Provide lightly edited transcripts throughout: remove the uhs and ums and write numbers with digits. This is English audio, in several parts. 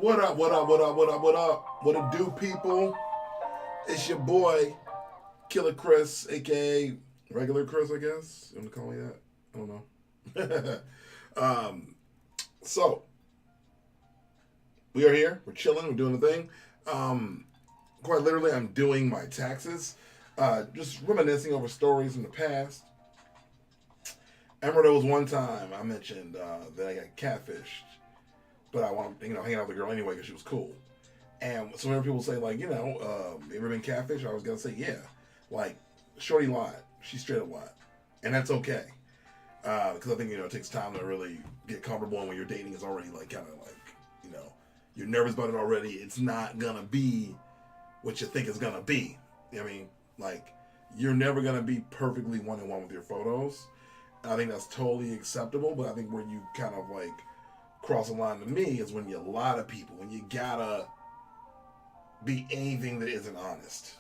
What up, what up, what up, what up, what up? What it do, people? It's your boy, Killer Chris, aka Regular Chris, I guess. You want to call me that? I don't know. um, so, we are here. We're chilling. We're doing the thing. Um, Quite literally, I'm doing my taxes. Just reminiscing over stories from the past. I remember there was one time I mentioned that I got catfished, but I wanted, hang out with the girl anyway because she was cool. And so whenever people say like, you ever been catfished? I was gonna say yeah. Like, shorty lied. She straight up lied, and that's okay. Because I think it takes time to really get comfortable, and when you're dating, it's already like kind of like you're nervous about it already. It's not gonna be what you think it's gonna be. I mean, like you're never gonna be perfectly one-on-one with your photos. I think that's totally acceptable, but I think where you kind of like cross the line to me is when you lie to people, when you gotta be anything that isn't honest.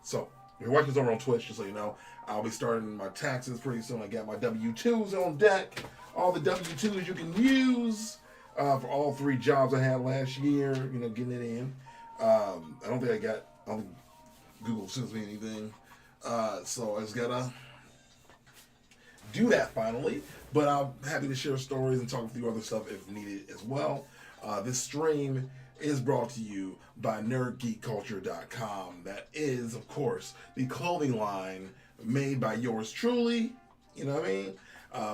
So, if you're watching this over on Twitch, just so you know, I'll be starting my taxes pretty soon. I got my W-2s on deck. All the W-2s you can use for all 3 jobs I had last year, getting it in. I don't think Google sends me anything. So I just gotta do that finally. But I'm happy to share stories and talk a few other stuff if needed as well. This stream is brought to you by nerdgeekculture.com. That is, of course, the clothing line made by yours truly. You know what I mean?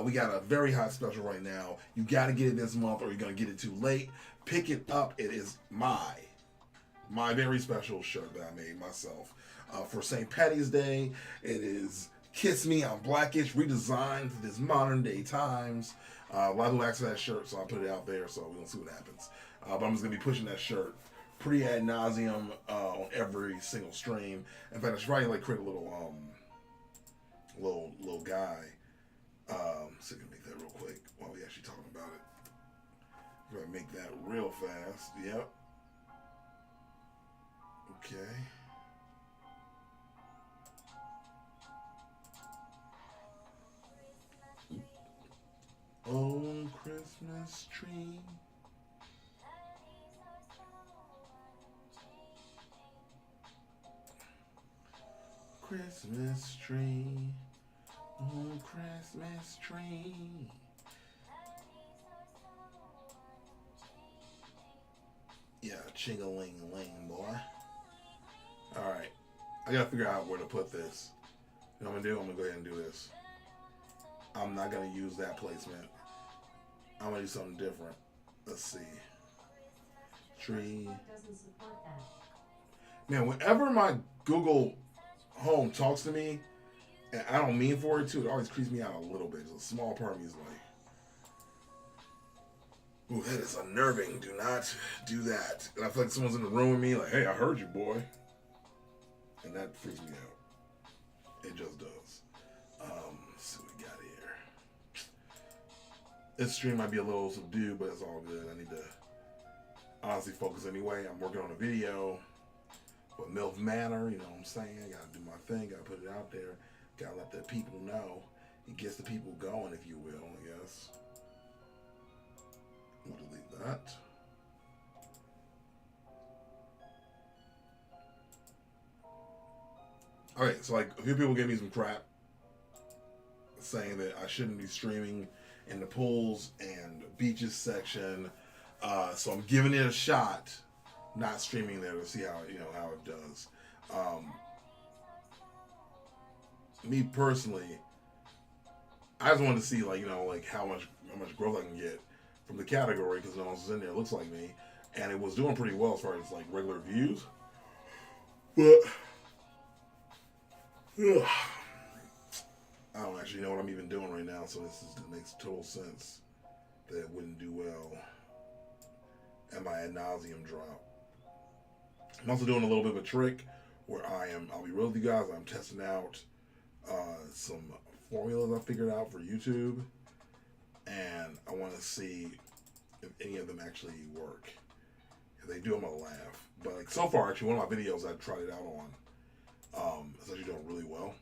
We got a very hot special right now. You got to get it this month or you're going to get it too late. Pick it up. It is my very special shirt that I made myself for St. Patty's Day. It is Kiss Me, I'm Blackish, redesigned for this modern day times. A lot of people asked for that shirt, so I put it out there, so we're going to see what happens. But I'm just going to be pushing that shirt pretty ad nauseum on every single stream. In fact, I should probably create a little guy. So I can make that real quick while we actually talking about it. We're going to make that real fast. Yep. Okay. Oh, Christmas tree. Christmas tree. Oh, Christmas tree. Yeah, ching-a-ling-a-ling, boy. Alright. I gotta figure out where to put this. You know what I'm gonna do? I'm gonna go ahead and do this. I'm not gonna use that placement. I'm gonna do something different. Let's see. Tree. Man, whenever my Google Home talks to me, and I don't mean for it to, it always creeps me out a little bit. There's a small part of me is like, ooh, that is unnerving. Do not do that. And I feel like someone's in the room with me, like, hey, I heard you, boy. And that freaks me out. It just does. Let's see what we got here. This stream might be a little subdued, but it's all good. I need to honestly focus anyway. I'm working on a video for MILF Manor, you know what I'm saying? Gotta do my thing, gotta put it out there. Gotta let the people know. It gets the people going, if you will, I guess. We'll delete that. Okay, so a few people gave me some crap saying that I shouldn't be streaming in the pools and beaches section. So I'm giving it a shot, not streaming there to see how it does. Me personally, I just wanted to see how much growth I can get from the category because no one else is in there. It looks like me, and it was doing pretty well as far as regular views. But I don't actually know what I'm even doing right now, so it makes total sense that it wouldn't do well. And my ad nauseum drop. I'm also doing a little bit of a trick where I'll be real with you guys, I'm testing out some formulas I figured out for YouTube, and I want to see if any of them actually work. If they do, I'm gonna laugh. But so far, actually, one of my videos I've tried it out on, it's actually doing really well.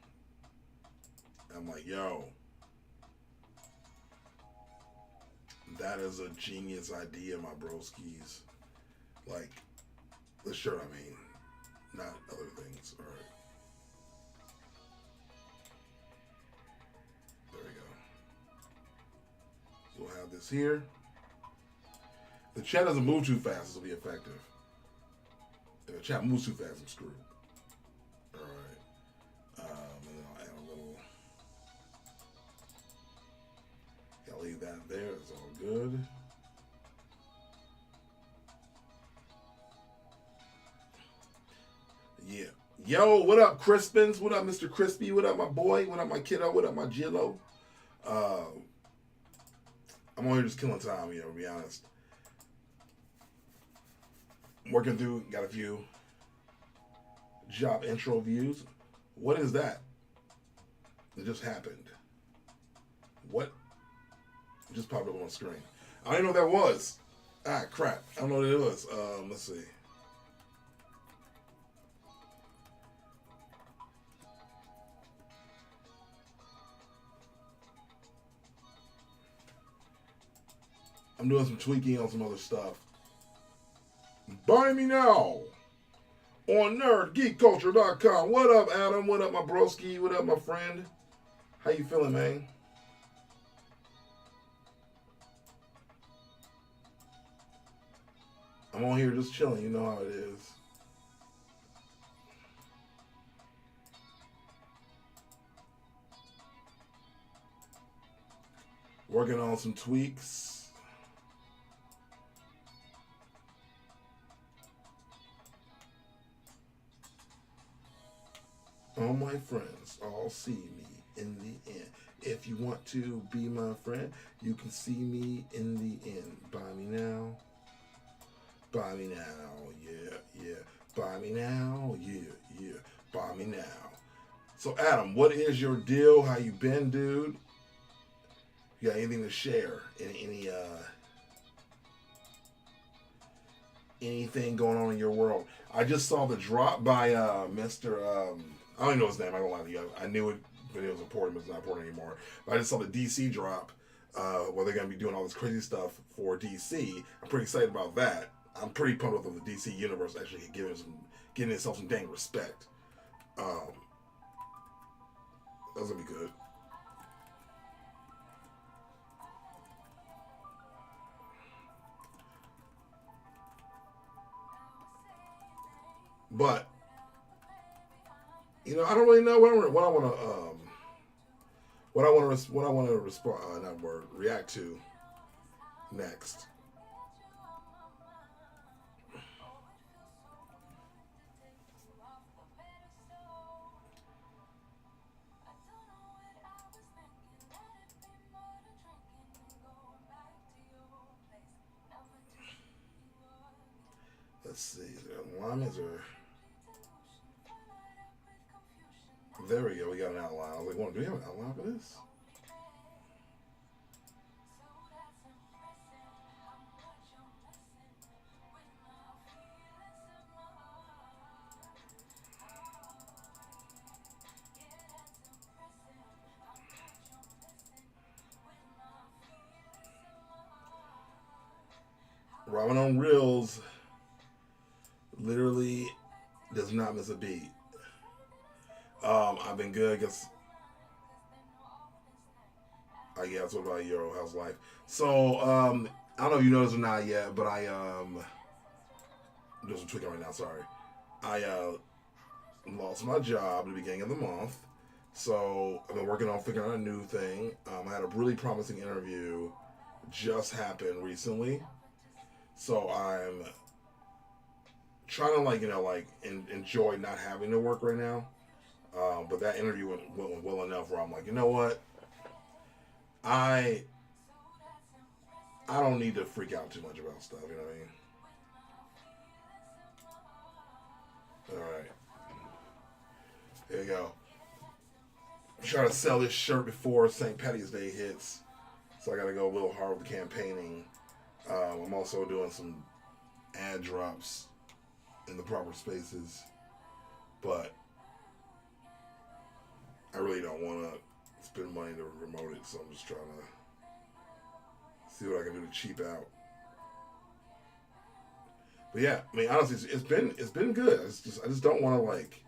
And I'm like, yo, that is a genius idea, my broskies. Like the shirt, I mean, not other things. All right, there we go. So we'll have this here. If the chat doesn't move too fast, this will be effective. If the chat moves too fast, I'm screwed. All right. And then I'll add a little. I'll leave that there. It's all good. Yeah. Yo, what up, Crispins? What up, Mr. Crispy? What up, my boy? What up, my kiddo? What up, my Jillo? I'm on here just killing time, to be honest. I'm working through, got a few job intro views. What is that? It just happened. What? It just popped up on the screen. I didn't know what that was. Ah, crap. I don't know what it was. Let's see. I'm doing some tweaking on some other stuff. Buy me now on nerdgeekculture.com. What up, Adam? What up, my broski? What up, my friend? How you feeling, man? I'm on here just chilling. You know how it is. Working on some tweaks. All my friends all see me in the end. If you want to be my friend, you can see me in the end. Buy me now. Buy me now. Yeah, yeah. Buy me now. Yeah, yeah. Buy me now. So, Adam, what is your deal? How you been, dude? You got anything to share? Anything going on in your world? I just saw the drop by Mr. I don't even know his name. I don't lie to you. I knew it, but it was important, but it's not important anymore. But I just saw the DC drop, where they're going to be doing all this crazy stuff for DC. I'm pretty excited about that. I'm pretty pumped up with the DC universe actually giving itself some dang respect. That's going to be good. But I don't really know what I want to respond. Not word react to next. Let's see. Is there alignments or? There we go. We got an outline. I was like, do we have an outline for this? Ramen on Reels literally does not miss a beat. I've been good. I guess what about your how's life? So I don't know if you noticed or not yet, but I doing some tweaking right now. Sorry, I lost my job at the beginning of the month, so I've been working on figuring out a new thing. I had a really promising interview just happened recently, so I'm trying to enjoy not having to work right now. But that interview went well enough where I'm like, you know what? I don't need to freak out too much about stuff. You know what I mean? All right. There you go. I'm trying to sell this shirt before St. Patty's Day hits, so I got to go a little hard with the campaigning. I'm also doing some ad drops in the proper spaces, but I really don't want to spend money to remote it, so I'm just trying to see what I can do to cheap out. But yeah, I mean, honestly, it's been good. I just don't want to like,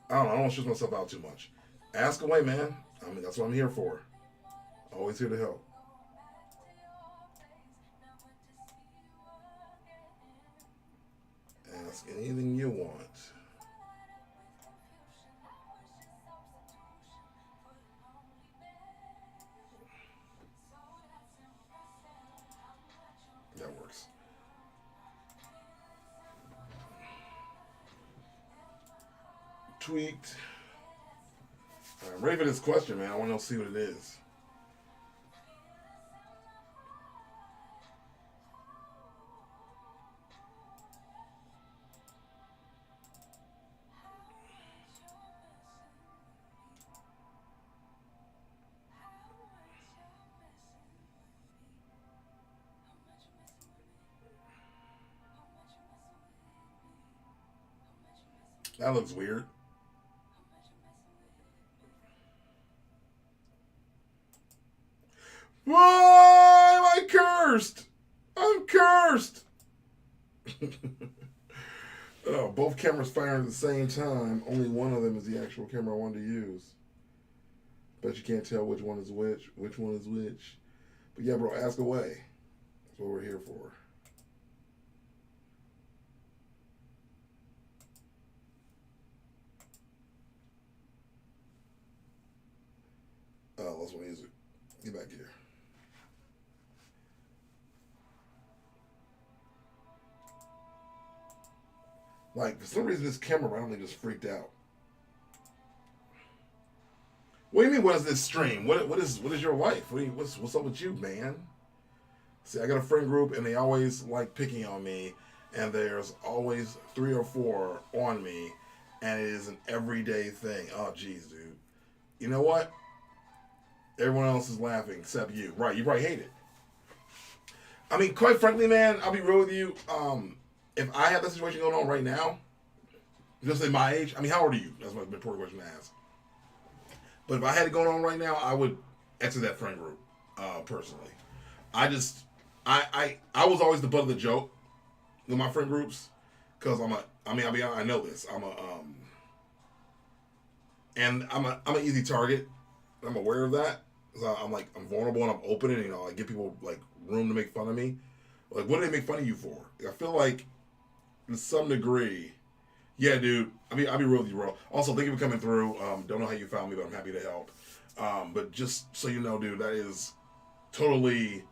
I don't know, I don't want to stress myself out too much. Ask away, man. I mean, that's what I'm here for. Always here to help. Ask anything you want. That works. Tweaked. I'm ready for this question, man. I want to see what it is. That looks weird. Why am I cursed? I'm cursed. Oh, both cameras firing at the same time. Only one of them is the actual camera I wanted to use. Bet you can't tell which one is which one is which. But yeah, bro, ask away. That's what we're here for. Oh, let's want to use it. Get back here. Like, for some reason, this camera randomly just freaked out. What do you mean? What is this stream? What is your life? What's up with you, man? See, I got a friend group, and they always like picking on me, and there's always 3 or 4 on me, and it is an everyday thing. Oh, jeez, dude. You know what? Everyone else is laughing except you. Right? You probably hate it. I mean, quite frankly, man, I'll be real with you. If I have that situation going on right now, just at my age, I mean, how old are you? That's my important question to ask. But if I had it going on right now, I would exit that friend group, personally. I just, I was always the butt of the joke with my friend groups, because I'll be honest, I know this. I'm an easy target. I'm aware of that. So I'm vulnerable and I'm open, and I give people like room to make fun of me. Like, what do they make fun of you for? I feel like, to some degree, yeah, dude. I'll be real with you, bro. Also, thank you for coming through. Don't know how you found me, but I'm happy to help. But just so you know, dude, that is totally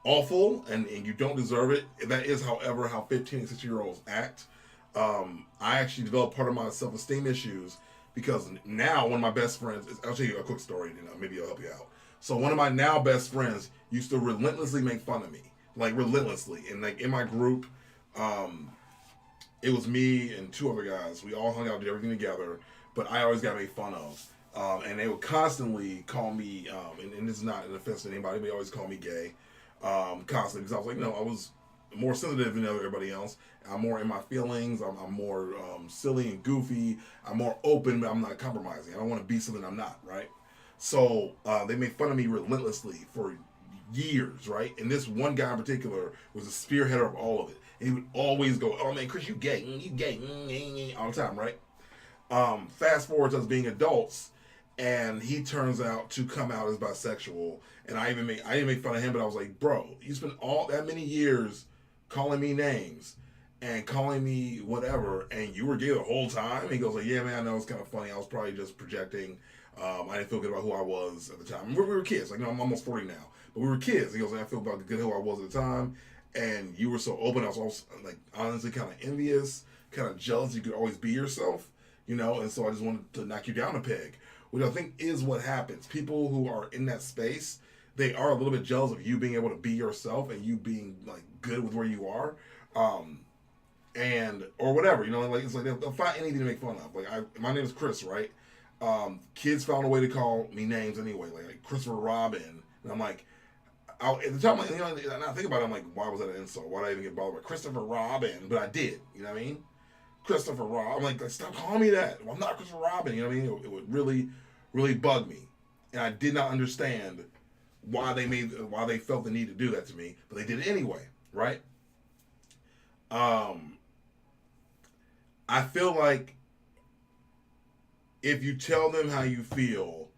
awful, and you don't deserve it. That is, however, how 15 and 16-year-olds act. I actually developed part of my self-esteem issues because now one of my best friends I'll tell you a quick story, maybe it'll help you out. So one of my now best friends used to relentlessly make fun of me, like relentlessly, and like in my group, it was me and 2 other guys. We all hung out, did everything together, but I always got made fun of. And they would constantly call me, and this is not an offense to anybody, but they always call me gay, constantly, because I was like, no, I was more sensitive than everybody else. I'm more in my feelings. I'm more silly and goofy. I'm more open, but I'm not compromising. I don't want to be something I'm not, right? So they made fun of me relentlessly for years, right? And this one guy in particular was a spearheader of all of it. And he would always go, "Oh man, Chris, you gay, all the time, right?" Fast forward to us being adults, and he turns out to come out as bisexual. And I didn't make fun of him, but I was like, "Bro, you spent all that many years calling me names and calling me whatever, and you were gay the whole time." And he goes like, "Yeah, man, I know it's kind of funny. I was probably just projecting. I didn't feel good about who I was at the time. We were kids. Like, I'm almost 40 now, but we were kids." He goes, "I feel about good who I was at the time, and you were so open. I was also, like, honestly kind of envious, kind of jealous. You could always be yourself, And so I just wanted to knock you down a peg." Which I think is what happens. People who are in that space, they are a little bit jealous of you being able to be yourself and you being like good with where you are, and or whatever. Like it's like they'll find anything to make fun of. Like my name is Chris, right? Kids found a way to call me names anyway, like Christopher Robin, and I'm like, at the time, and I think about it, I'm like, why was that an insult? Why did I even get bothered by Christopher Robin? But I did, you know what I mean? Christopher Robin. I'm like, stop calling me that. Well, I'm not Christopher Robin. You know what I mean? It would really, really bug me, and I did not understand why they felt the need to do that to me, but they did it anyway, right? Um, I feel like if you tell them how you feel,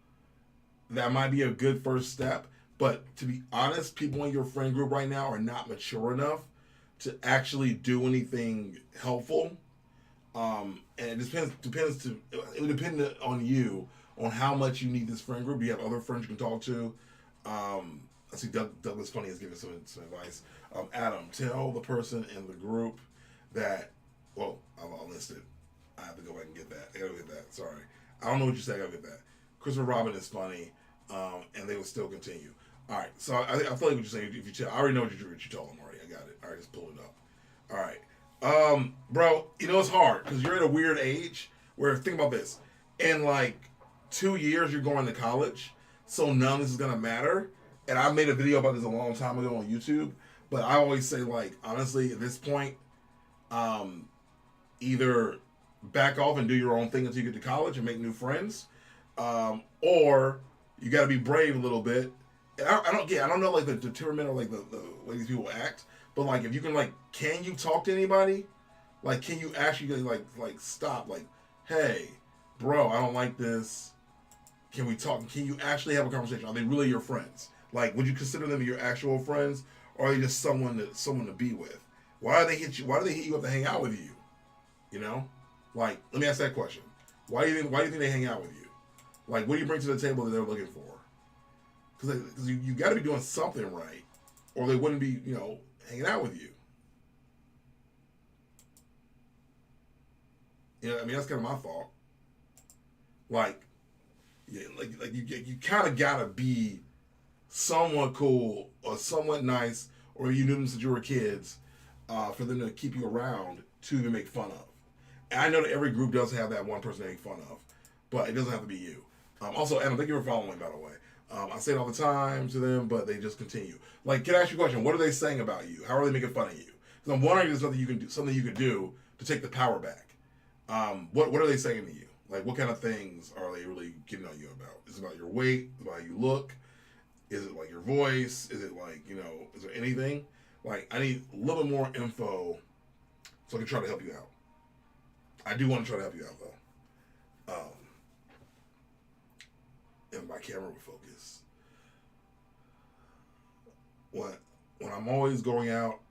that might be a good first step. But to be honest, people in your friend group right now are not mature enough to actually do anything helpful. And it it would depend on you on how much you need this friend group. Do you have other friends you can talk to? I see Douglas Funny is giving some advice. Adam, tell the person in the group that. Well, I'll list it. I have to go back and get that. I gotta get that. Sorry, I don't know what you said. I gotta get that. Christopher Robin is funny, and they will still continue. All right, so I feel like what you're saying. If you tell, I already know what you told them already. I got it. All right, just pull it up. All right. Bro, you know it's hard because you're at a weird age where think about this. In like 2 years, you're going to college, so none of this is gonna matter. And I made a video about this a long time ago on YouTube, but I always say like honestly, at this point, um, either back off and do your own thing until you get to college and make new friends, or you got to be brave a little bit. And I don't know like the temperament or like the way these people act, but like if you can like, can you talk to anybody? Like, can you actually like stop? Like, hey, bro, I don't like this. Can we talk? Can you actually have a conversation? Are they really your friends? Like, would you consider them your actual friends, or are they just someone to be with? Why do they hit you? Why do they hit you up to hang out with you? You know, like let me ask that question. Why do you think they hang out with you? Like, what do you bring to the table that they're looking for? Because you got to be doing something right, or they wouldn't be hanging out with you. You know, I mean that's kind of my thought. Like, yeah, like you kind of gotta be somewhat cool or somewhat nice, or you knew them since you were kids, for them to keep you around to even make fun of. And I know that every group does have that one person to make fun of, but it doesn't have to be you. Also, Adam, thank you for following, by the way. I say it all the time to them, but they just continue. Like, can I ask you a question? What are they saying about you? How are they making fun of you? Because I'm wondering if there's something you can do to take the power back. What are they saying to you? Like, what kind of things are they really getting on you about? Is it about your weight? Is it about how you look? Is it like your voice? Is it like, is there anything? Like, I need a little bit more info so I can try to help you out. I do want to try to help you out, though. If my camera would focus. When I'm always going out,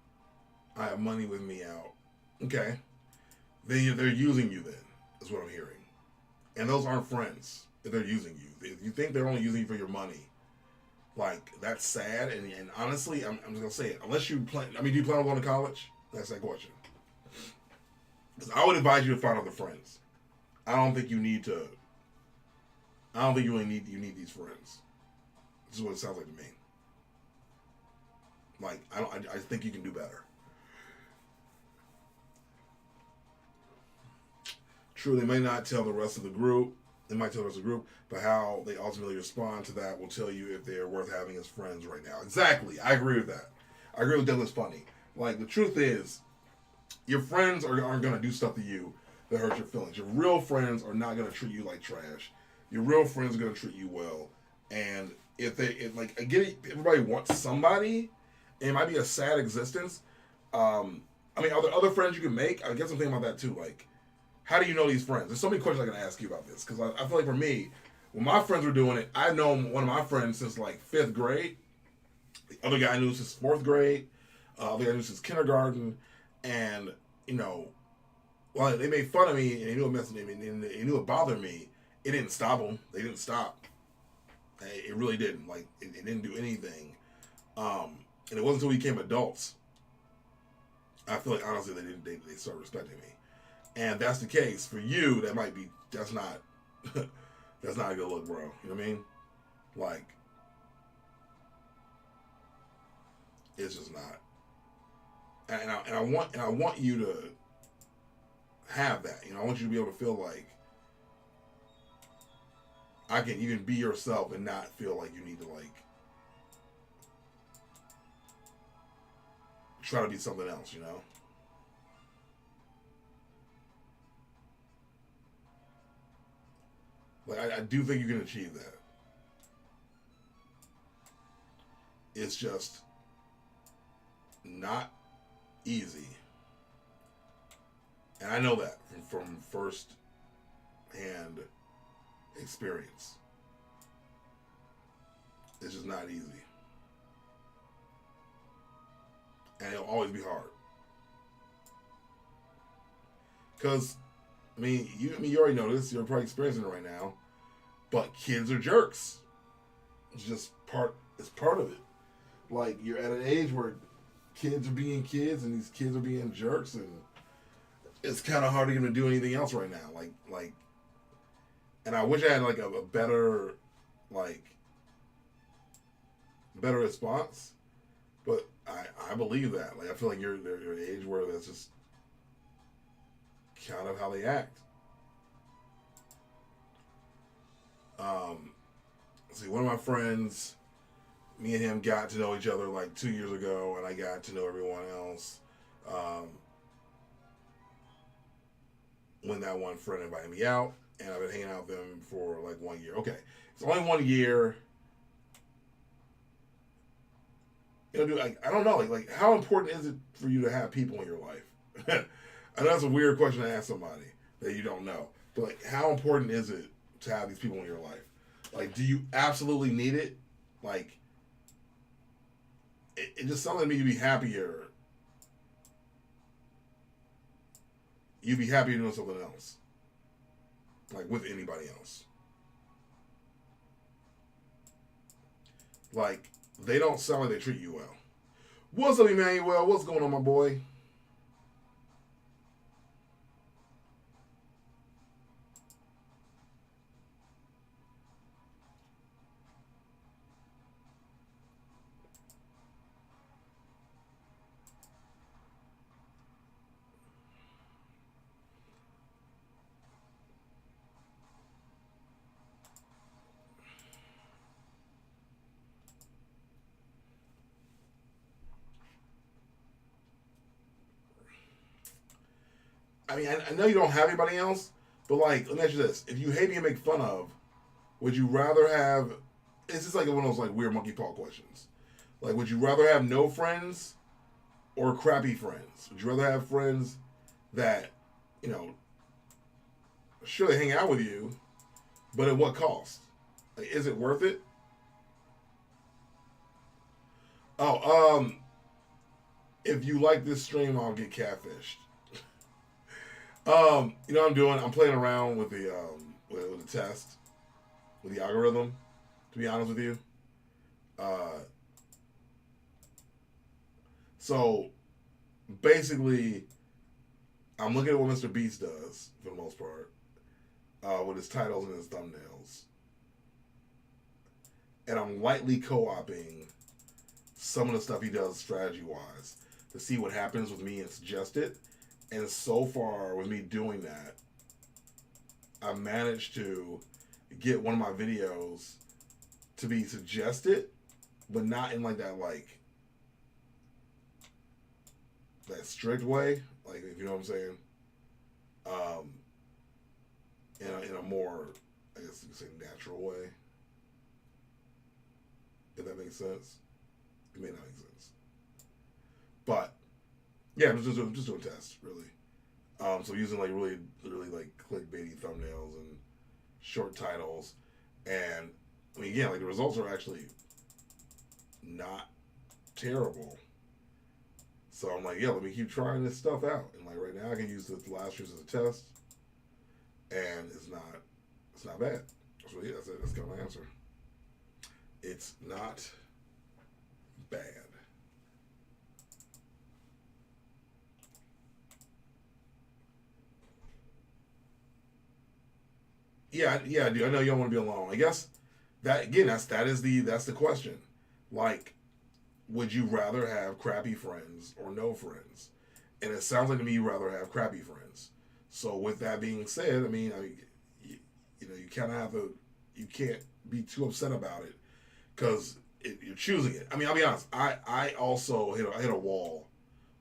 I have money with me out. Okay. They're using you then, is what I'm hearing. And those aren't friends if they're using you. If you think they're only using you for your money, like, that's sad. And honestly, I'm just going to say it. Unless you plan, do you plan on going to college? That's that question. Because I would advise you to find other friends. I don't think you need to. I don't think you really need these friends. This is what it sounds like to me. Like, I think you can do better. True, they may not tell the rest of the group. They might tell the rest of the group, but how they ultimately respond to that will tell you if they're worth having as friends right now. Exactly. I agree with that. I agree with Douglas Funny. Like, the truth is, your friends aren't going to do stuff to you that hurt your feelings. Your real friends are not going to treat you like trash. Your real friends are going to treat you well. And I get it, everybody wants somebody, and it might be a sad existence. Are there other friends you can make? I guess I'm thinking about that too. Like, how do you know these friends? There's so many questions I can ask you about this, because I feel like for me, when my friends were doing it, I've known one of my friends since like 5th grade. The other guy I knew since 4th grade. The other guy I knew since kindergarten. And, while they made fun of me and they knew it messed with me and they knew it bothered me, it didn't stop them. They didn't stop. It really didn't. Like, it didn't do anything. And it wasn't until we became adults, I feel like honestly they started respecting me. And that's the case. For you, that's not that's not a good look, bro. You know what I mean? Like, it's just not. And I want you to have that. I want you to be able to feel like you can be yourself and not feel like you need to like try to be something else, Like, I do think you can achieve that. It's just not easy. And I know that from first hand experience. It's just not easy. And it'll always be hard. Because, you already know this. You're probably experiencing it right now. But kids are jerks. It's just it's part of it. Like, you're at an age where kids are being kids and these kids are being jerks, and it's kind of hard to get them to do anything else right now. Like, and I wish I had like a better, better response. But I believe that. Like, I feel like you're at an age where that's just kind of how they act. See, one of my friends, me and him got to know each other like 2 years ago, and I got to know everyone else when that one friend invited me out, and I've been hanging out with them for like 1 year. Okay, it's only 1 year. Dude, I don't know. Like, how important is it for you to have people in your life? I know that's a weird question to ask somebody that you don't know. But, like, how important is it to have these people in your life? Like, do you absolutely need it? Like, it just sounds like me you'd be happier. You'd be happier doing something else. Like, with anybody else. Like, they don't sound like they treat you well. What's up, Emmanuel? What's going on, my boy? I know you don't have anybody else, but like, let me ask you this: if you hate being made fun of, would you rather have? It's just like one of those like weird monkey paw questions. Like, would you rather have no friends or crappy friends? Would you rather have friends that, sure they hang out with you, but at what cost? Like, is it worth it? Oh, if you like this stream, I'll get catfished. You know what I'm doing? I'm playing around with the with the test, with the algorithm. To be honest with you, so basically, I'm looking at what Mr. Beast does for the most part, with his titles and his thumbnails, and I'm lightly co-oping some of the stuff he does strategy wise to see what happens with me and suggest it. And so far, with me doing that, I managed to get one of my videos to be suggested, but not in like that strict way, like, if you know what I'm saying. In a more, I guess you could say, natural way. If that makes sense. It may not make sense. But yeah, I'm just doing tests, really. So using like really like clickbaity thumbnails and short titles, and again, like, the results are actually not terrible. So I'm like, yeah, let me keep trying this stuff out. And like right now, I can use the last year's as a test, and it's not bad. So yeah, that's it. That's kind of my answer. It's not bad. Yeah, dude. I know you don't want to be alone. I guess that again, that's the question. Like, would you rather have crappy friends or no friends? And it sounds like to me you rather have crappy friends. So with that being said, you kind of have to, you can't be too upset about it because you're choosing it. I mean, I'll be honest. I also hit a wall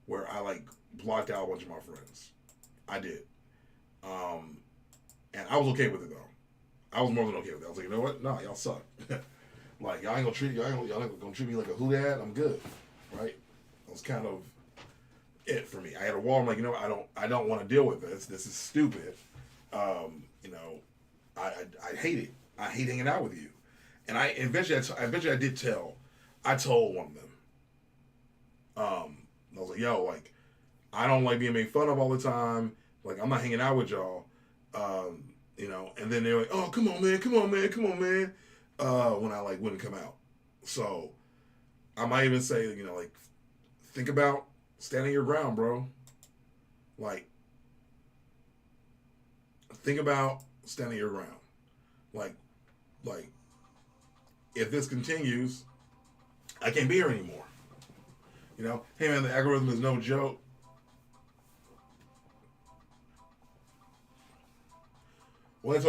where I like blocked out a bunch of my friends. I did. And I was okay with it though. I was more than okay with it. I was like, you know what? Nah, y'all suck. Like, y'all ain't gonna treat me like a hoot at. I'm good, right? I was kind of it for me. I had a wall. I'm like, I don't want to deal with this. This is stupid. You know, I hate it. I hate hanging out with you. And eventually I did tell. I told one of them. I was like, yo, like, I don't like being made fun of all the time. Like, I'm not hanging out with y'all. You know, and then they're like, oh, come on, man, come on, man, come on, man. When I like wouldn't come out. So I might even say, you know, like, think about standing your ground, bro. Like, think about standing your ground. Like, if this continues, I can't be here anymore. You know, hey man, the algorithm is no joke. One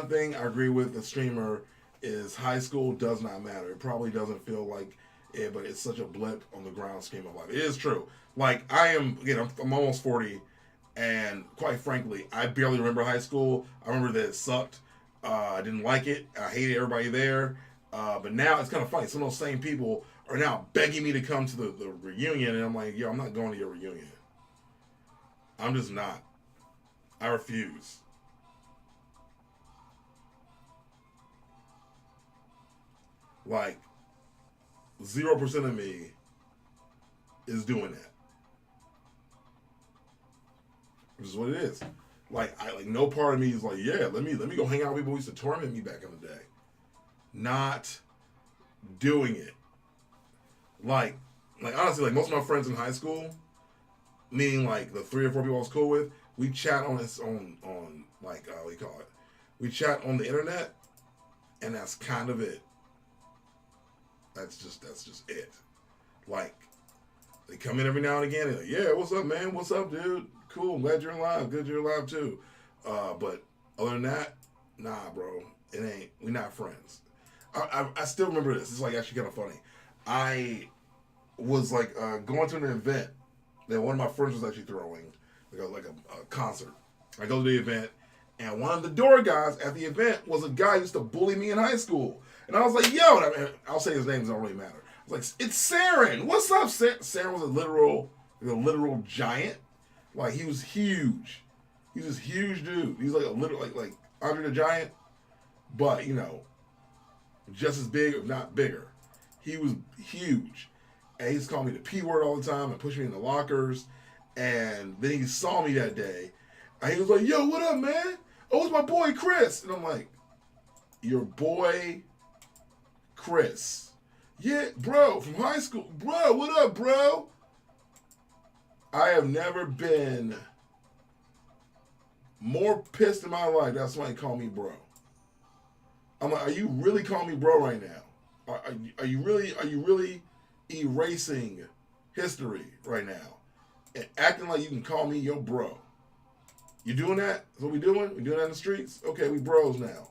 thing I agree with the streamer is high school does not matter. It probably doesn't feel like it, but it's such a blip on the grand scheme of life. It is true. Like I'm almost 40, and quite frankly, I barely remember high school. I remember that it sucked. I didn't like it. I hated everybody there. But now it's kind of funny. Some of those same people are now begging me to come to the reunion, and I'm like, yo, I'm not going to your reunion. I'm just not. I refuse. Like, 0% of me is doing that. Which is what it is. Like, no part of me is like, yeah, let me go hang out with people who used to torment me back in the day. Not doing it. Like honestly, like most of my friends in high school, meaning like the 3 or 4 people I was cool with, we chat on like what do you call it? We chat on the internet, and that's kind of it. That's just it. Like, they come in every now and again. They're like, yeah, what's up, man? What's up, dude? Cool. Glad you're alive. Good you're alive too. But other than that, nah, bro. It ain't. We not friends. I still remember this. It's like actually kind of funny. I was like going to an event that one of my friends was actually throwing, like a concert. I go to the event, and one of the door guys at the event was a guy who used to bully me in high school. And I was like, yo, and I'll say his name, don't really matter. I was like, it's Saren. What's up, Saren? Saren was a literal giant. Like, he was huge. He was this huge dude. He was like a literal, like Andre the Giant, but, you know, just as big, if not bigger. He was huge. And he used to call me the P word all the time and push me in the lockers. And then he saw me that day. And he was like, yo, what up, man? Oh, it's my boy Chris. And I'm like, your boy Chris. Yeah, bro, from high school. Bro, what up, bro? I have never been more pissed in my life that somebody called me bro. I'm like, are you really calling me bro right now? Are you really erasing history right now and acting like you can call me your bro? You doing that? That's what we doing? We doing that in the streets? Okay, we bros now.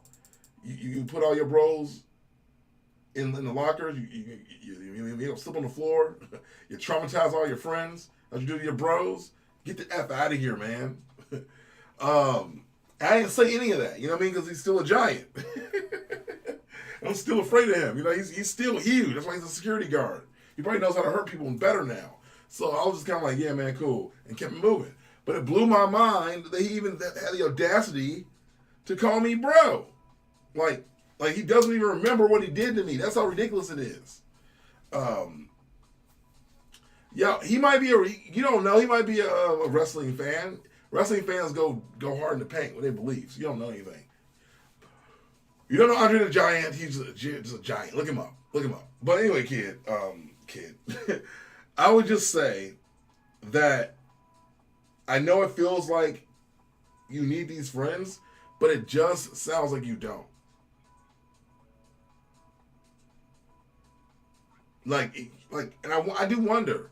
You put all your bros in the lockers. You don't slip on the floor. You traumatize all your friends. As you do to your bros. Get the F out of here, man. I didn't say any of that. You know what I mean? Because he's still a giant. I'm still afraid of him. You know, he's still huge. That's why he's a security guard. He probably knows how to hurt people better now. So I was just kind of like, yeah, man, cool. And kept moving. But it blew my mind that he even had the audacity to call me bro. Like he doesn't even remember what he did to me. That's how ridiculous it is. Yeah, he might be you don't know, he might be a wrestling fan. Wrestling fans go hard in the paint with their beliefs. You don't know anything. You don't know Andre the Giant. He's just a giant. Look him up. But anyway, kid, I would just say that I know it feels like you need these friends, but it just sounds like you don't. Like, and I do wonder,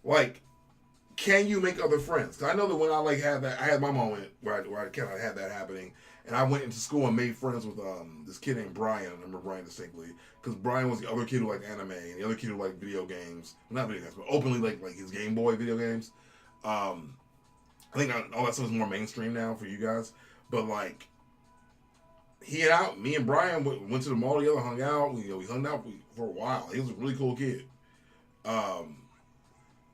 like, can you make other friends? Because I know that when I had my moment where I kind of had that happening, and I went into school and made friends with this kid named Brian. I remember Brian distinctly because Brian was the other kid who liked anime and the other kid who liked video games. Well, not video games, but openly like his Game Boy video games. I think all that stuff is more mainstream now for you guys. But like, me and Brian went to the mall together, hung out. We hung out for a while. He was a really cool kid.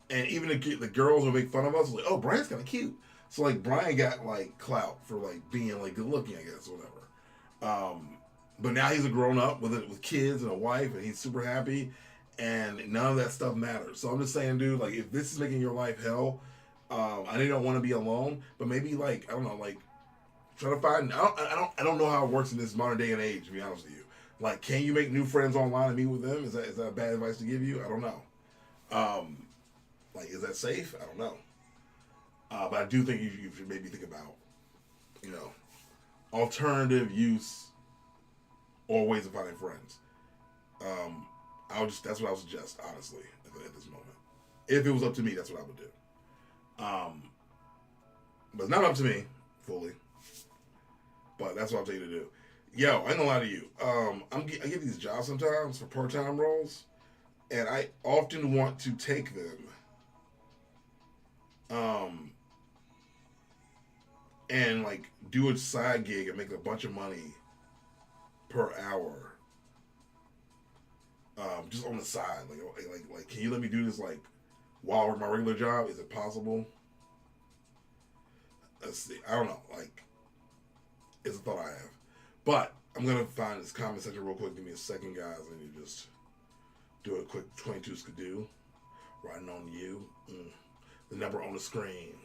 And even the girls would make fun of us. Like, oh, Brian's kind of cute. So like Brian got like clout for like being like good looking, I guess, or whatever. But now he's a grown up with kids and a wife, and he's super happy. And none of that stuff matters. So I'm just saying, dude, like if this is making your life hell, I know you don't want to be alone, but maybe like I don't know, like try to find. I don't know how it works in this modern day and age. To be honest with you, like, can you make new friends online and meet with them? Is that bad advice to give you? I don't know. Like, is that safe? I don't know. But I do think you should maybe think about, you know, alternative use or ways of finding friends. That's what I would suggest, honestly, at this moment. If it was up to me, that's what I would do. But it's not up to me fully. But that's what I'll tell you to do. Yo, I ain't gonna lie to you. I get these jobs sometimes for part-time roles, and I often want to take them. And like do a side gig and make a bunch of money per hour. Just on the side, like, can you let me do this like while I work my regular job? Is it possible? Let's see. I don't know. Like, it's a thought I have, but I'm gonna find this comment section real quick. Give me a second, guys. I need to just do a quick 22 skidoo. Riding on you. The number on the screen.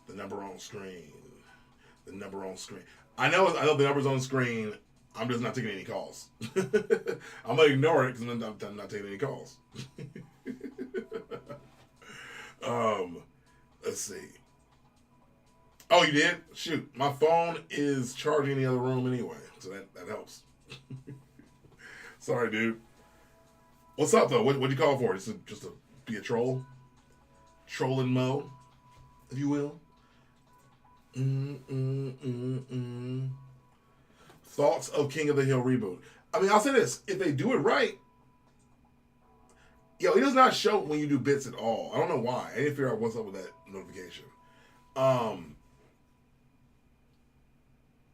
The number on screen. The number on screen. I know the number's on the screen. I'm just not taking any calls. I'm gonna ignore it because I'm not taking any calls. Let's see. Oh, you did? Shoot, my phone is charging in the other room anyway, so that helps. Sorry, dude. What's up though? What'd you call for? Just to be a troll? Trolling mode, if you will. Thoughts of King of the Hill reboot. I mean, I'll say this. If they do it right, it does not show when you do bits at all. I don't know why. I didn't figure out what's up with that notification.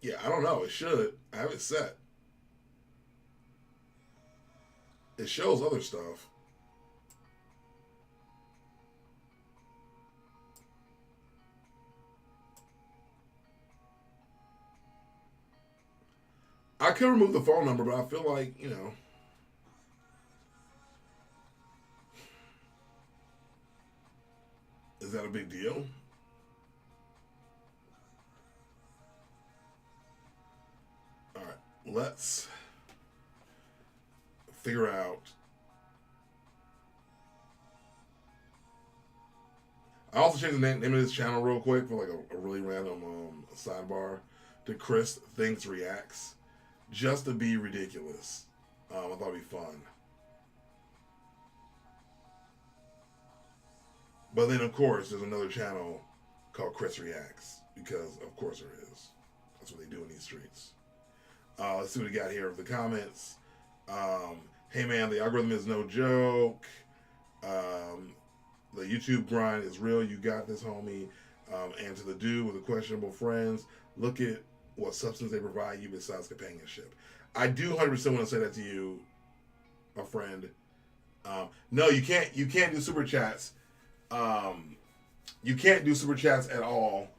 Yeah, I don't know. It should. I have it set. It shows other stuff. I could remove the phone number, but I feel like, is that a big deal? All right, let's figure out. I also changed the name of this channel real quick for like a really random sidebar to Chris Thinks Reacts, just to be ridiculous. I thought it'd be fun. But then, of course, there's another channel called Chris Reacts, because of course there is. That's what they do in these streets. Let's see what we got here with the comments. Hey man, the algorithm is no joke. The YouTube grind is real. You got this, homie. And to the dude with the questionable friends, look at what substance they provide you besides companionship. I do 100% want to say that to you, my friend. No, you can't. You can't do super chats. You can't do super chats at all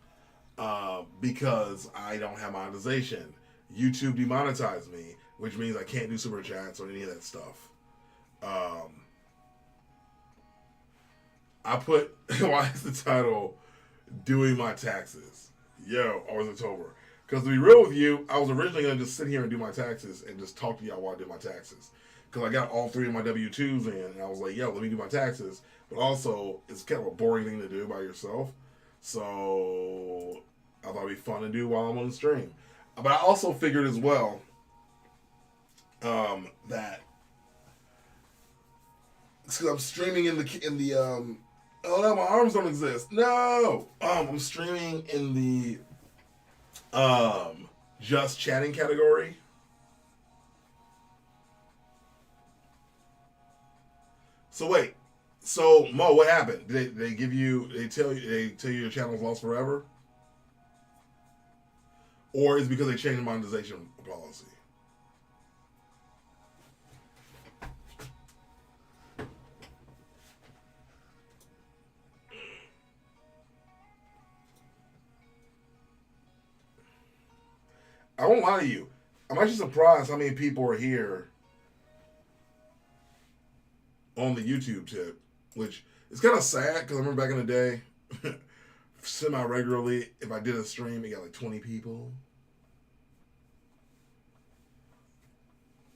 because I don't have monetization. YouTube demonetized me, which means I can't do super chats or any of that stuff. I put, why is the title Doing My Taxes? Yo, I was October. Because to be real with you, I was originally going to just sit here and do my taxes and just talk to y'all while I did my taxes. Because I got all 3 of my W-2s in, and I was like, yo, let me do my taxes. But also, it's kind of a boring thing to do by yourself. So, I thought it'd be fun to do while I'm on the stream. But I also figured as well that, because I'm streaming in the oh no, my arms don't exist. No, I'm streaming in the just chatting category. So wait, so Mo, what happened? Did they give you? They tell you your channel's lost forever, or is it because they changed the monetization policy? I won't lie to you. I'm actually surprised how many people are here on the YouTube tip, which is kind of sad because I remember back in the day, semi regularly, if I did a stream, it got like 20 people.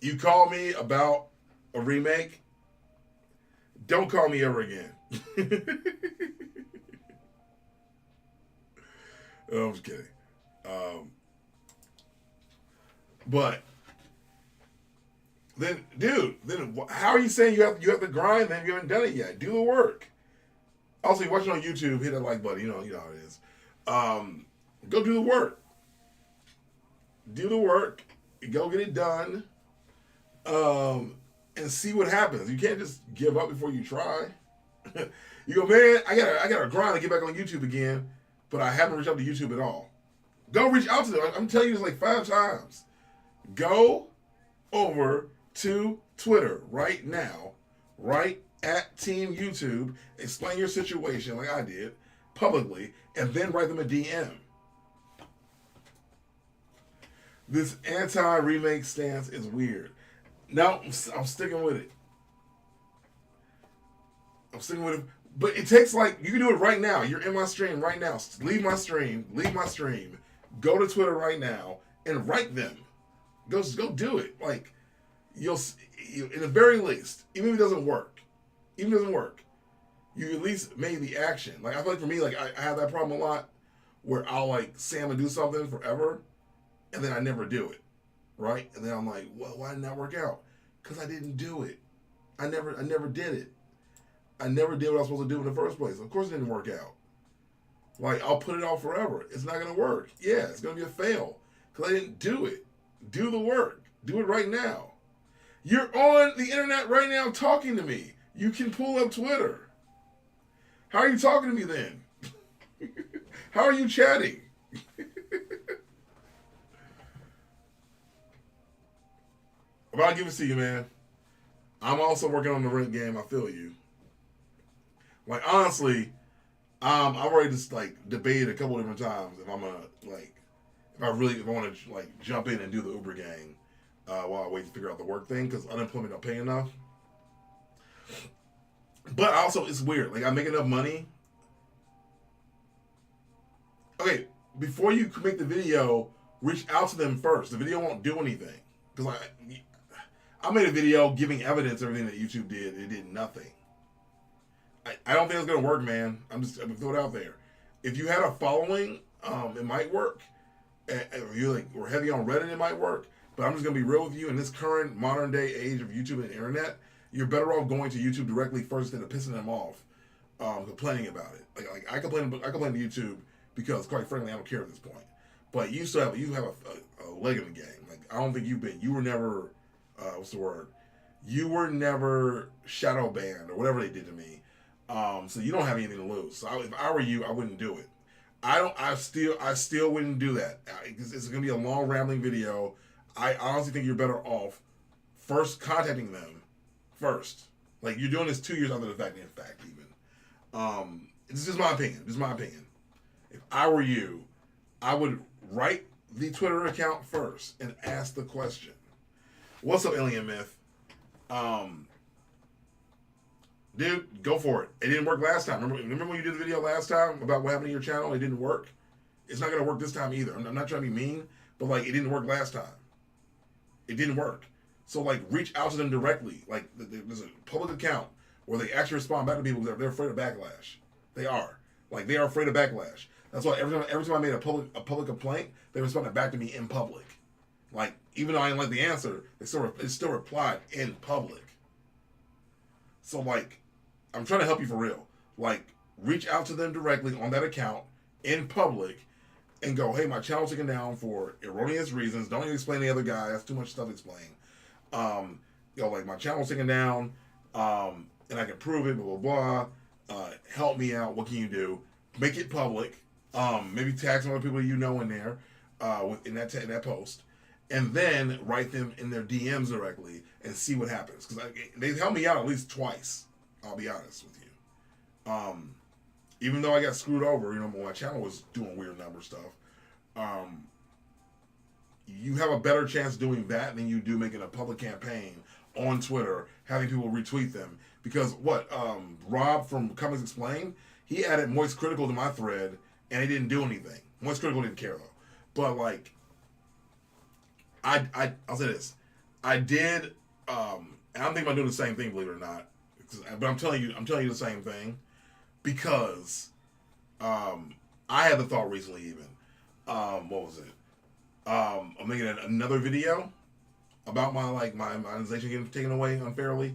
You call me about a remake, don't call me ever again. I'm just kidding. Um, but then, dude, then how are you saying you have to grind? Then you haven't done it yet. Do the work. Also, you're watching on YouTube. Hit that like button. You know how it is. Go do the work. Do the work. Go get it done. And see what happens. You can't just give up before you try. You go, man. I gotta grind to get back on YouTube again, but I haven't reached out to YouTube at all. Go reach out to them. I'm telling you this like 5 times. Go over to Twitter right now, right at Team YouTube. Explain your situation like I did publicly, and then write them a DM. This anti-remake stance is weird. No, I'm sticking with it. I'm sticking with it. But it takes like, you can do it right now. You're in my stream right now. Leave my stream. Leave my stream. Go to Twitter right now and write them. Go do it. Like, you in the very least, even if it doesn't work, you at least made the action. Like, I feel like for me, like, I have that problem a lot where I'll like say I'm gonna do something forever and then I never do it. Right? And then I'm like, well, why didn't that work out? Because I didn't do it. I never did it. I never did what I was supposed to do in the first place. Of course it didn't work out. Like, I'll put it off forever. It's not going to work. Yeah, it's going to be a fail. Because I didn't do it. Do the work. Do it right now. You're on the internet right now talking to me. You can pull up Twitter. How are you talking to me then? How are you chatting? But I'll give it to you, man. I'm also working on the rent game. I feel you. Like, honestly, I've already just like debated a couple different times if I'm gonna like, if I want to like jump in and do the Uber gang while I wait to figure out the work thing, because unemployment don't pay enough. But also, it's weird. Like, I make enough money. Okay, before you make the video, reach out to them first. The video won't do anything because I made a video giving evidence of everything that YouTube did. It did nothing. I don't think it's gonna work, man. I'm gonna throw it out there. If you had a following, it might work. If you like were heavy on Reddit, it might work. But I'm just gonna be real with you. In this current modern day age of YouTube and internet, you're better off going to YouTube directly first than pissing them off, complaining about it. Like I complain to YouTube because, quite frankly, I don't care at this point. But you still have a leg in the game. Like, I don't think you were never what's the word? You were never shadow banned or whatever they did to me. So you don't have anything to lose. So if I were you, I wouldn't do it. I still wouldn't do that. It's going to be a long rambling video. I honestly think you're better off first contacting them first. Like, you're doing this 2 years after the fact, in fact, even. It's just my opinion. If I were you, I would write the Twitter account first and ask the question. What's up, Alien Myth? Dude, go for it. It didn't work last time. Remember when you did the video last time about what happened to your channel? It didn't work. It's not going to work this time either. I'm not trying to be mean, but like, it didn't work last time. It didn't work. So like, reach out to them directly. Like, there's a public account where they actually respond back to people because they're afraid of backlash. They are. Like, they are afraid of backlash. That's why every time I made a public complaint, they responded back to me in public. Like, even though I didn't like the answer, they still replied in public. So like, I'm trying to help you for real. Like, reach out to them directly on that account in public and go, hey, my channel's taken down for erroneous reasons. Don't even explain the other guy. That's too much stuff to explain. Like, my channel's taken down, and I can prove it, blah, blah, blah. Help me out. What can you do? Make it public. Maybe tag some other people you know in there, in that post. And then write them in their DMs directly and see what happens. Because they've helped me out at least twice. I'll be honest with you. Even though I got screwed over, when my channel was doing weird number stuff. you have a better chance doing that than you do making a public campaign on Twitter, having people retweet them. Because what Rob from Comics Explained, he added Moist Critical to my thread, and he didn't do anything. Moist Critical didn't care though. But like, I'll say this, I did, and I'm thinking about doing the same thing, believe it or not. But I'm telling you the same thing because I had the thought recently even. What was it? I'm making another video about my monetization getting taken away unfairly,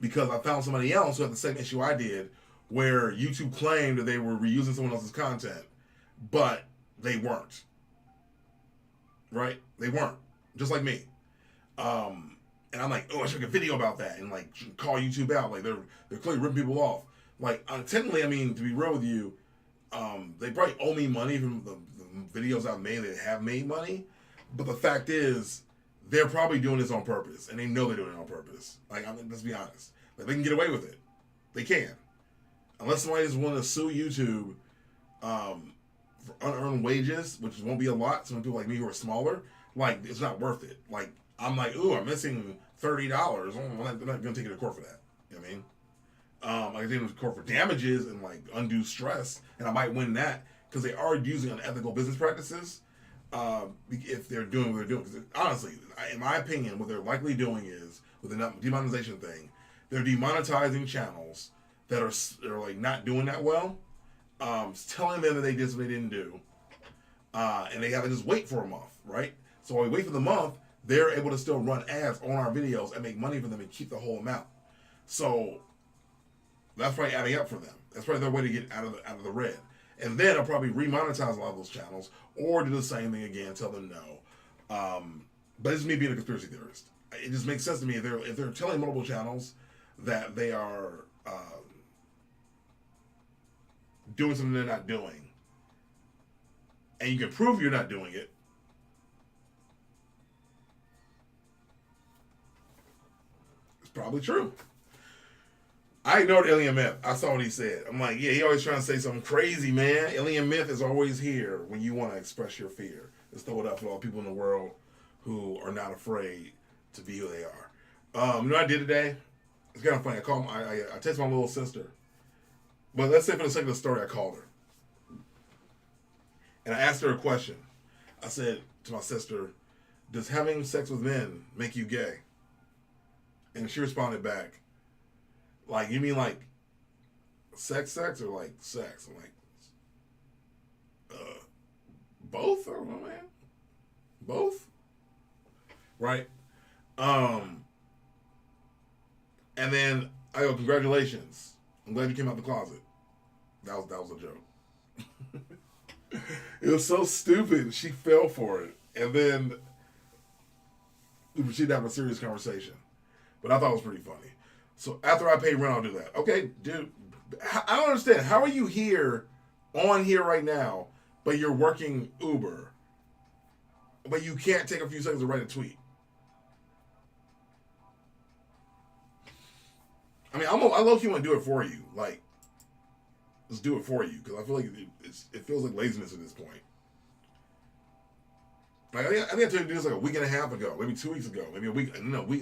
because I found somebody else who had the same issue I did, where YouTube claimed that they were reusing someone else's content, but they weren't. Right? They weren't. Just like me. And I'm like, oh, I should make a video about that and like call YouTube out. Like they're clearly ripping people off. Like technically, I mean, to be real with you, they probably owe me money from the videos I've made that have made money. But the fact is, they're probably doing this on purpose, and they know they're doing it on purpose. Like, let's be honest. Like, they can get away with it. They can, unless somebody is willing to sue YouTube for unearned wages, which won't be a lot. Some people like me who are smaller, like, it's not worth it. Like, I'm like, ooh, I'm missing $30. I'm not going to take it to court for that. You know what I mean? I can take it to court for damages and like undue stress, and I might win that because they are using unethical business practices. If they're doing what they're doing, because honestly, in my opinion, what they're likely doing is with the demonetization thing, they're demonetizing channels that are like not doing that well, telling them that they did something they didn't do, and they have to just wait for a month, right? So while we wait for the month, they're able to still run ads on our videos and make money for them and keep the whole amount. So that's probably adding up for them. That's probably their way to get out of the red. And then I'll probably remonetize a lot of those channels or do the same thing again, tell them no. But it's me being a conspiracy theorist. It just makes sense to me if they're telling multiple channels that they are doing something they're not doing, and you can prove you're not doing it, it's probably true. I ignored Alien Myth. I saw what he said. I'm like, yeah, he always trying to say something crazy, man. Alien Myth is always here when you want to express your fear. Let's throw it up for all people in the world who are not afraid to be who they are. You know what I did today? It's kind of funny. I texted my little sister. But let's say for the sake of the story, I called her. And I asked her a question. I said to my sister, does having sex with men make you gay? And she responded back, like, you mean like sex or like sex? I'm like, both? I don't know, man. Both? Right? And then I go, congratulations. I'm glad you came out the closet. That was a joke. It was so stupid. She fell for it. And then she'd have a serious conversation. But I thought it was pretty funny. So after I pay rent, I'll do that. Okay, dude. I don't understand. How are you on here right now, but you're working Uber, but you can't take a few seconds to write a tweet? I mean, I low-key want to do it for you. Like, let's do it for you. Because I feel like it feels like laziness at this point. Like, I think I tried to do this like a week and a half ago. Maybe 2 weeks ago. Maybe a week.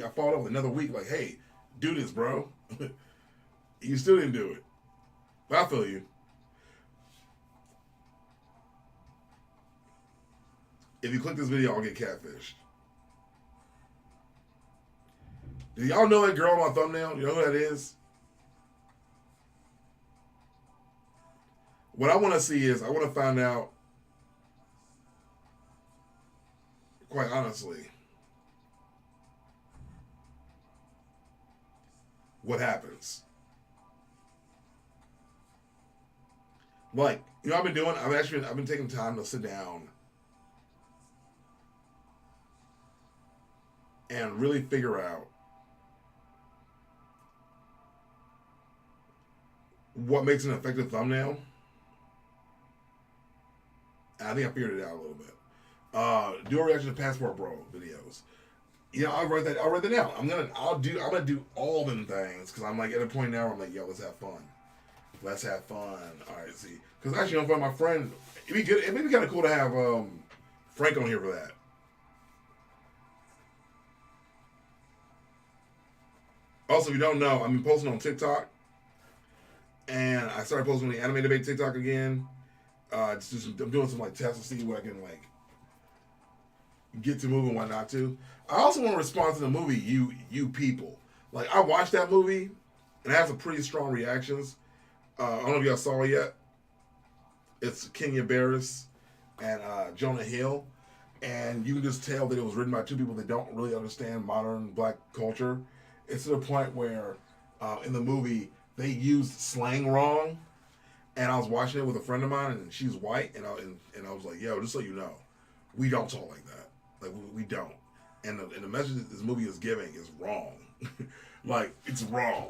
I followed up with another week. Like, hey, do this, bro. You still didn't do it. But I feel you. If you click this video, I'll get catfished. Do y'all know that girl on my thumbnail? You know who that is? What I want to see is, I want to find out, quite honestly, what happens. Like, you know what I've been doing? I've been taking time to sit down and really figure out what makes an effective thumbnail. And I think I figured it out a little bit. Do a reaction to Passport Bro videos. You know, I'll write that down. I'm gonna do all them things because I'm like at a point now where I'm like, yo, let's have fun. Let's have fun. All right, see, because actually, I'm finding my friend. It'd be kind of cool to have Frank on here for that. Also, if you don't know, I'm posting on TikTok, and I started posting on the Anime Debate TikTok again. I'm doing some like tests to see what I can like get to move and what not to. I also want to respond to the movie You People. Like I watched that movie, and it has some pretty strong reactions. I don't know if y'all saw it yet. It's Kenya Barris and Jonah Hill, and you can just tell that it was written by two people that don't really understand modern black culture. It's to the point where in the movie they used slang wrong, and I was watching it with a friend of mine, and she's white, and I was like, "Yo, just so you know, we don't talk like that. Like we don't." And the message that this movie is giving is wrong. Like it's wrong.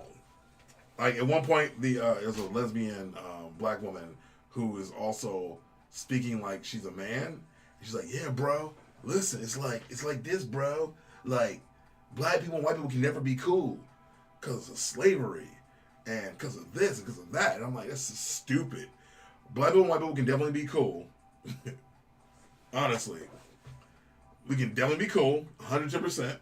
Like at one point, there's a lesbian black woman who is also speaking like she's a man. And she's like, "Yeah, bro, listen, it's like this, bro. Like black people and white people can never be cool because of slavery and because of this and because of that." And I'm like, "This is stupid. Black people and white people can definitely be cool. Honestly, we can definitely be cool, 110%.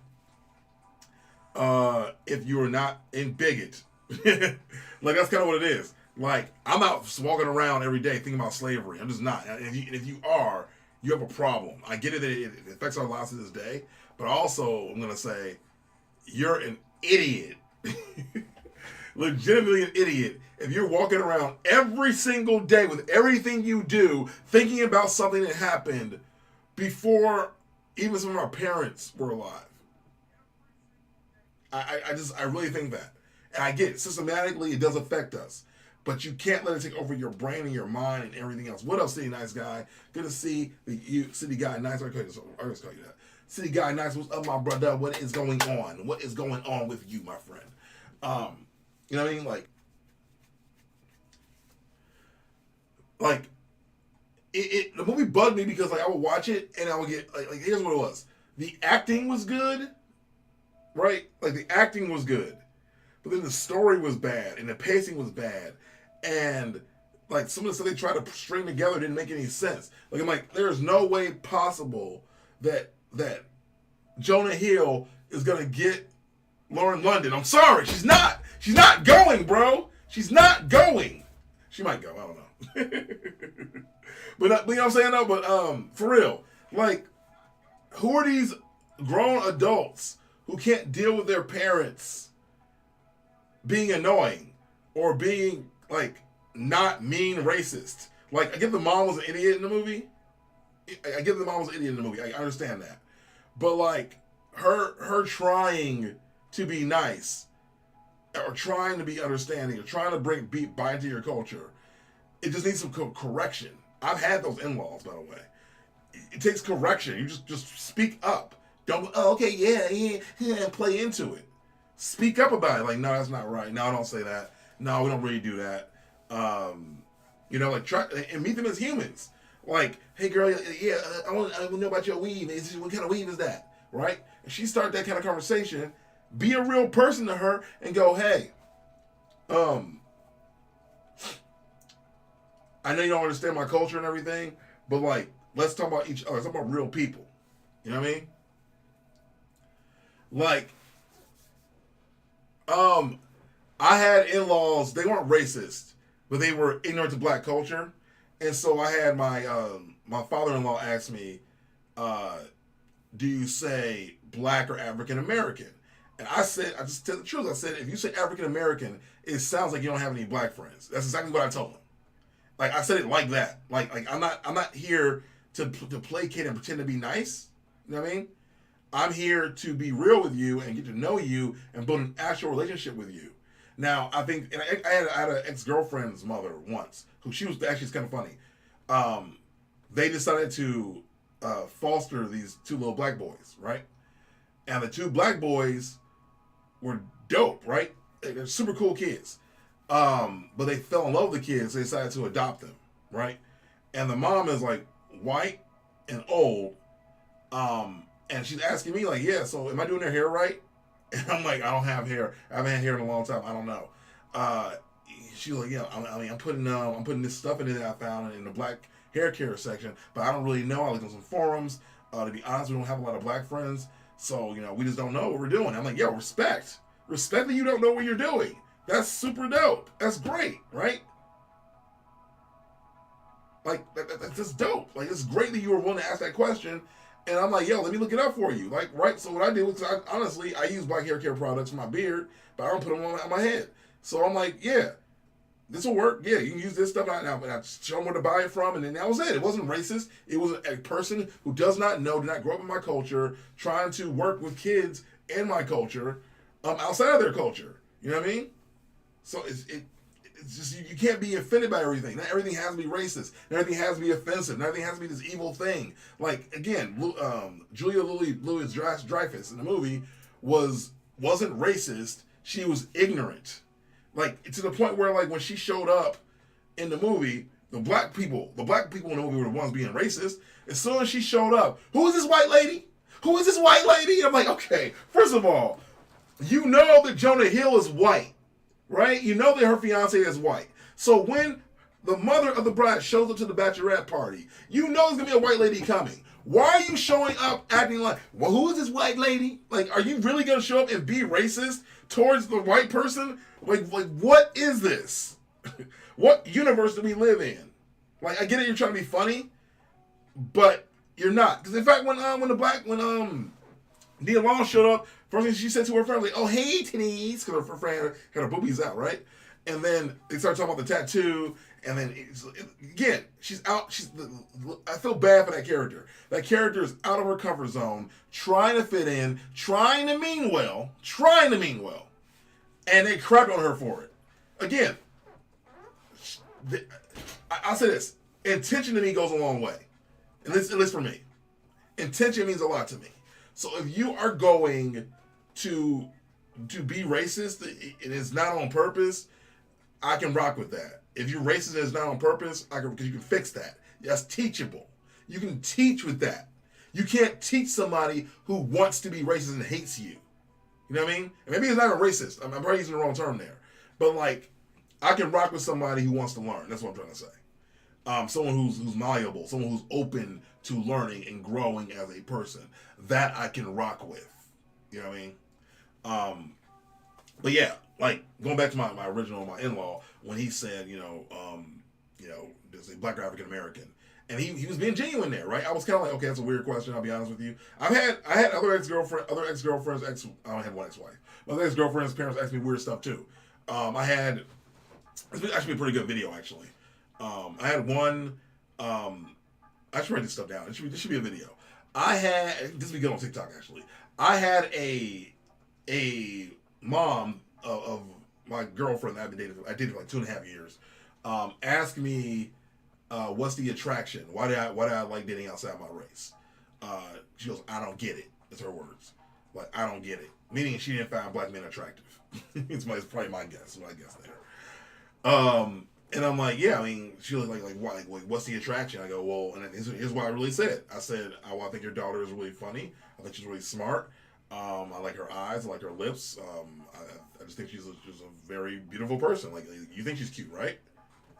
If you are not in bigot." Like that's kind of what it is. Like I'm out walking around every day thinking about slavery. I'm just not. And if you are, you have a problem. I get it that it affects our lives to this day, but also I'm gonna say you're an idiot. Legitimately an idiot if you're walking around every single day with everything you do thinking about something that happened before even some of our parents were alive. I really think that. And I get it. Systematically, it does affect us. But you can't let it take over your brain and your mind and everything else. What up, City Nice Guy? Good to see you, City Guy Nice. I just call you that. City Guy Nice, what's up, my brother? What is going on? What is going on with you, my friend? You know what I mean? Like the movie bugged me because like I would watch it and I would get like here's what it was. The acting was good, right? Like the acting was good. But then the story was bad, and the pacing was bad, and like some of the stuff they tried to string together didn't make any sense. Like I'm like, there's no way possible that Jonah Hill is gonna get Lauren London. I'm sorry, she's not. She's not going, bro. She's not going. She might go. I don't know. But you know what I'm saying though. But for real, like, who are these grown adults who can't deal with their parents being annoying or being like not mean racist? Like I get the mom was an idiot in the movie. I get the mom was an idiot in the movie. I understand that. But like her trying to be nice or trying to be understanding or trying to buy into your culture, it just needs some correction. I've had those in-laws, by the way. It takes correction. You just speak up. Don't okay, yeah, play into it. Speak up about it. Like, no, that's not right. No, don't say that. No, we don't really do that. You know, like try and meet them as humans. Like, hey, girl, yeah, I want to know about your weave. What kind of weave is that? Right? And she start that kind of conversation. Be a real person to her and go, hey, I know you don't understand my culture and everything, but like, let's talk about each other. Let's talk about real people. You know what I mean? Like, I had in-laws, they weren't racist, but they were ignorant to black culture. And so I had my father-in-law ask me, do you say black or African American? And I just tell the truth. I said, if you say African American, it sounds like you don't have any black friends. That's exactly what I told him. Like I said it like that. Like I'm not here to placate and pretend to be nice. You know what I mean? I'm here to be real with you and get to know you and build an actual relationship with you. Now, I think, and I had an ex-girlfriend's mother once, who she was actually kind of funny. They decided to foster these two little black boys, right? And the two black boys were dope, right? They're super cool kids. But they fell in love with the kids, so they decided to adopt them, right? And the mom is like white and old. And she's asking me like, yeah, so am I doing their hair right? And I'm like, I don't have hair. I haven't had hair in a long time. I don't know. She's like, yeah, I mean, I'm putting this stuff in it that I found in the black hair care section, but I don't really know. I looked on some forums. To be honest, we don't have a lot of black friends, so we just don't know what we're doing. I'm like, yo, respect that you don't know what you're doing. That's super dope. That's great, right? Like that's just dope. Like it's great that you were willing to ask that question. And I'm like, yo, let me look it up for you. Like, right? So what I do is, honestly, I use black hair care products for my beard, but I don't put them on my head. So I'm like, yeah, this will work. Yeah, you can use this stuff. And I show them where to buy it from, and then that was it. It wasn't racist. It was a person who does not know, did not grow up in my culture, trying to work with kids in my culture, outside of their culture. You know what I mean? So it's just you can't be offended by everything. Not everything has to be racist. Not everything has to be offensive. Not everything has to be this evil thing. Like again, Julia Louis Dreyfus in the movie wasn't racist. She was ignorant. Like to the point where like when she showed up in the movie, the black people in the movie were the ones being racist. As soon as she showed up, who is this white lady? Who is this white lady? I'm like, okay, first of all, you know that Jonah Hill is white. Right? You know that her fiance is white. So when the mother of the bride shows up to the bachelorette party, you know there's going to be a white lady coming. Why are you showing up acting like, well, who is this white lady? Like, are you really going to show up and be racist towards the white person? Like what is this? What universe do we live in? Like, I get it, you're trying to be funny, but you're not. Because in fact, when Nia Long showed up, first thing she said to her friend, like, oh, hey, titties, because her friend had her boobies out, right? And then they started talking about the tattoo, and then, again, she's out. I feel bad for that character. That character is out of her comfort zone, trying to fit in, trying to mean well, and they crapped on her for it. Again, I'll say this. Intention to me goes a long way, at least for me. Intention means a lot to me. So if you are going to be racist and it's not on purpose, I can rock with that. If you're racist and it's not on purpose, because you can fix that. That's teachable. You can teach with that. You can't teach somebody who wants to be racist and hates you. You know what I mean? And maybe it's not a racist. I'm probably using the wrong term there. But like, I can rock with somebody who wants to learn. That's what I'm trying to say. Someone who's malleable, someone who's open to learning and growing as a person. That I can rock with. You know what I mean? But yeah, like going back to my original, my in-law, when he said, there's a black African American, and he was being genuine there, right? I was kind of like, okay, that's a weird question. I'll be honest with you. I had other ex-girlfriends, I don't have one ex-wife, but other ex-girlfriends' parents asked me weird stuff too. It's actually a pretty good video actually. I had one. I should write this stuff down. This should be a video. This would be good on TikTok actually. I had a mom of my girlfriend that I dated for like 2.5 years, ask me, what's the attraction? Why do I like dating outside my race? She goes, I don't get it. That's her words. Like, I don't get it. Meaning she didn't find black men attractive. it's probably my guess. My guess there. And I'm like, yeah, I mean, she was like, why? Like, what's the attraction? I go, well, and then here's what I really said. I said, I think your daughter is really funny. I think she's really smart. I like her eyes. I like her lips. I just think she's a very beautiful person. Like, you think she's cute, right?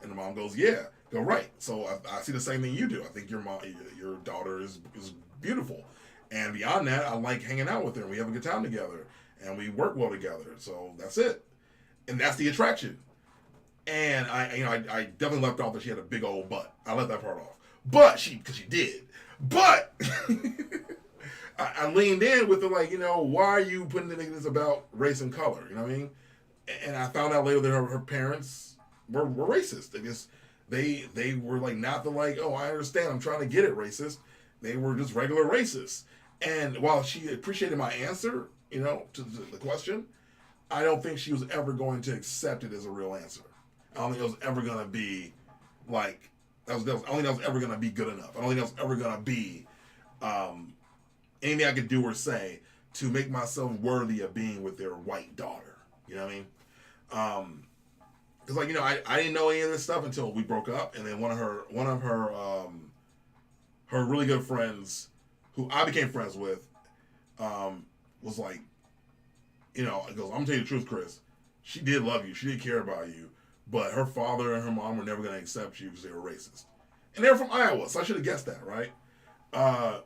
And the mom goes, yeah. I go, right. So I see the same thing you do. I think your daughter is beautiful. And beyond that, I like hanging out with her. And we have a good time together. And we work well together. So that's it. And that's the attraction. And I definitely left off that she had a big old butt. I left that part off. But because she did. But I leaned in with it like, why are you putting this about race and color? You know what I mean? And I found out later that her parents were racist. They were like not the like, oh, I understand, I'm trying to get it racist. They were just regular racists. And while she appreciated my answer, to the question, I don't think she was ever going to accept it as a real answer. I don't think it was ever going to be like, I don't think that was ever going to be good enough. I don't think that was ever going to be anything I could do or say to make myself worthy of being with their white daughter. You know what I mean? Because I didn't know any of this stuff until we broke up, and then one of her really good friends, who I became friends with, was like, it goes, I'm gonna tell you the truth, Chris. She did love you. She did care about you. But her father and her mom were never going to accept you because they were racist. And they're from Iowa, so I should have guessed that, right?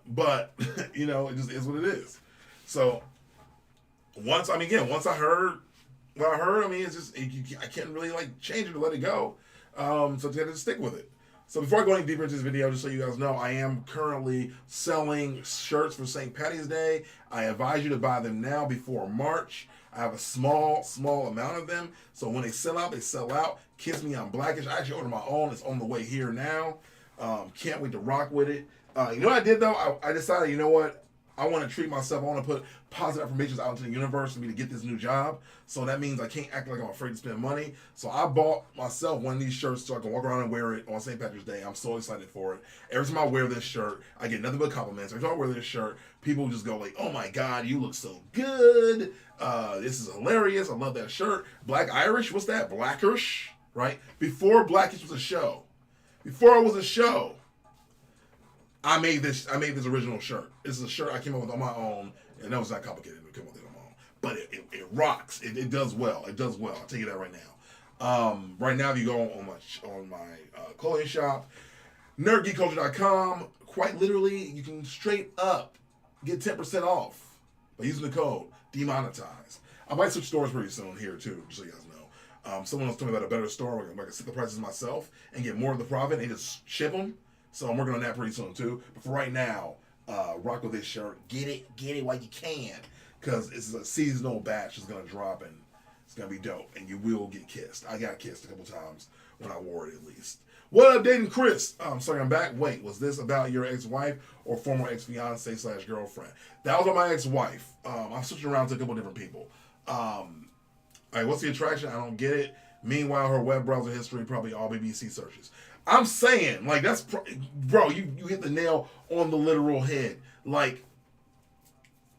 But you know, it just is what it is. So once I heard what I heard, I mean, it's just I can't really like change it or let it go. So I had to stick with it. So before I go any deeper into this video, just so you guys know, I am currently selling shirts for St. Patty's Day. I advise you to buy them now before March. I have a small amount of them. So when they sell out, they sell out. Kiss Me, I'm Blackish. I actually ordered my own. It's on the way here now. Can't wait to rock with it. You know what I did though? I decided, you know what? I want to treat myself. I want to put positive affirmations out into the universe for me to get this new job. So that means I can't act like I'm afraid to spend money. So I bought myself one of these shirts so I can walk around and wear it on St. Patrick's Day. I'm so excited for it. Every time I wear this shirt, I get nothing but compliments. Every time I wear this shirt, people just go like, "Oh my God, you look so good. This is hilarious. I love that shirt." Black Irish, what's that? Blackish, right? Before Blackish was a show. Before it was a show. I made this original shirt. This is a shirt I came up with on my own, and that was not complicated to come up with it on my own. But it rocks. It does well. It does well. I'll tell you that right now. Right now, if you go on my clothing shop, nerdgeekculture.com, quite literally, you can straight up get 10% off by using the code demonetized. I might switch stores pretty soon here too, just so you guys know. Someone else told me about a better store where I can set the prices myself and get more of the profit and just ship them. So I'm working on that pretty soon too. But for right now, rock with this shirt. Get it while you can. Because it's a seasonal batch that's going to drop and it's going to be dope. And you will get kissed. I got kissed a couple times when I wore it at least. What up, dating Chris? Sorry, I'm back. Wait, was this about your ex-wife or former ex-fiance/girlfriend? That was about my ex-wife. I'm switching around to a couple different people. All right, what's the attraction? I don't get it. Meanwhile, her web browser history, probably all BBC searches. I'm saying, like, that's, bro, you hit the nail on the literal head. Like,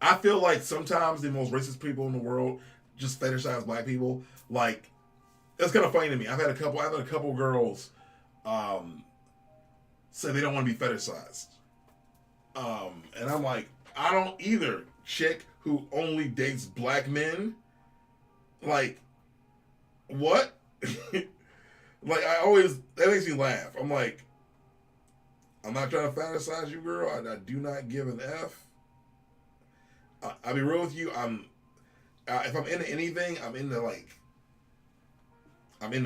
I feel like sometimes the most racist people in the world just fetishize black people. Like, it's kind of funny to me. I've had a couple girls say they don't want to be fetishized. And I'm like, I don't either. Chick who only dates black men. Like, what? Like, that makes me laugh. I'm like, I'm not trying to fantasize you, girl. I do not give an F. I'll be real with you. If I'm into anything, I'm into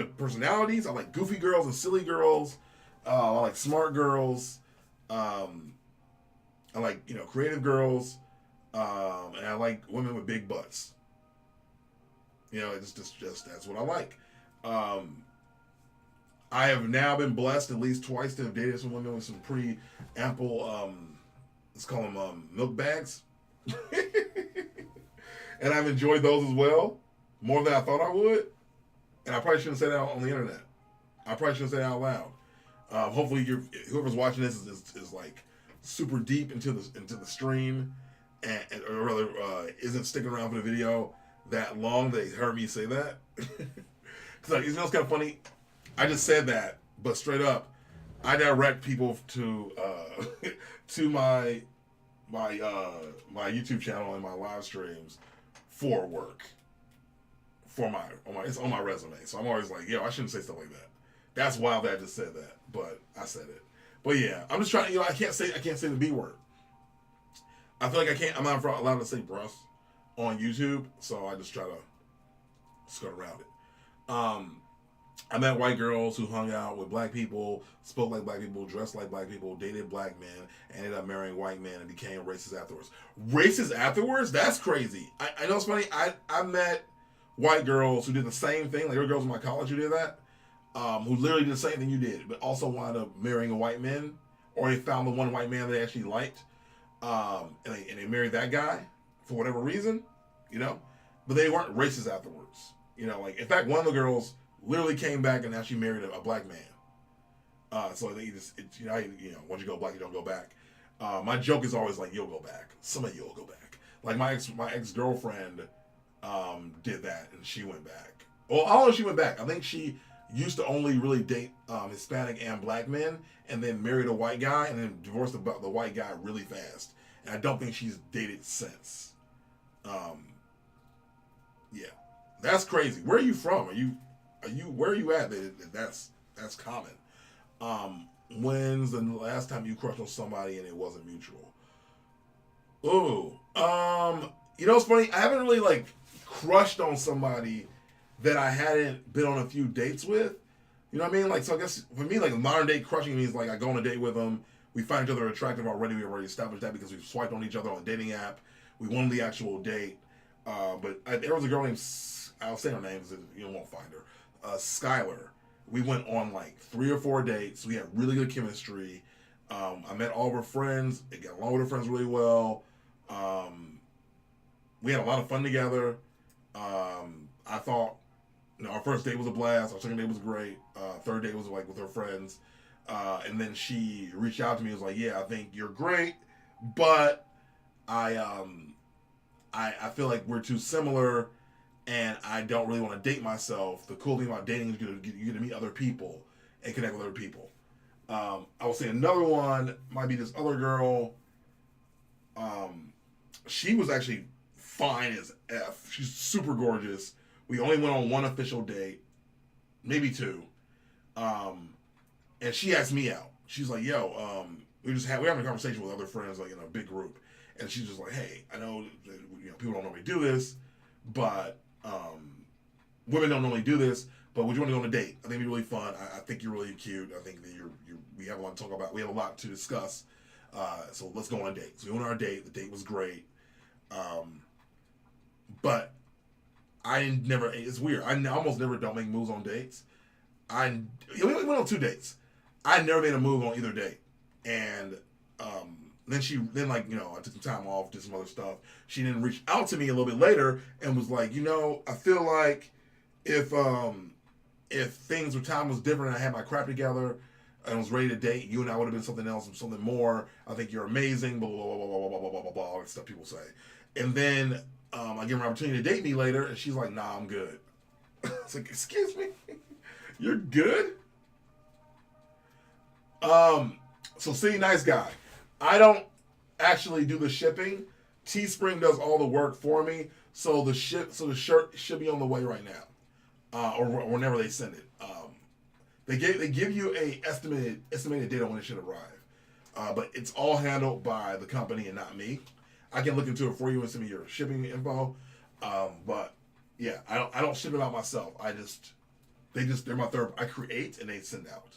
personalities. I like goofy girls and silly girls. I like smart girls. I like, creative girls. And I like women with big butts. It's just that's what I like. I have now been blessed at least twice to have dated some women with some pretty ample, let's call them milk bags. And I've enjoyed those as well, more than I thought I would. And I probably shouldn't say that on the internet. I probably shouldn't say that out loud. Hopefully, whoever's watching this is like super deep into the stream, or rather isn't sticking around for the video that long. They heard me say that. Because it's kind of funny. I just said that, but straight up, I direct people to to my YouTube channel and my live streams for work. It's on my resume. So I'm always like, I shouldn't say stuff like that. That's wild that I just said that, but I said it. But yeah, I'm just trying. I can't say the B word. I feel like I'm not allowed to say breast on YouTube, so I just try to skirt around it. I met white girls who hung out with black people, spoke like black people, dressed like black people, dated black men, ended up marrying white men, and became racist afterwards. Racist afterwards? That's crazy. I know it's funny. I met white girls who did the same thing. Like, there were girls in my college who did that, who literally did the same thing you did, but also wound up marrying a white man, or they found the one white man they actually liked, and they married that guy for whatever reason, but they weren't racist afterwards. Like, in fact, one of the girls literally came back and actually married a black man. So they once you go black, you don't go back. My joke is always like, you'll go back. Some of you will go back. Like my ex-girlfriend did that, and she went back. Well, I don't know if she went back. I think she used to only really date Hispanic and black men, and then married a white guy, and then divorced the white guy really fast. And I don't think she's dated since. Yeah, that's crazy. Where are you from? Where are you at? That's common. When's the last time you crushed on somebody and it wasn't mutual? Ooh. You know what's funny? I haven't really like crushed on somebody that I hadn't been on a few dates with. You know what I mean? Like, so I guess for me, like modern day crushing means like I go on a date with them. We find each other attractive already. We already established that because we've swiped on each other on a dating app. We won the actual date. There was a girl named, I'll say her name, you won't find her. Skylar. We went on like 3 or 4 dates. We had really good chemistry. I met all of her friends. I got along with her friends really well. We had a lot of fun together. I thought, our first date was a blast. Our second date was great. Third date was like with her friends. And then she reached out to me and was like, yeah, I think you're great, but I feel like we're too similar and I don't really want to date myself. The cool thing about dating is you get to meet other people and connect with other people. I would say another one might be this other girl. She was actually fine as F. She's super gorgeous. We only went on one official date, maybe 2. And she asked me out. She's like, yo, we're having a conversation with other friends, like in a big group. And she's just like, hey, I know that, people don't normally do this, but women don't normally do this, but would you want to go on a date? I think it'd be really fun. I think you're really cute. I think that we have a lot to talk about. We have a lot to discuss. So let's go on a date. So we went on our date. The date was great. But it's weird. I almost never don't make moves on dates. We went on 2 dates. I never made a move on either date. And then I took some time off, did some other stuff. She didn't reach out to me a little bit later and was like, I feel like if time was different and I had my crap together and was ready to date, you and I would have been something else and something more. I think you're amazing, blah, blah, blah, blah, blah, blah, blah, blah, blah, blah, all that stuff people say. And then I give her an opportunity to date me later, and she's like, nah, I'm good. It's like, excuse me? You're good? So see, nice guy. I don't actually do the shipping. Teespring does all the work for me. So the shirt should be on the way right now, or whenever they send it. They give you a estimated date on when it should arrive, but it's all handled by the company and not me. I can look into it for you and send me your shipping info. But yeah, I don't ship it out myself. They're my third. I create and they send out.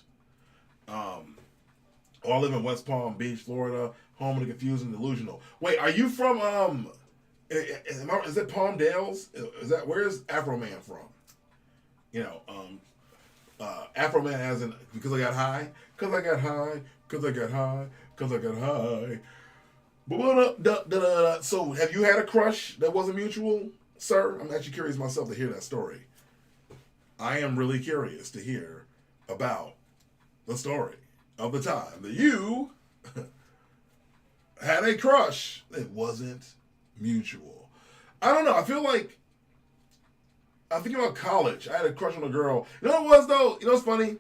I live in West Palm Beach, Florida, home of the confused and delusional. Wait, are you from is it Palmdale's? Where is Afro Man from? Afro Man as in because I got high, because I got high, because I got high, because I got high. So, have you had a crush that wasn't mutual, sir? I'm actually curious myself to hear that story. I am really curious to hear about the story of the time that you had a crush that wasn't mutual. I don't know. I feel like I'm thinking about college. I had a crush on a girl. You know what it was, though? You know what's funny?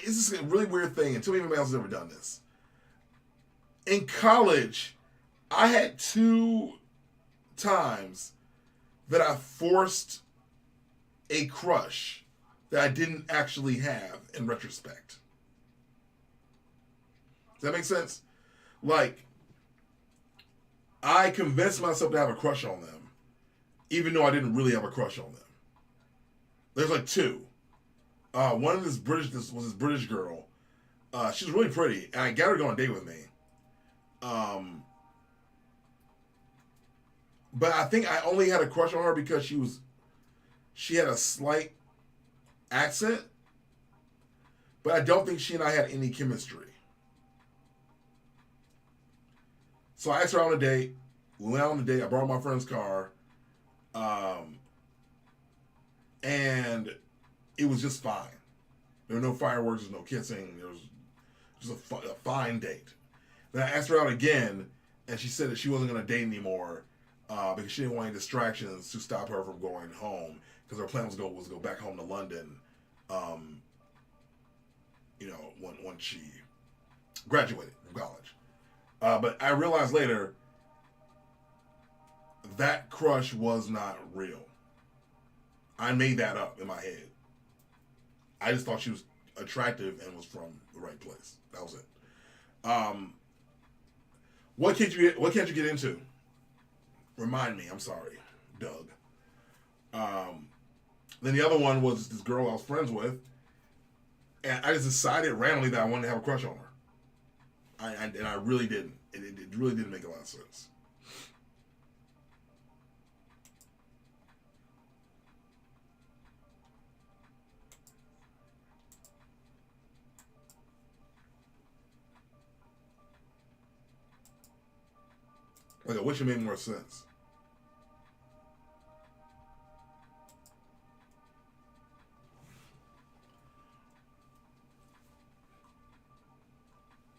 This is a really weird thing, and too many else has ever done this. In college, I had 2 times that I forced a crush that I didn't actually have in retrospect. Does that make sense? Like, I convinced myself to have a crush on them, even though I didn't really have a crush on them. There's like 2. One of this was this British girl. She was really pretty, and I got her to go on a date with me. But I think I only had a crush on her because she had a slight accent, but I don't think she and I had any chemistry. So I asked her on a date. We went out on a date. I borrowed my friend's car. And it was just fine. There were no fireworks, there was no kissing. There was just a fine date. Then I asked her out again, and she said that she wasn't going to date anymore because she didn't want any distractions to stop her from going home. Because her plan was to go back home to London, when she graduated from college. But I realized later that crush was not real. I made that up in my head. I just thought she was attractive and was from the right place. That was it. What can't you get into? Remind me. I'm sorry, Doug. Then the other one was this girl I was friends with, and I just decided randomly that I wanted to have a crush on her. And I really didn't. It really didn't make a lot of sense. Like, I wish it made more sense.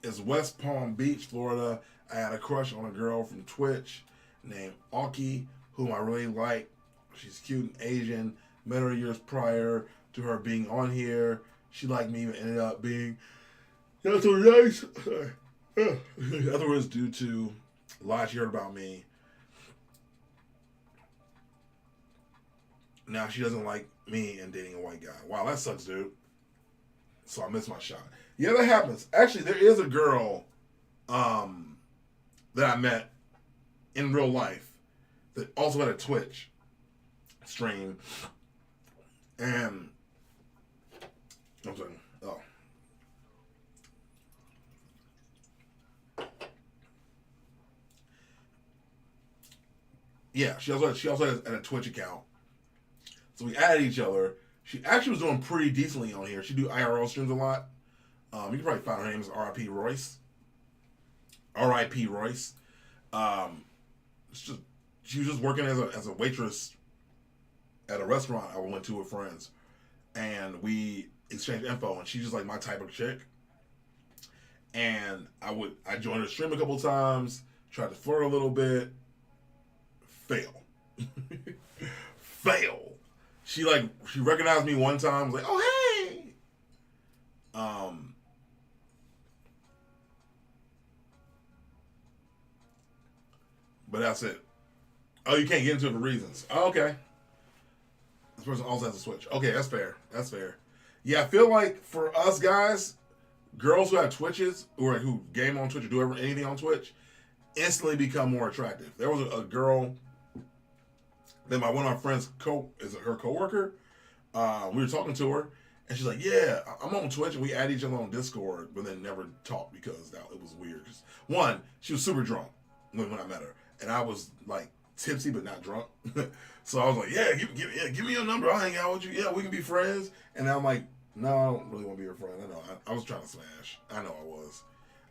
It's West Palm Beach, Florida. I had a crush on a girl from Twitch named Aki, whom I really like. She's cute and Asian. Met her years prior to her being on here. She liked me, but ended up being not so nice. Otherwise, due to lies she heard about me. Now she doesn't like me and dating a white guy. Wow, that sucks, dude. So I missed my shot. Yeah, that happens. Actually, there is a girl that I met in real life that also had a Twitch stream. And I'm sorry. Oh. Yeah, she also has a Twitch account. So we added each other. She actually was doing pretty decently on here. She do IRL streams a lot. You can probably find her name is R.I.P. Royce. R.I.P. Royce. She was just working as a waitress at a restaurant I went to with friends, and we exchanged info. And she's just like my type of chick. And I joined her stream a couple times, tried to flirt a little bit, fail, fail. She recognized me one time, was like, oh hey. But that's it. Oh, you can't get into it for reasons. Oh, okay. This person also has a Switch. Okay, that's fair. That's fair. Yeah, I feel like for us guys, girls who have Twitches or who game on Twitch or do anything on Twitch instantly become more attractive. There was a girl that one of my friends is her coworker. We were talking to her, and she's like, "Yeah, I'm on Twitch," and we add each other on Discord, but then never talked because it was weird. One, she was super drunk when I met her, and I was like tipsy but not drunk. So I was like, "Yeah, give me your number. I'll hang out with you. Yeah, we can be friends." And I'm like, "No, I don't really want to be your friend. I know. I was trying to smash. I know I was.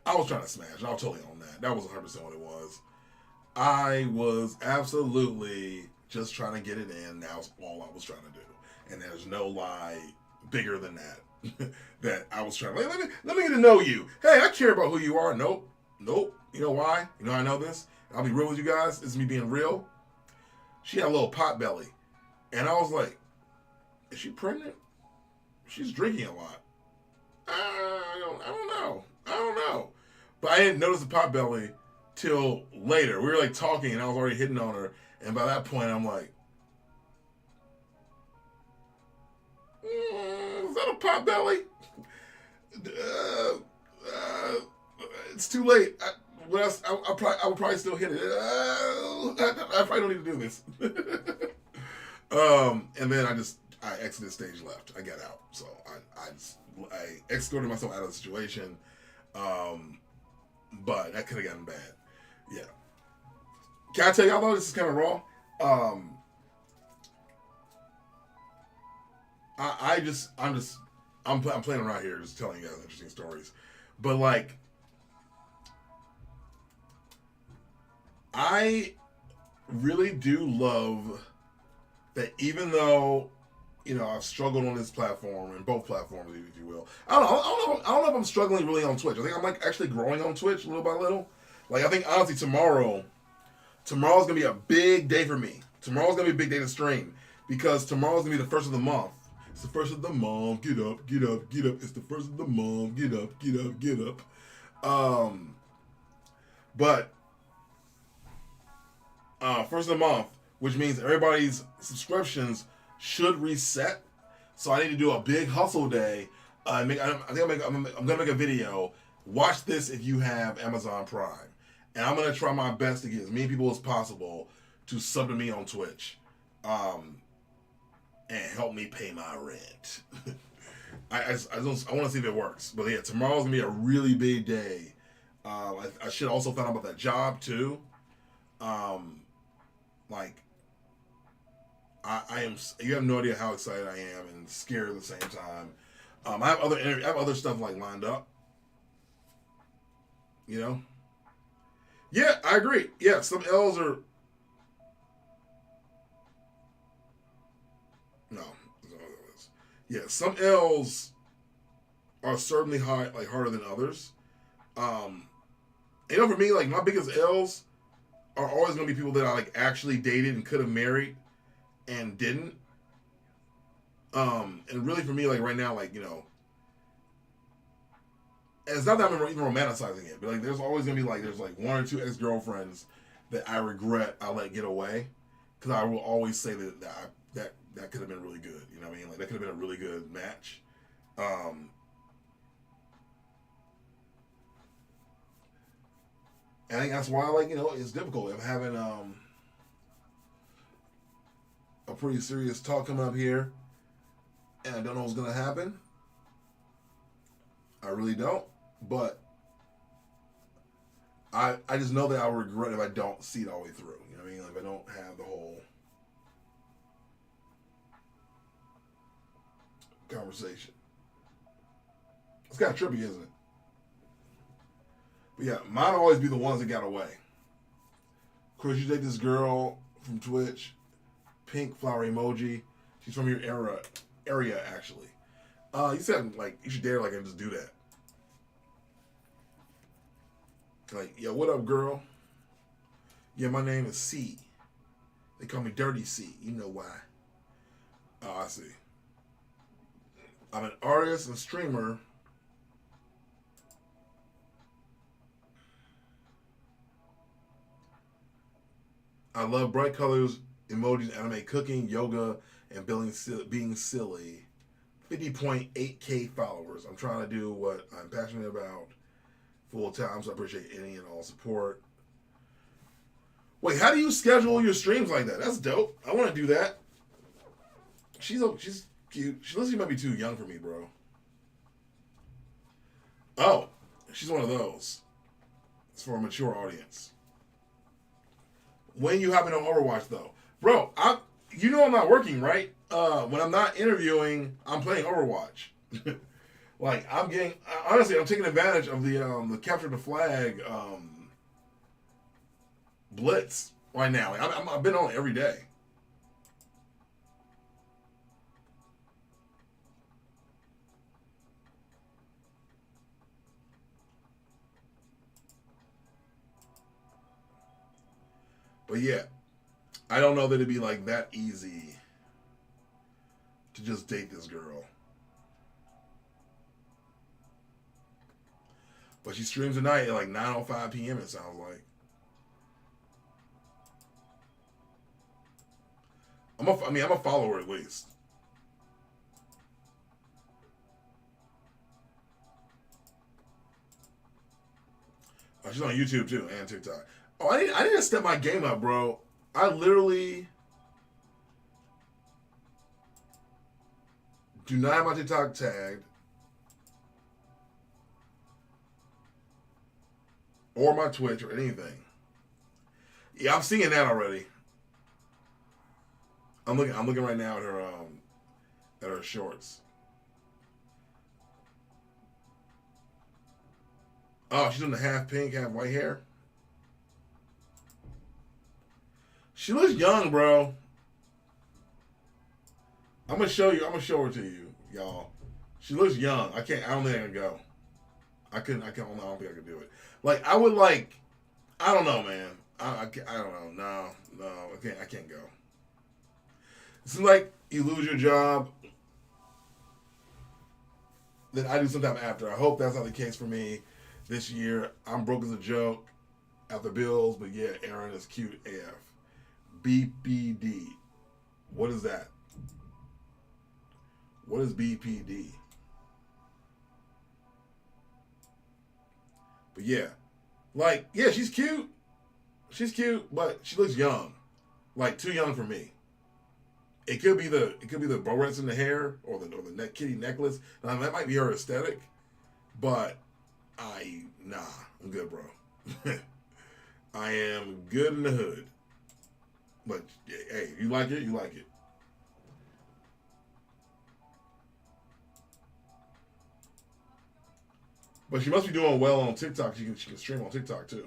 I was trying to smash. I was totally on that. That was 100% what it was. I was absolutely just trying to get it in. That was all I was trying to do. And there's no lie bigger than that. That I was trying to, let me get to know you. Hey, I care about who you are. Nope. You know why? You know I know this? I'll be real with you guys. This is me being real. She had a little pot belly. And I was like, is she pregnant? She's drinking a lot. I don't know. But I didn't notice the pot belly till later. We were like talking and I was already hitting on her. And by that point, I'm like, is that a pot belly? It's too late. I would probably still hit it. I probably don't need to do this. And then I exited stage left. I got out. So I escorted myself out of the situation. But that could have gotten bad. Yeah. Can I tell y'all though, this is kind of raw? I'm playing around here, just telling you guys interesting stories. But like, I really do love that even though, I've struggled on this platform, and both platforms, if you will. I don't know if I'm struggling really on Twitch. I think I'm like actually growing on Twitch little by little. Like I think honestly tomorrow's gonna be a big day for me. Tomorrow's gonna be a big day to stream because tomorrow's gonna be the first of the month. It's the first of the month. Get up, get up, get up. It's the first of the month. Get up, get up, get up. But first of the month, which means everybody's subscriptions should reset. So I need to do a big hustle day I'm gonna make a video. Watch this if you have Amazon Prime, and I'm gonna try my best to get as many people as possible to sub to me on Twitch, and help me pay my rent. I want to see if it works. But yeah, tomorrow's gonna be a really big day. I should also find out about that job too. Like I am. You have no idea how excited I am and scared at the same time. I have other stuff like lined up. You know. Yeah, I agree. Yeah, some L's are. No, yeah, some L's are certainly hard, like harder than others. Um, for me, like my biggest L's are always going to be people that I like actually dated and could have married and didn't. And really for me, like right now, like and it's not that I'm even romanticizing it, but like there's always gonna be like there's like one or two ex girlfriends that I regret I let get away because I will always say that could have been really good. You know what I mean? Like that could have been a really good match. I think that's why like it's difficult. I'm having a pretty serious talk coming up here, and I don't know what's gonna happen. I really don't. But I just know that I'll regret if I don't see it all the way through. You know what I mean? Like if I don't have the whole conversation. It's kind of trippy, isn't it? But yeah, mine will always be the ones that got away. Of course, you date this girl from Twitch, pink flower emoji. She's from your area actually. You said like you should dare like and just do that. Like, yo, what up, girl? Yeah, my name is C. They call me Dirty C. You know why? Oh, I see. I'm an artist and streamer. I love bright colors, emojis, anime, cooking, yoga, and being silly. 50.8K followers. I'm trying to do what I'm passionate about full time, so I appreciate any and all support. Wait, how do you schedule your streams like that? That's dope. I want to do that. She's cute. She looks like she might be too young for me, bro. Oh, she's one of those. It's for a mature audience. When you hopping on Overwatch though, bro, I'm not working, right? When I'm not interviewing, I'm playing Overwatch. Like I'm taking advantage of the capture the flag blitz right now. Like I've been on it every day. But yeah, I don't know that it'd be like that easy to just date this girl. But she streams tonight at like 9:05 p.m. It sounds like. I'm a follower at least. Oh, she's on YouTube too and TikTok. Oh, I need to step my game up, bro. I literally do not have my TikTok tagged or my Twitch or anything. Yeah, I'm seeing that already. I'm looking right now at her shorts. Oh, she's doing the half pink, half white hair. She looks young, bro. I'm gonna show her to you, y'all. She looks young. I don't think I can go. I don't think I could do it. Like I would like. I don't know, man. I don't know. No, I can't go. It's like you lose your job. Then I do sometime after. I hope that's not the case for me this year. I'm broke as a joke after bills, but yeah, Aaron is cute AF. BPD. What is that? What is BPD? But yeah, like yeah, she's cute. She's cute, but she looks young, like too young for me. It could be the barrettes in the hair or the neck kitty necklace. Now, that might be her aesthetic, but I'm good, bro. I am good in the hood. But hey, you like it, you like it. But she must be doing well on TikTok. She can stream on TikTok too.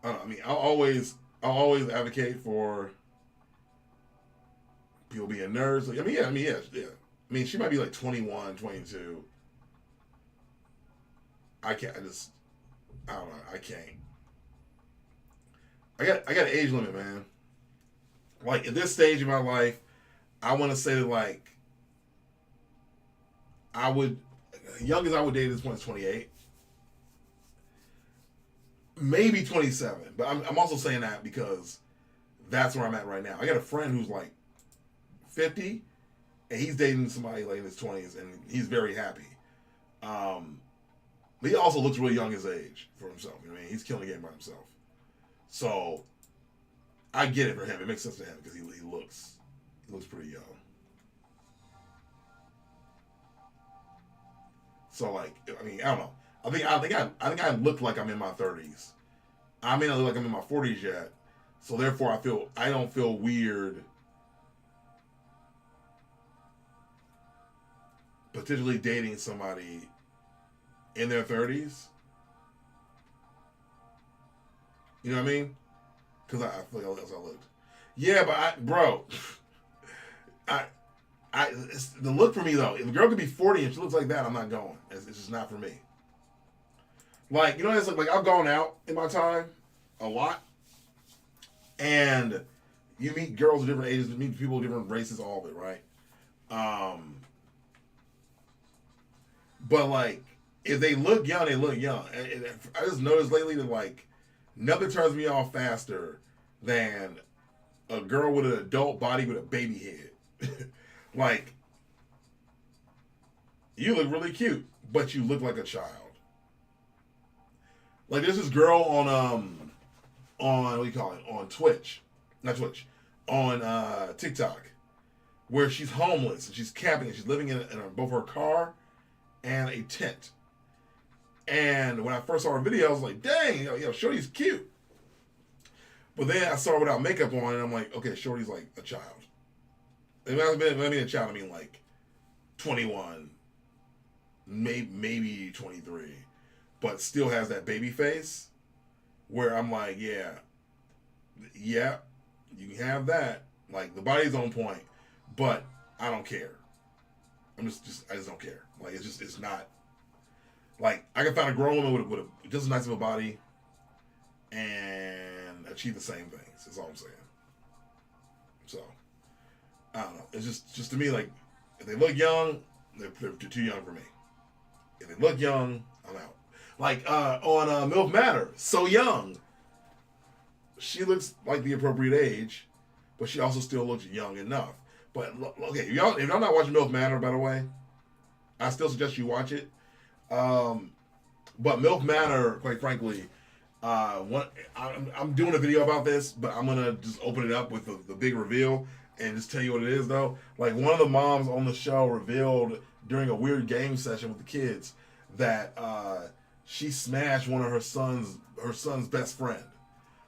I don't know. I mean, I'll always advocate for people being nerds. Like, yeah. I mean, she might be like 21, 22. I can't. I don't know. I can't. I got an age limit, man. Like at this stage of my life, I want to say that like I would, youngest I would date at this point is 28, maybe 27. But I'm also saying that because that's where I'm at right now. I got a friend who's like 50, and he's dating somebody like in his 20s, and he's very happy. Um, but he also looks really young his age for himself. I mean, he's killing the game by himself. So I get it for him. It makes sense to him because he looks pretty young. So like, I mean, I don't know. I think I look like I'm in my 30s. I may not look like I'm in my 40s yet. So therefore, I don't feel weird potentially dating somebody in their 30s. You know what I mean? Because I feel like that's how I looked. Yeah, but bro, I, the look for me though. If a girl could be 40 and she looks like that, I'm not going. It's just not for me. Like you know, it's like I've gone out in my time a lot, and you meet girls of different ages, you meet people of different races, all of it, right? Um, but like if they look young, they look young. And I just noticed lately that like nothing turns me off faster than a girl with an adult body with a baby head. Like, you look really cute, but you look like a child. Like there's this girl on what do you call it? On Twitch. Not Twitch. On TikTok. Where she's homeless and she's camping and she's living in both her car and a tent. And when I first saw her video, I was like, dang, Shorty's cute. But then I saw her without makeup on, and I'm like, okay, Shorty's like a child. And when I mean a child, I mean like 21, maybe 23, but still has that baby face. Where I'm like, yeah, you can have that. Like the body's on point, but I don't care. I just don't care. Like it's not. Like I can find a grown woman with just as nice of a body and achieve the same things. That's all I'm saying. So I don't know. It's just to me like if they look young, they're too young for me. If they look young, I'm out. Like on MILF Matter, So Young. She looks like the appropriate age, but she also still looks young enough. But okay, if y'all not watching MILF Matter, by the way, I still suggest you watch it. But MILF Manor, quite frankly, I'm doing a video about this, but I'm gonna just open it up with the big reveal and just tell you what it is. Though, like one of the moms on the show revealed during a weird game session with the kids that she smashed one of her son's best friend.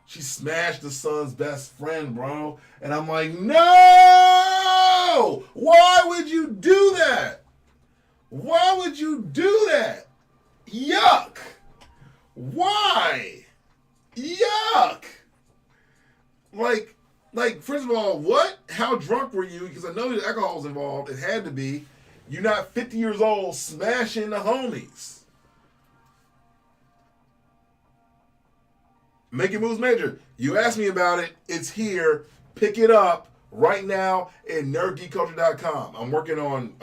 She smashed the son's best friend, bro, and I'm like, no! Why would you do that? Why would you do that? Yuck! Why? Yuck! Like, first of all, what? How drunk were you? Because I know the alcohol's involved. It had to be. You're not 50 years old smashing the homies. Making Moves Major. You asked me about it. It's here. Pick it up right now at nerdgeekculture.com. I'm working on,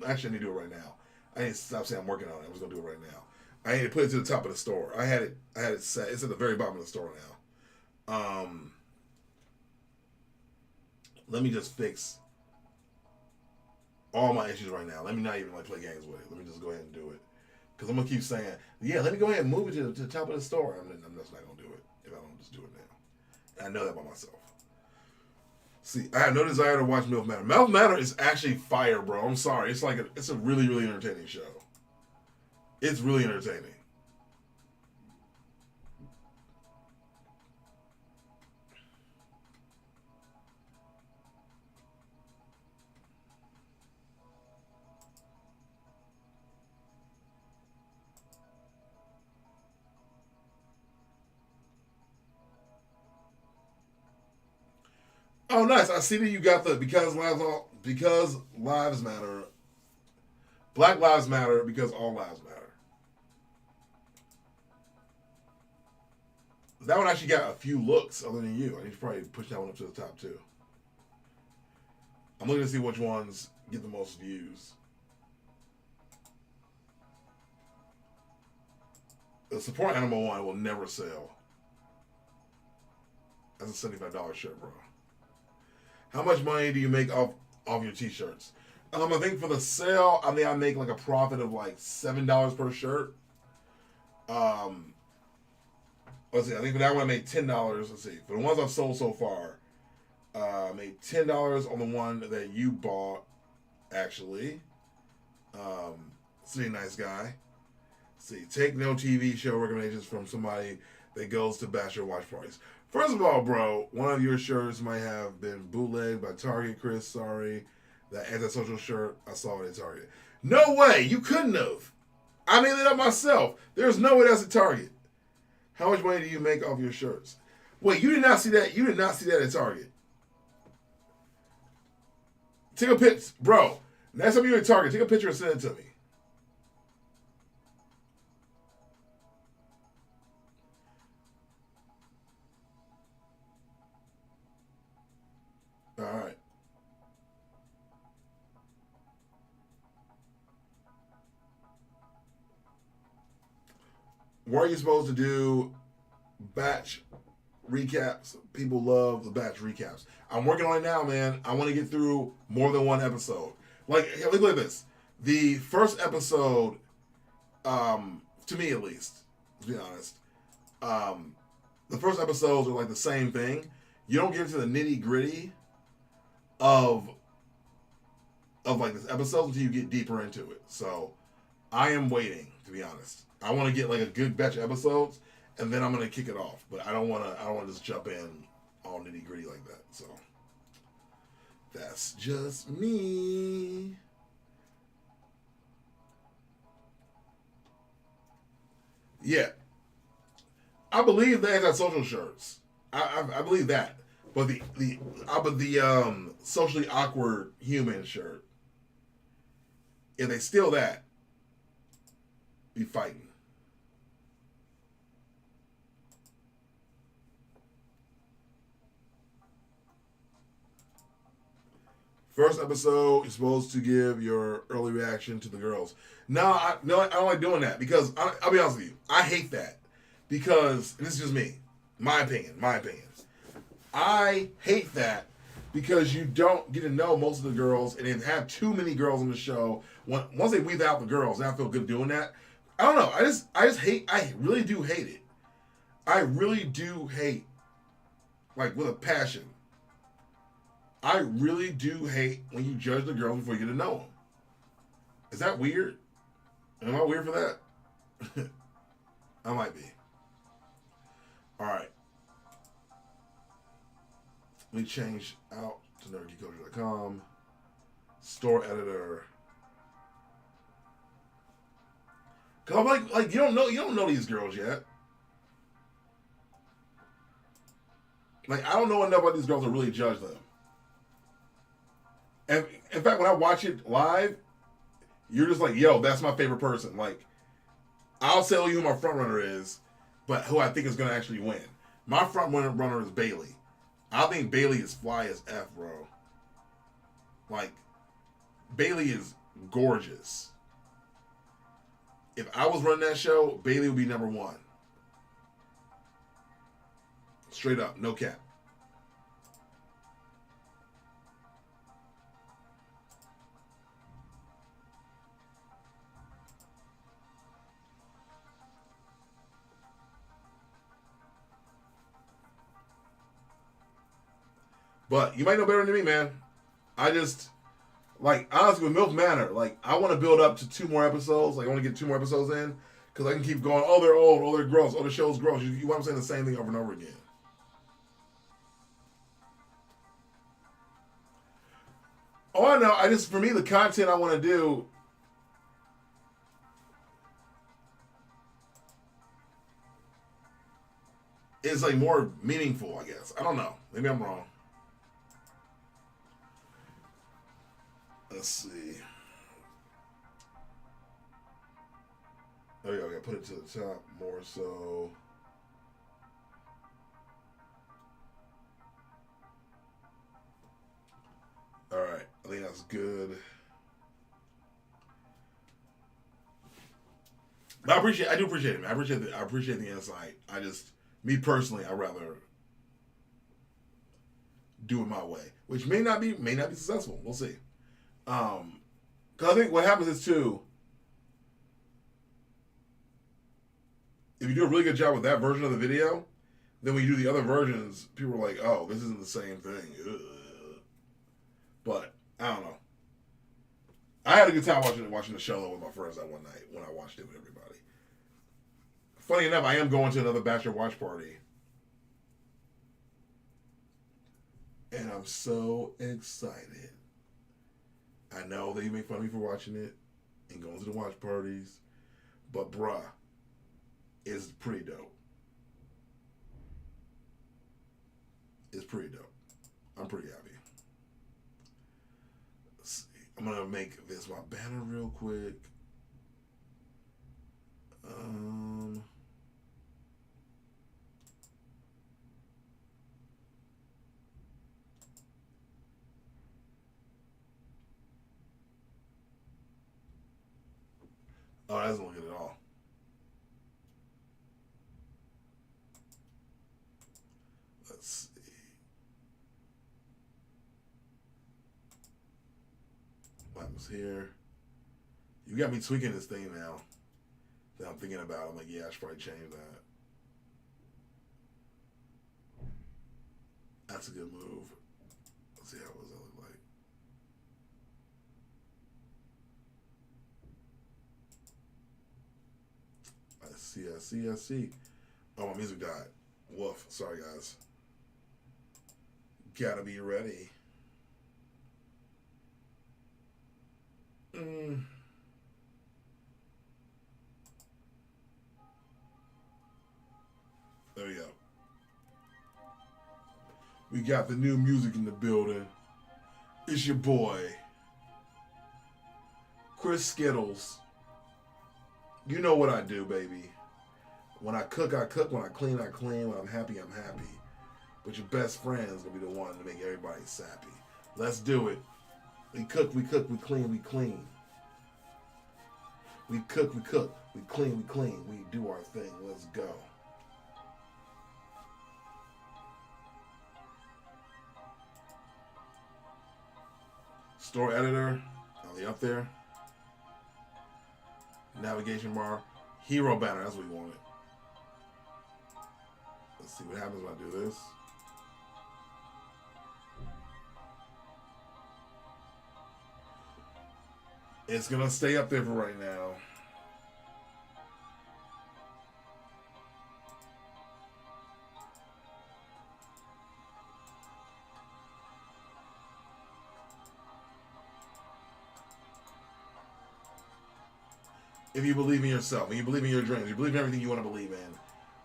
actually I need to do it right now. I need to stop saying I'm working on it. I'm just going to do it right now. I need to put it to the top of the store. I had it set. It's at the very bottom of the store now. Let me just fix all my issues right now. Let me not even like play games with it. Let me just go ahead and do it. Because I'm gonna keep saying, yeah, let me go ahead and move it to the top of the store. I'm just not gonna do it if I don't just do it now. And I know that by myself. See, I have no desire to watch MILF Matter. MILF Matter is actually fire, bro. I'm sorry. It's like it's a really, really entertaining show. It's really entertaining. Oh, nice. I see that you got the because lives matter. Black lives matter because all lives matter. That one actually got a few looks other than you. I need to probably push that one up to the top too. I'm looking to see which ones get the most views. The support animal one will never sell. That's a $75 shirt, bro. How much money do you make off your t-shirts? I think for the sale, I think I make like a profit of like $7 per shirt. Let's see. I think for that one I made $10. Let's see. For the ones I've sold so far, I made $10 on the one that you bought. Actually, see, nice guy. See, take no TV show recommendations from somebody that goes to bachelor watch parties. First of all, bro, one of your shirts might have been bootlegged by Target, Chris. Sorry. That antisocial shirt, I saw it at Target. No way! You couldn't have. I made it up myself. There's no way that's at Target. How much money do you make off your shirts? Wait, you did not see that? You did not see that at Target. Take a picture. Bro, next time you're at Target, take a picture and send it to me. All right. What are you supposed to do? Batch recaps. People love the batch recaps. I'm working on it now, man. I want to get through more than one episode. Like, look at this. The first episode, to me at least, to be honest, the first episodes are like the same thing. You don't get into the nitty gritty of like this episode until you get deeper into it. So I am waiting, to be honest. I want to get like a good batch of episodes, and then I'm gonna kick it off. But I don't want to just jump in all nitty gritty like that. So that's just me. Yeah, I believe the anti-social shirts. I believe that. But the socially awkward human shirt, if they steal that, be fighting. First episode, you're supposed to give your early reaction to the girls. No, I don't like doing that because I'll be honest with you, I hate that because this is just me, my opinion. I hate that because you don't get to know most of the girls, and they have too many girls on the show. Once they weed out the girls, and I feel good doing that. I don't know. I just hate. I really do hate it. I really do hate, like with a passion. I really do hate when you judge the girls before you get to know them. Is that weird? Am I weird for that? I might be. All right. Let me change out to nerdgeekculture.com. Store editor. Cause I'm like you don't know these girls yet. Like I don't know enough about these girls to really judge them. And in fact, when I watch it live, you're just like, yo, that's my favorite person. Like, I'll tell you who my front runner is, but who I think is gonna actually win. My front runner is Bailey. I think Bailey is fly as F, bro. Like, Bailey is gorgeous. If I was running that show, Bailey would be number one. Straight up, no cap. But you might know better than me, man. I just like honestly with MILF Manor, like I want to build up to 2 more episodes. Like I want to get 2 more episodes in because I can keep going. Oh, they're old. Oh, they're gross. Oh, the show's gross. You want to say the same thing over and over again. Oh, I know. I just for me the content I want to do is like more meaningful. I guess I don't know. Maybe I'm wrong. Let's see. There you go. I gotta put it to the top more so. All right. I think that's good. But I do appreciate it, man. I appreciate the insight. I just, me personally, I'd rather do it my way, which may not be successful. We'll see. Because I think what happens is too, if you do a really good job with that version of the video, then when you do the other versions, people are like, "Oh, this isn't the same thing." Ugh. But I don't know. I had a good time watching the show with my friends that one night when I watched it with everybody. Funny enough, I am going to another bachelor watch party, and I'm so excited. I know that you make fun of me for watching it and going to the watch parties, but bruh, it's pretty dope. It's pretty dope. I'm pretty happy. Let's see. I'm gonna make this my banner real quick. Oh, that doesn't look good at all. Let's see. What happens here? You got me tweaking this thing now that I'm thinking about. I'm like, yeah, I should probably change that. That's a good move. Let's see how it look like. I see. Oh, my music died. Woof. Sorry, guys. Gotta be ready. There we go. We got the new music in the building. It's your boy, Chris Skittles. You know what I do, baby. When I cook, I cook. When I clean, I clean. When I'm happy, I'm happy. But your best friend's gonna be the one to make everybody sappy. Let's do it. We cook, we cook, we clean, we clean. We cook, we cook, we clean, we clean. We do our thing. Let's go. Store editor. Are they up there? Navigation bar. Hero banner. That's what we wanted. Let's see what happens when I do this. It's going to stay up there for right now. If you believe in yourself, and you believe in your dreams, you believe in everything you want to believe in,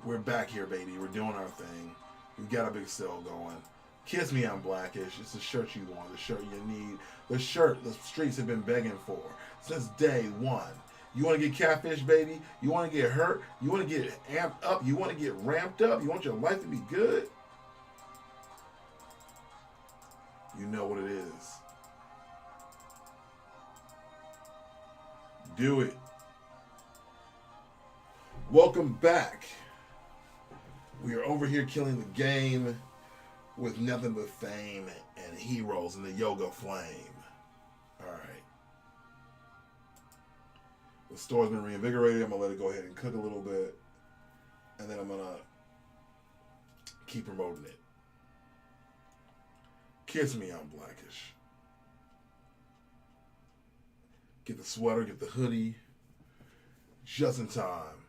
we're back here, baby. We're doing our thing. We've got a big sale going. Kiss Me, I'm Blackish. It's the shirt you want, the shirt you need, the shirt the streets have been begging for since day one. You want to get catfished, baby? You want to get hurt? You want to get amped up? You want to get ramped up? You want your life to be good? You know what it is. Do it. Welcome back. We are over here killing the game with nothing but fame and heroes in the yoga flame. Alright. The store's been reinvigorated. I'm going to let it go ahead and cook a little bit. And then I'm going to keep promoting it. Kiss me, I'm Blackish. Get the sweater, get the hoodie. Just in time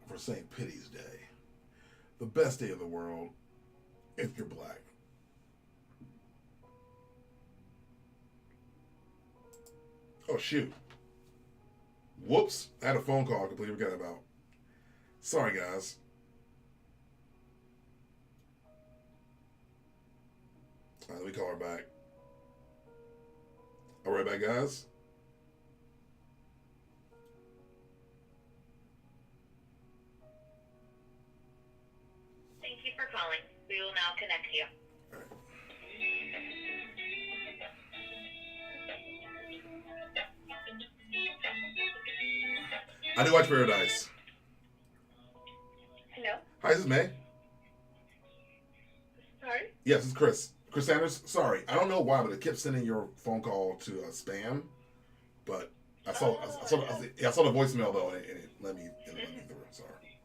for St. Pity's Day. The best day of the world if you're black. Oh, shoot. Whoops. I had a phone call I completely forgot about. Sorry, guys. All right, let me call her back. All right, back, guys. Thank you for calling. We will now connect you. All right. I do watch Paradise. Hello? Hi, this is May. Sorry? Yes, it's Chris. Chris Sanders. Sorry, I don't know why, but it kept sending your phone call to spam. But I saw the voicemail though, and it let me through. Sorry.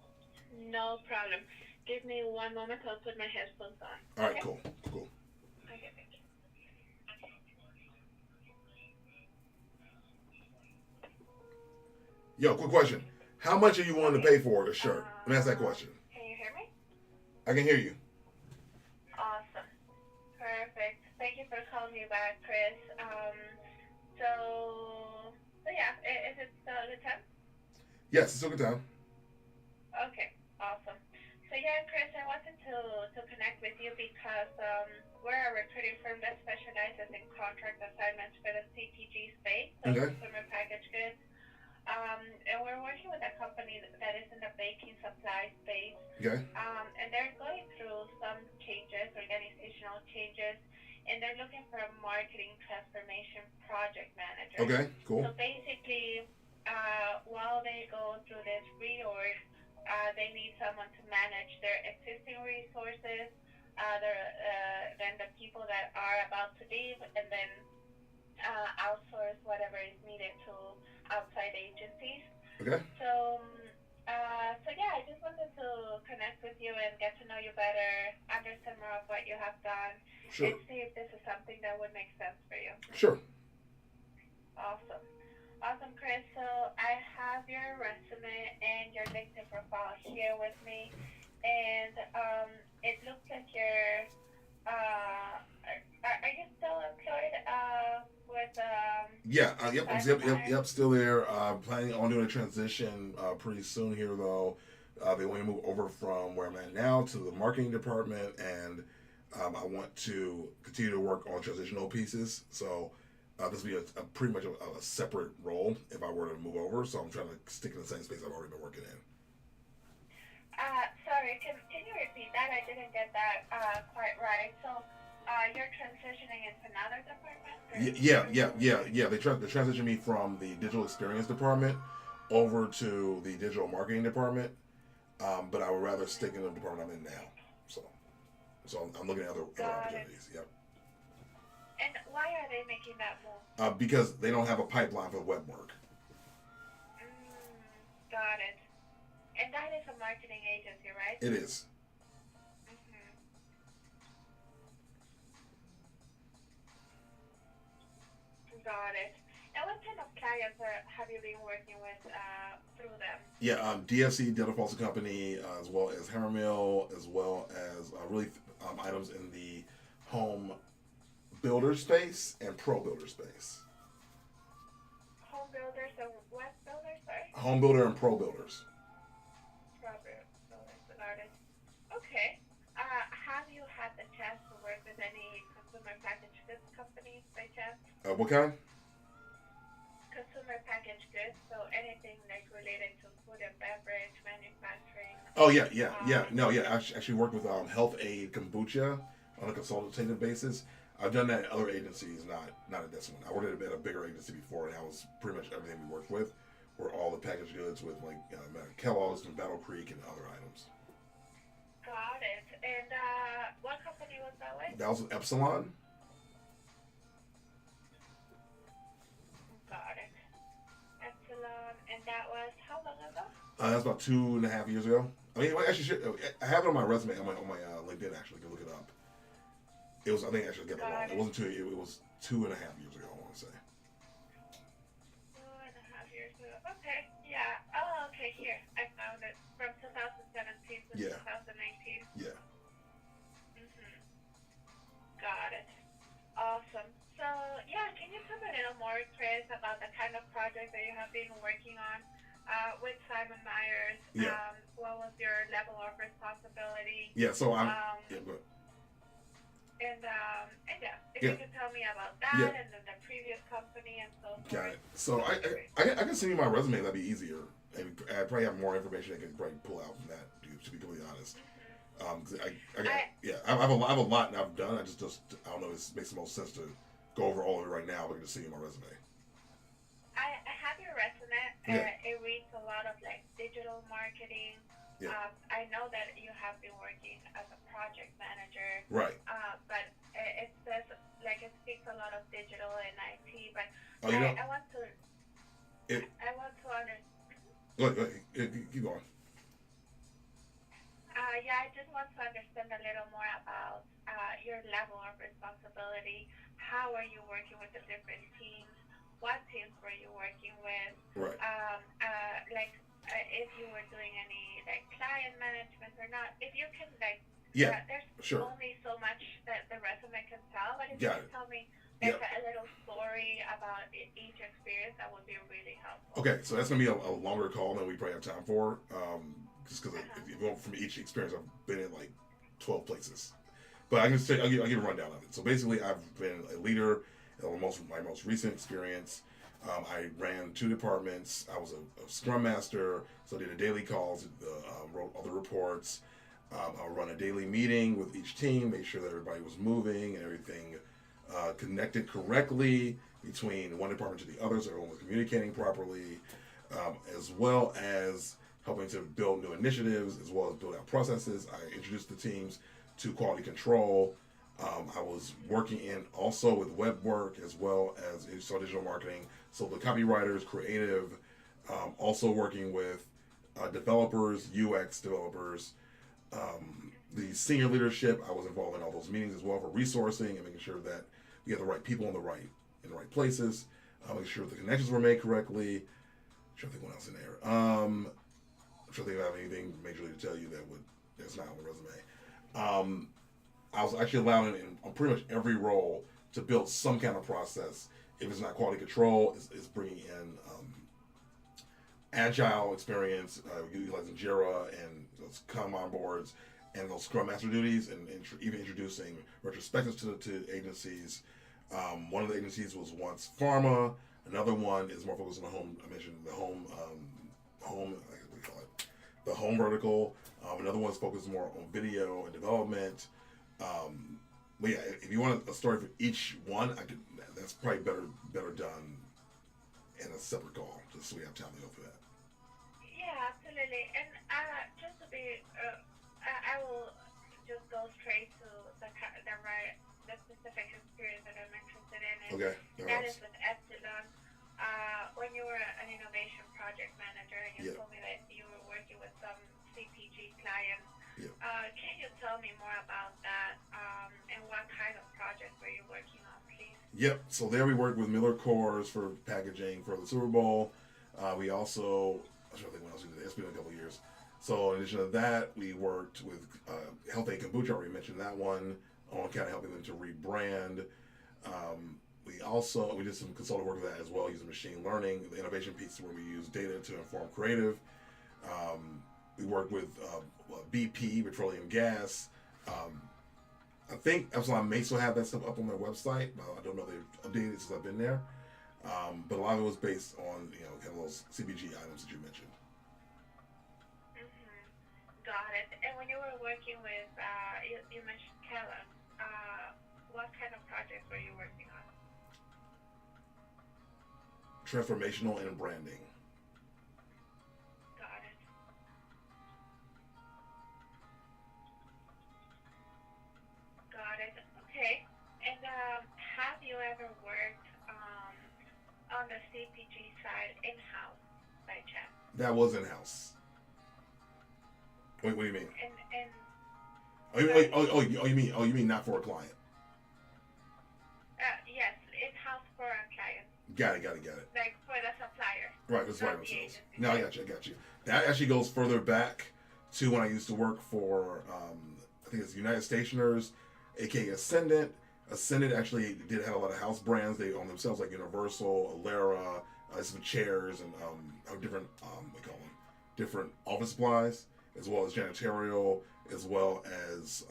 No problem. Give me one moment. I'll put my headphones on. All right, cool. Okay, thank you. Yo, quick question. How much are you willing to pay for a shirt? Let me ask that question. Can you hear me? I can hear you. Awesome. Perfect. Thank you for calling me back, Chris. So yeah, is it still a good time? Yes, it's a good time. Okay, awesome. So yeah, Chris, I wanted to connect with you because we're a recruiting firm that specializes in contract assignments for the CPG space, so Okay. consumer packaged goods. And we're working with a company that is in the baking supply space. Okay. And they're going through some changes, organizational changes, and they're looking for a marketing transformation project manager. Okay. Cool. So basically, while they go through this reorg, they need someone to manage their existing resources, then the people that are about to leave, and then outsource whatever is needed to outside agencies. Okay. So yeah, I just wanted to connect with you and get to know you better, understand more of what you have done, Sure. and see if this is something that would make sense for you. Sure. Awesome, Chris. So I have your resume and your LinkedIn profile here with me, and it looks like you're. Are you still employed with? Yep. Still there. Planning on doing a transition pretty soon here, though. They want to move over from where I'm at now to the marketing department, and I want to continue to work on transitional pieces. So this will be a pretty much a separate role if I were to move over. So I'm trying to stick in the same space I've already been working in. Sorry, can you repeat that? I didn't get that quite right. So. You're transitioning into another department? Yeah. They transitioned me from the digital experience department over to the digital marketing department, but I would rather stick in the department I'm in now. So I'm looking at other opportunities. Yep. And why are they making that move? Because they don't have a pipeline for web work. Got it. And that is a marketing agency, right? It is. Got it. And what kind of clients have you been working with through them? Yeah, DFC, Delta Foster Company, as well as Hammermill, as well as items in the home builder space and pro builder space. Home builders and what builders, sorry? Home builder and pro builders. Pro builders, got it. Okay. Have you had the chance to work with any consumer packaged goods companies by chance? What kind? Consumer packaged goods, so anything like related to food and beverage manufacturing. Oh yeah. No, yeah. I actually worked with Health Aid Kombucha on a consultative basis. I've done that at other agencies, not at this one. I worked at a bigger agency before, and that was pretty much everything we worked with were all the packaged goods with like Kellogg's and Battle Creek and other items. Got it. And what company was that with? That was with Epsilon. Got it. Epsilon. And that was how long ago? That was about 2.5 years ago. I mean, actually, I have it on my resume on my LinkedIn. Actually, you can look it up. It was, I think, actually get that wrong. It wasn't two. It was 2.5 years ago. I want to say. 2.5 years ago. Okay. Yeah. Oh, okay. Here, I found it from 2017 to Yeah. 2019. Yeah. Got it. Awesome. So, yeah, can you tell me a little more, Chris, about the kind of project that you have been working on with Simon Myers? Yeah. What was your level of responsibility? Yeah. So I'm. Yeah. Go ahead. And yeah, if Yeah. you could tell me about that Yeah. and then the previous company and so forth. Got it. So I can send you my resume. That'd be easier. And I probably have more information I could probably pull out from that. To be completely honest. 'Cause I have a lot I've done. I just I don't know. It makes the most sense to go over all of it right now. But I can just see my resume. I have your resume. Yeah. It reads a lot of like digital marketing. Yeah. I know that you have been working as a project manager. Right. But it says like it speaks a lot of digital and IT. But Oh, you know. I want to. I want to understand. Go ahead. Keep going. Yeah, I just want to understand a little more about your level of responsibility. How are you working with the different teams? What teams were you working with? Right. If you were doing any like client management or not. If you can Yeah. there's Sure. only so much that the resume can tell. But if Got you it. can tell me Yep. a little story about each experience, that would be really helpful. Okay, so that's gonna be a longer call than we probably have time for. Just because if you go from each experience, I've been in like 12 places. But I can say I'll give a rundown of it. So basically, I've been a leader. My most recent experience, I ran 2 departments. I was a scrum master, so I did the daily calls, wrote all the reports. I'll run a daily meeting with each team, make sure that everybody was moving and everything connected correctly between one department to the other, so everyone was communicating properly, as well as helping to build new initiatives, as well as build out processes. I introduced the teams to quality control. I was working in also with web work as well as digital marketing. So the copywriters, creative, also working with developers, UX developers, the senior leadership. I was involved in all those meetings as well for resourcing and making sure that we have the right people in the right places. Making sure the connections were made correctly. I'm trying to think what else in there. I'm trying to think if I have anything majorly to tell you that's not on the resume. I was actually allowed on pretty much every role to build some kind of process. If it's not quality control, it's bringing in agile experience, utilizing Jira and those Kanban boards and those Scrum Master duties, and even introducing retrospectives to agencies. One of the agencies was once pharma. Another one is more focused on the home. I mentioned the home, what do you call it? The home vertical. Another one's focused more on video and development. But yeah, if you want a story for each one, that's probably better done in a separate call, just so we have time to go through that. Yeah, absolutely. And just to be, I will just go straight to the specific experience that I'm interested in. And Okay. that is with Epsilon. When you were an innovation project manager, and you told me that you were working with some CPG clients. Yeah. Can you tell me more about that? And what kind of project were you working on, please? Yep. So there we worked with Miller Coors for packaging for the Super Bowl. We also, I'm trying to think what else we did. It's been a couple of years. So in addition to that, we worked with Health Aid Kombucha. I already mentioned that one. On kind of helping them to rebrand. We did some consulting work with that as well, using machine learning. The innovation piece where we use data to inform creative. We worked with BP, petroleum gas. I think Epsilon may still have that stuff up on their website. I don't know if they've updated it since I've been there. But a lot of it was based on kind of those CPG items that you mentioned. Got it. And when you were working with, you mentioned Kellogg. What kind of projects were you working on? Transformational and branding. Got it. Got it. Okay. And have you ever worked on the CPG side in-house by chance? That was in house. Wait, what do you mean? And Wait, you mean not for a client? yes, in-house for a client, Got it. like for the supplier, Right, that's right not the themselves. agency No, I side. got you. That actually goes further back to when I used to work for, I think it's United Stationers, aka Ascendant. Ascendant actually did have a lot of house brands. They own themselves, like Universal, Alera, some chairs, and different, what call them, different office supplies, as well as janitorial, as well as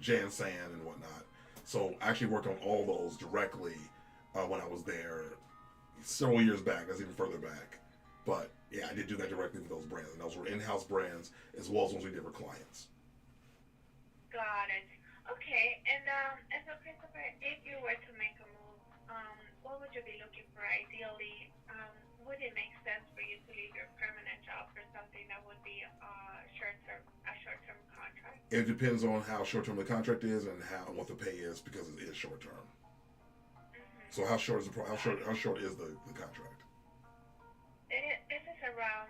Jan Sand and whatnot. So I actually worked on all those directly when I was there several years back. That's even further back. But yeah, I did do that directly with those brands, and those were in-house brands as well as ones we did for clients. Got it. Okay, and so Christopher, if you were to make a move, what would you be looking for ideally? Would it make sense for you to leave your permanent job for something that would be a short term contract? It depends on how short-term the contract is and what the pay is, because it is short-term. Mm-hmm. So how short is the contract? This is around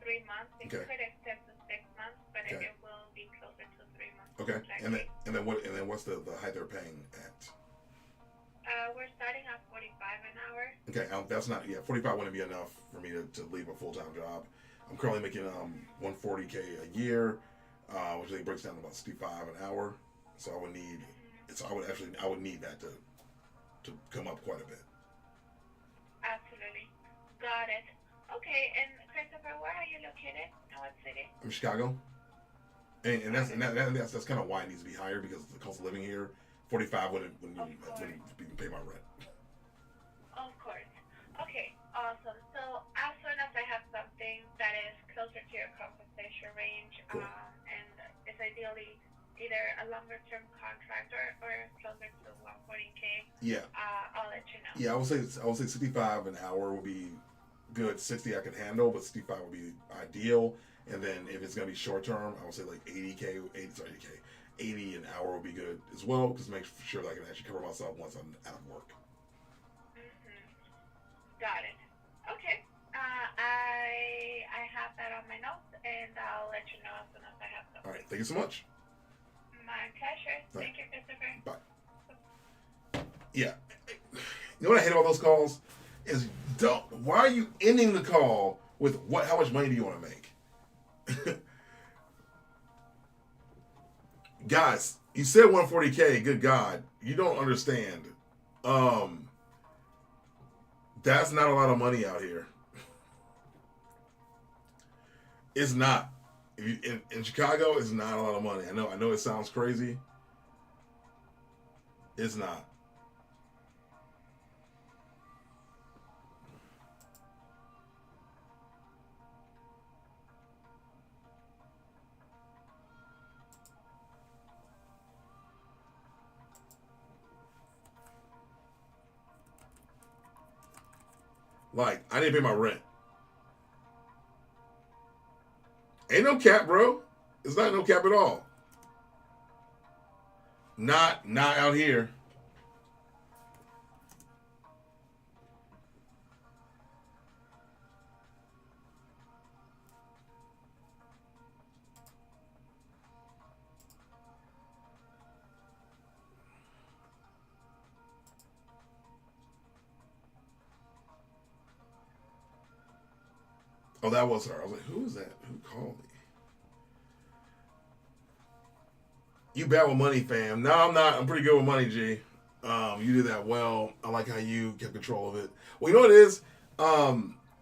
3 months. It Okay. could extend to 6 months, but Okay. it will be closer to 3 months. Okay, Likely. and then what's the height they're paying at? We're starting at 45 an hour. Okay, that's not 45 wouldn't be enough for me to leave a full time job. I'm currently making 140K a year, which I think breaks down to about 65 an hour. So I would need I would need that to come up quite a bit. Absolutely. Got it. Okay, and Christopher, where are you located? In what city? I'm in Chicago, and that's kind of why it needs to be higher, because the cost of living here, 45 wouldn't even pay my rent. Of course. Okay, awesome. So as soon as I have something that is closer to your compensation range, Cool. and it's ideally either a longer term contract or closer to 140K, Yeah, I'll let you know. I would say 65 an hour would be good. 60 I can handle, but 65 would be ideal. And then if it's gonna be short term, I would say like 80 an hour would be good as well, because make sure that I can actually cover myself once I'm out of work. Got it. Okay. I have that on my notes, and I'll let you know as soon as I have All something. right, thank you so much. My pleasure. Right. Thank you, Christopher. Bye. Yeah. You know what I hate about those calls is, why are you ending the call with how much money do you want to make? Guys, you said 140K. Good God, you don't understand. That's not a lot of money out here. It's not. In Chicago, it's not a lot of money. I know it sounds crazy. It's not. Like, I didn't pay my rent. Ain't no cap, bro. It's not no cap at all. Not out here. Oh, that was her. I was like, who is that? Who called me? You bad with money, fam. No, I'm not. I'm pretty good with money, G. You did that well. I like how you kept control of it. Well, you know what it is?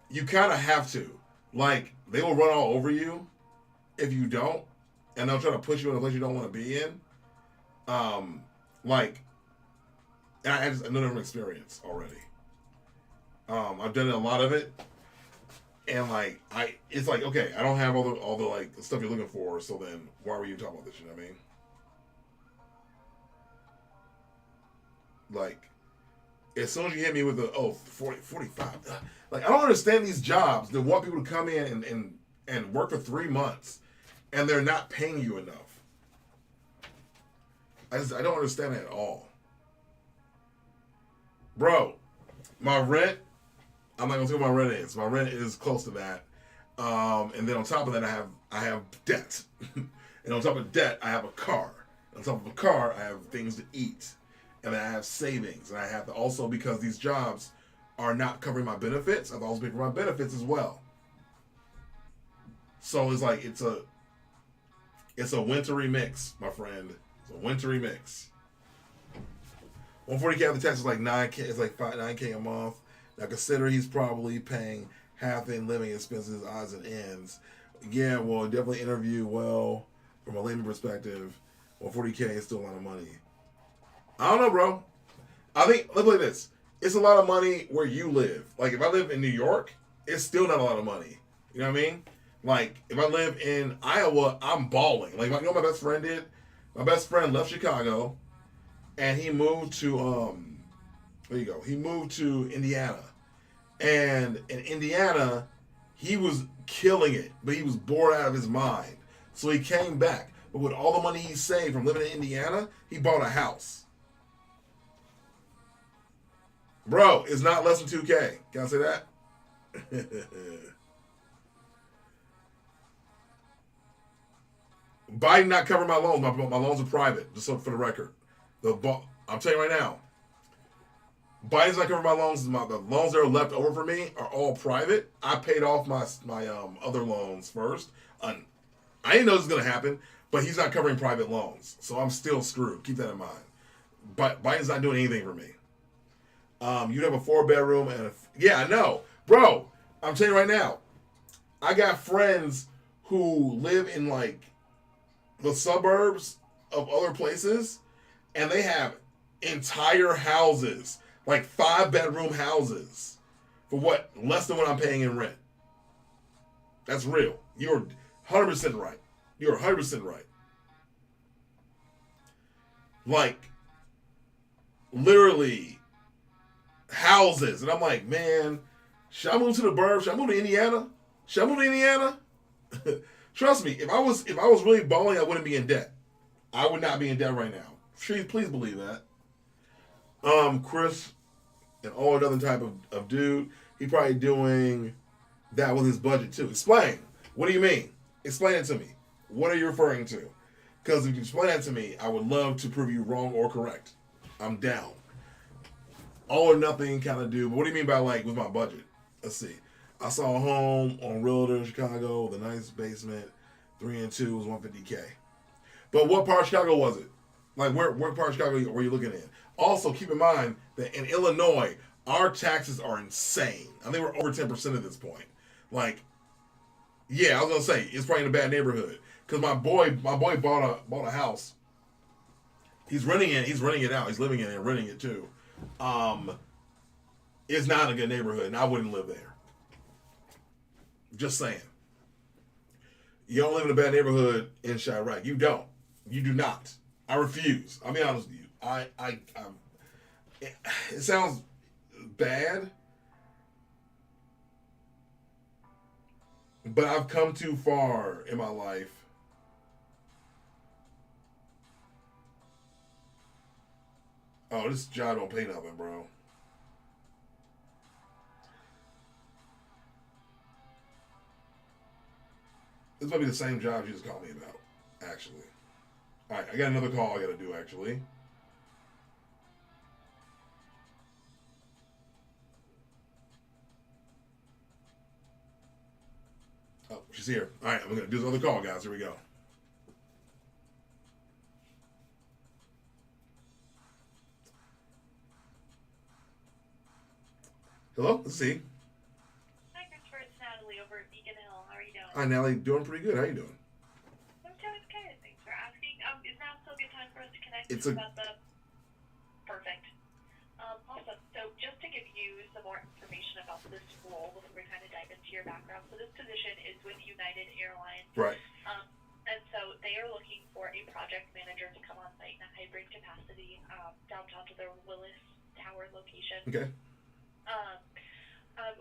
You kind of have to. Like, they will run all over you if you don't, and they'll try to push you in a place you don't want to be in. Like, and I know from experience already. I've done a lot of it, and like, it's like, okay, I don't have all the like stuff you're looking for. So then, why were you talking about this? You know what I mean? Like, as soon as you hit me with the 45, like I don't understand these jobs that want people to come in and work for 3 months and they're not paying you enough. I don't understand it at all. Bro, my rent, I'm not gonna say what my rent is. My rent is close to that. And then on top of that I have debt. And on top of debt I have a car. On top of a car I have things to eat. And then I have savings. And I have to also, because these jobs are not covering my benefits, I have to also pay for my benefits as well. So it's like it's a wintry mix, my friend. It's a wintry mix. 140K after tax is like 9K. It's like 9K a month. Now consider he's probably paying half in living expenses, odds and ends. Yeah, well, definitely interview well from a layman perspective. 140K is still a lot of money. I don't know, bro. I think, look at this. It's a lot of money where you live. Like, if I live in New York, it's still not a lot of money. You know what I mean? Like, if I live in Iowa, I'm balling. Like, you know what my best friend did? My best friend left Chicago, and he moved to, there you go. He moved to Indiana. And in Indiana, he was killing it, but he was bored out of his mind. So he came back. But with all the money he saved from living in Indiana, he bought a house. Bro, it's not less than 2K. Can I say that? Biden not covering my loans. My loans are private, just so for the record. I'm telling you right now, Biden's not covering my loans. The loans that are left over for me are all private. I paid off my other loans first. I didn't know this was going to happen, but he's not covering private loans. So I'm still screwed. Keep that in mind. But Biden's not doing anything for me. You'd have a 4-bedroom and yeah, I know. Bro, I'm telling you right now, I got friends who live in like the suburbs of other places and they have entire houses, like 5-bedroom houses for what? Less than what I'm paying in rent. That's real. You're 100% right. You're 100% right. Like, literally houses. And I'm like, man, should I move to the burbs? Should I move to Indiana? Should I move to Indiana? Trust me, if I was really balling, I wouldn't be in debt. I would not be in debt right now. Please believe that. Chris, an all another type of dude, he probably doing that with his budget too. Explain. What do you mean? Explain it to me. What are you referring to? Because if you explain that to me, I would love to prove you wrong or correct. I'm down. All or nothing kind of dude. But what do you mean by like with my budget? Let's see. I saw a home on Realtor in Chicago with a nice basement, 3 and 2 was $150K. But what part of Chicago was it? Like where part of Chicago were you looking at? Also, keep in mind that in Illinois, our taxes are insane. I think we're over 10% at this point. Like, yeah, I was gonna say it's probably in a bad neighborhood because my boy bought a house. He's renting it out. He's living in it and renting it too. It's not a good neighborhood, and I wouldn't live there. Just saying. You don't live in a bad neighborhood in Chirac. You don't. You do not. I refuse. I'll be honest with you. It sounds bad, but I've come too far in my life. Oh, this job don't pay nothing, bro. This might be the same job you just called me about, actually. All right, I got another call I got to do, actually. Oh, she's here. All right, I'm going to do this other call, guys. Here we go. Hello, let's see. Hi, Christopher. It's Natalie over at Beacon Hill. How are you doing? Hi, Natalie. Doing pretty good. How you doing? I'm doing good. Thanks for asking. Is now still a good time for us to connect about the... Perfect. Awesome. So just to give you some more information about this role before we kind of dive into your background. So this position is with United Airlines. Right. And so they are looking for a project manager to come on site in a hybrid capacity downtown to their Willis Tower location. Okay. Um,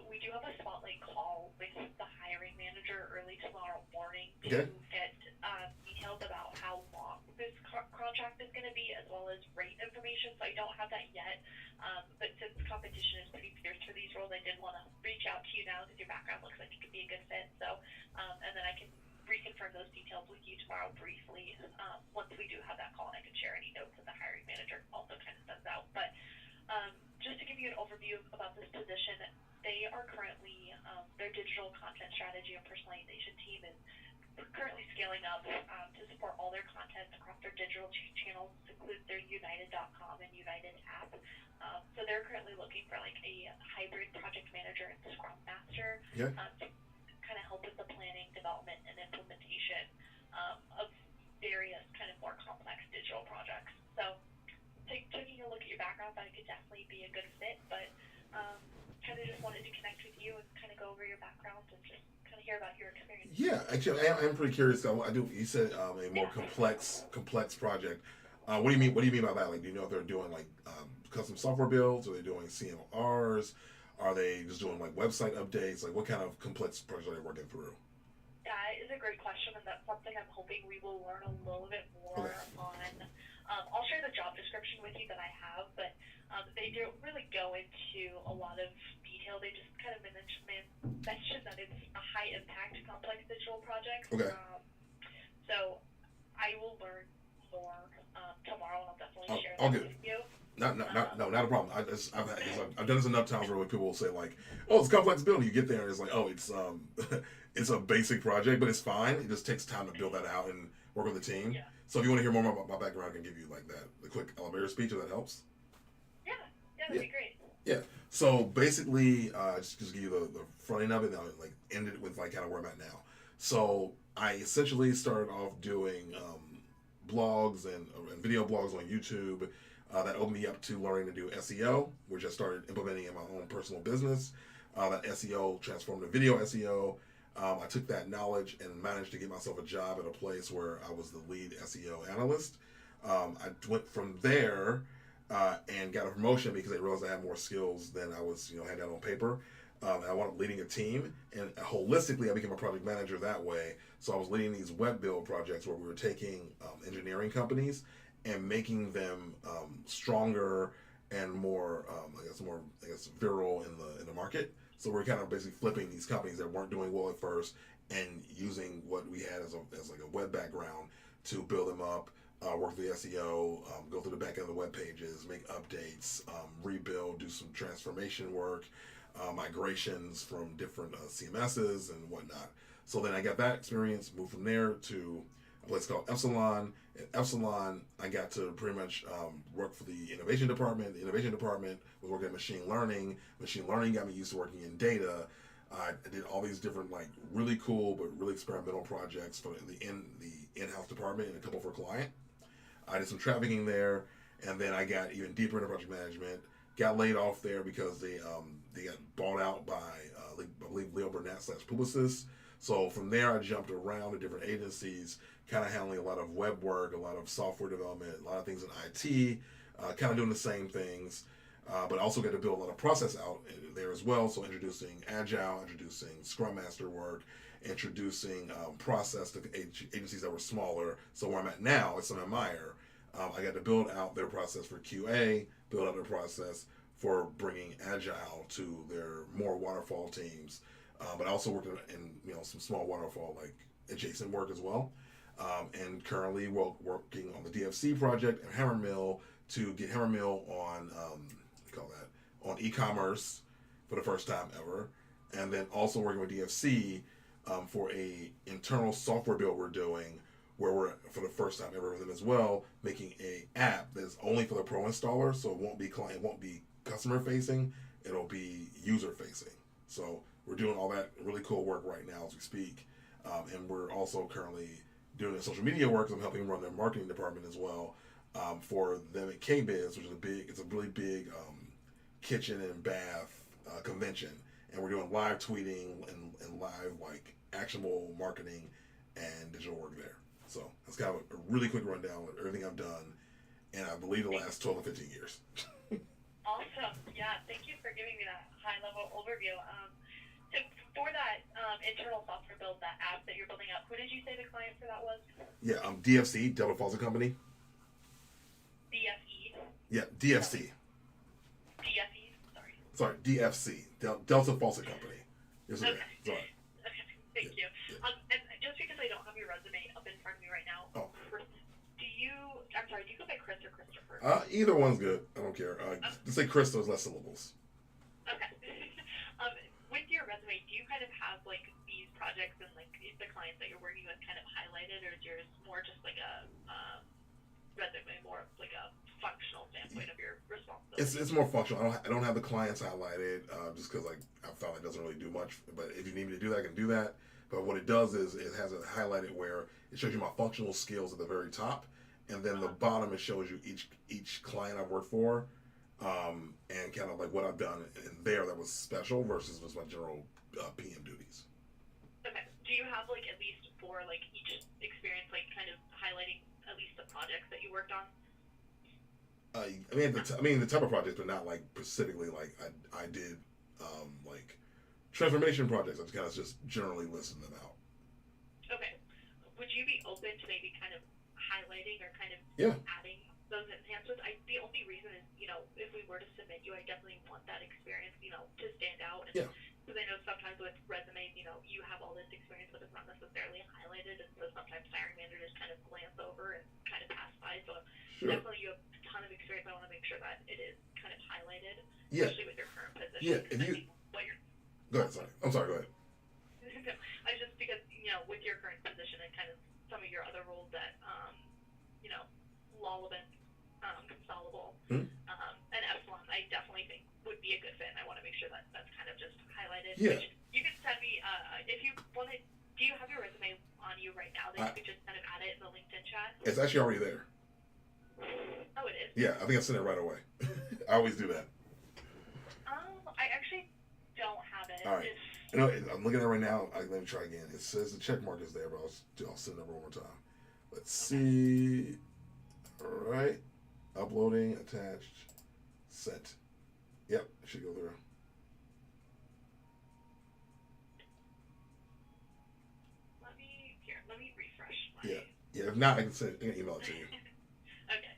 we do have a spotlight call with the hiring manager early tomorrow morning to Okay. get details about how long this contract is going to be, as well as rate information. So I don't have that yet. But since competition is pretty fierce for these roles, I did want to reach out to you now because your background looks like it could be a good fit. So, and then I can reconfirm those details with you tomorrow briefly once we do have that call, and I can share any notes that the hiring manager also kind of sends out. But just to give you an overview about this position, they are currently, their digital content strategy and personalization team is currently scaling up to support all their content across their digital channels, includes their United.com and United app. So they're currently looking for like a hybrid project manager and Scrum Master Yeah. to kind of help with the planning, development, and implementation of various kind of more complex digital projects. So taking a look at your background, I thought it could definitely be a good fit, but kind of just wanted to connect with you and kind of go over your background and just kind of hear about your experience. Yeah, actually, I'm pretty curious. I do. You said a more Yeah. complex project. What do you mean? What do you mean by that? Like, do you know if they're doing like custom software builds? Are they doing CMRs? Are they just doing like website updates? Like, what kind of complex projects are they working through? That is a great question, and that's something I'm hoping we will learn a little bit Okay. more on. I'll share the job description with you that I have, but they don't really go into a lot of detail. They just kind of mention that it's a high impact complex digital project. Okay. So I will learn more tomorrow, and I'll definitely share All that good. with you. Not a problem. I've done this enough times where people will say like, "Oh, it's a complex building." You get there and it's like, "Oh, it's it's a basic project, but it's fine. It just takes time to build that out and work with the team." Yeah. So if you want to hear more about my background, I can give you like the quick elevator speech if that helps. Yeah, that'd be great. Yeah. So basically, just give you the front end of it, and I'll like end it with like kind of where I'm at now. So I essentially started off doing blogs and video blogs on YouTube. That opened me up to learning to do SEO, which I started implementing in my own personal business. That SEO transformed to video SEO. I took that knowledge and managed to get myself a job at a place where I was the lead SEO analyst. I went from there and got a promotion because I realized I had more skills than I was, had down on paper. I wound up leading a team, and holistically, I became a project manager that way. So I was leading these web build projects where we were taking engineering companies and making them stronger and more, virile in the market. So we're kind of basically flipping these companies that weren't doing well at first and using what we had as like a web background to build them up, work with the SEO, go through the back end of the web pages, make updates, rebuild, do some transformation work, migrations from different CMSs and whatnot. So then I got that experience, moved from there to a place called Epsilon. At Epsilon, I got to pretty much work for the innovation department. The innovation department was working at machine learning. Machine learning got me used to working in data. I did all these different, like, really cool but really experimental projects for the in-house department and a couple for a client. I did some trafficking there, and then I got even deeper into project management. Got laid off there because they got bought out by I believe Leo Burnett / Publicis. So from there, I jumped around to different agencies, kind of handling a lot of web work, a lot of software development, a lot of things in IT, kind of doing the same things, but also got to build a lot of process out there as well. So introducing Agile, introducing Scrum Master work, introducing process to agencies that were smaller. So where I'm at now, it's Sam & Meyer. I got to build out their process for QA, build out their process for bringing Agile to their more waterfall teams. But I also worked in some small waterfall like adjacent work as well. And currently working on the DFC project and Hammermill to get Hammermill on on e-commerce for the first time ever, and then also working with DFC for a internal software build we're doing where we're for the first time ever with them as well making a app that's only for the pro installer, so it won't be client, won't be customer facing, it'll be user facing. So we're doing all that really cool work right now as we speak, and we're also currently doing the social media work. I'm helping run their marketing department as well for them at KBiz, which is it's a really big kitchen and bath convention, and we're doing live tweeting and live like actionable marketing and digital work there. So that's kind of a really quick rundown of everything I've done, and I believe the last 12 or 15 years. Awesome. Yeah, thank you for giving me that high-level overview. So for that internal software build, that app that you're building up, who did you say the client for that was? Yeah, DFC, Delta Faucet Company. BFE? Yeah, DFC. DFE? Sorry. Sorry, DFC, Delta Faucet Company. Yes, Okay. sorry. Okay, thank you. And just because I don't have your resume up in front of me right now, Oh. I'm sorry, do you go by Chris or Christopher? Either one's good. I don't care. Just say Chris, those less syllables. Okay. With your resume, do you kind of have like these projects and like the clients that you're working with kind of highlighted, or is yours more just like a resume, more like a functional standpoint of your responsibilities? It's more functional. I don't have the clients highlighted just because like I found it doesn't really do much. But if you need me to do that, I can do that. But what it does is it has it highlighted where it shows you my functional skills at the very top, and then the bottom it shows you each client I've worked for, and kind of like what I've done in there that was special versus just my general PM duties. Okay. Do you have like at least for like each experience, like kind of highlighting at least the projects that you worked on? The type of projects, but not like specifically like I did like transformation projects. I just kind of just generally listing them out. Okay. Would you be open to maybe kind of highlighting or kind of adding those enhancements? The only reason is, if we were to submit you, I definitely want that experience, to stand out. And because I know sometimes with resumes, you have all this experience, but it's not necessarily highlighted, and so sometimes hiring managers kind of glance over and kind of pass by. So definitely you have a ton of experience. I want to make sure that it is kind of highlighted, especially with your current position. Yeah, if you... Go ahead, sorry. I'm sorry, go ahead. I just because, with your current position and kind of some of your other roles that, Lolabin, Consolable, and Epsilon, I definitely think would be a good fit, and I want to make sure that that's kind of just highlighted. Yeah. Which you can send me, if you wanted, do you have your resume on you right now that you could just kind of add it in the LinkedIn chat? It's actually already there. Oh, it is? Yeah, I think I sent it right away. I always do that. I actually don't have it. All right. I'm looking at it right now. Let me try again. It says the check mark is there, but I'll send it over one more time. Let's see. All right. Uploading, attached, sent. Yep, it should go through. Let me refresh. Yeah. If not, I can email it to you. Okay.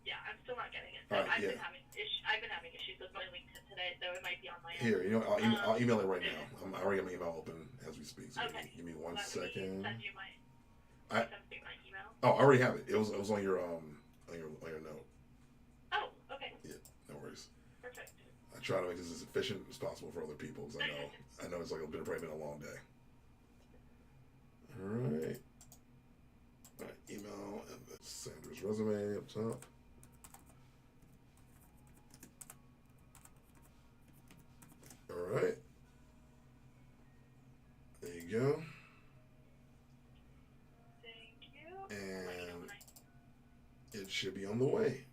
Yeah, I'm still not getting it. All right, I've been having issues with my LinkedIn today, so it might be on my end. Here, I'll email it right now. I already have my email open as we speak. So okay. Give me 1 second. Send you my email. Oh, I already have it. It was on your note. Oh, okay. Yeah, no worries. Perfect. I try to make this as efficient as possible for other people because I know it's probably been a long day. All right. Email and then Sandra's resume up top. All right. There you go. Thank you. And it should be on the way.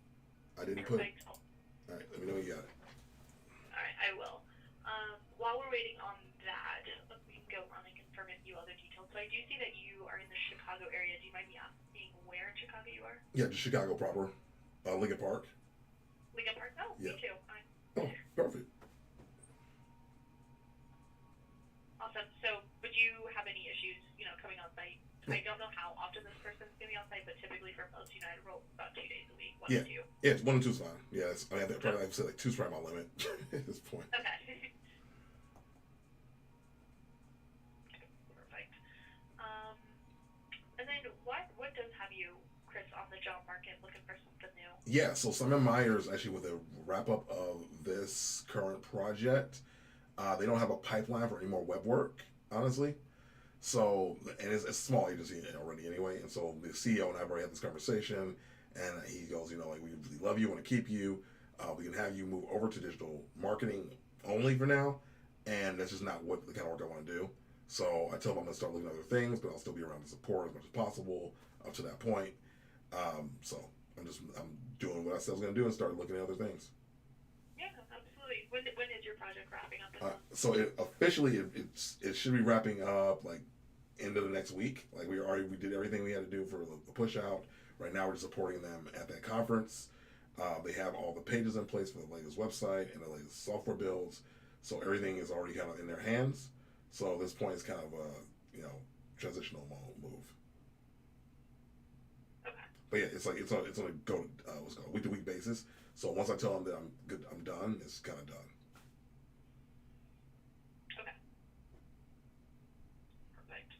I didn't put it. All right, let me know you got it. All right, I will. While we're waiting on that, we can go on and confirm a few other details. So I do see that you are in the Chicago area. Do you mind me asking where in Chicago you are? Yeah, just Chicago proper. Lincoln Park. Lincoln Park? Oh, yeah. Me too. Oh, perfect. Awesome. So would you have any issues, coming on site? I don't know how often this person's going to be on site, but typically for most United roles, about 2 days a week, 1 to 2. Yeah, 1 and 2 is fine. Yeah, probably like I said, like 2's probably my limit at this point. Okay. Perfect. And then what does have you, Chris, on the job market looking for something new? Yeah, so Simon Myers actually with a wrap up of this current project, they don't have a pipeline for any more web work, honestly. So, and it's a small agency already anyway, and so the CEO and I have already had this conversation, and he goes, we really love you, want to keep you, we can have you move over to digital marketing only for now, and that's just not what the kind of work I want to do. So I tell him I'm going to start looking at other things, but I'll still be around to support as much as possible up to that point. So I'm doing what I said I was going to do and start looking at other things. Yeah, absolutely. When is your project wrapping up? So it should be wrapping up like end of the next week. Like we did everything we had to do for the push out. Right now we're just supporting them at that conference. They have all the pages in place for the latest website and the latest software builds, so everything is already kind of in their hands. So at this point, it's kind of a transitional move. Okay. But yeah, it's on a go what's called week to week basis. So once I tell them that I'm good, I'm done. It's kind of done. Okay. Perfect.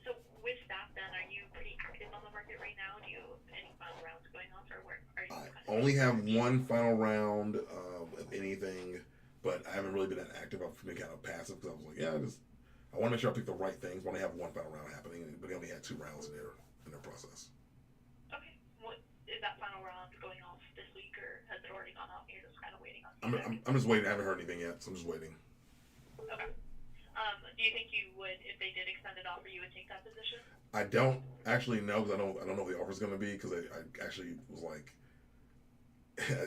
So with that, then, are you pretty active on the market right now? Do you have any final rounds going on, or where are you? I only have one final round of anything, but I haven't really been that active. I've been kind of passive because I was like, I want to make sure I pick the right things. I only have one final round happening, but they only had 2 rounds in their process. Okay. What is that final round going off this week, or has it already gone off? And you're just kind of waiting on feedback? I'm just waiting. I haven't heard anything yet, so I'm just waiting. Okay. Do you think you would, if they did extend an offer, you would take that position? I don't actually know because I don't know what the offer's going to be because I actually was like,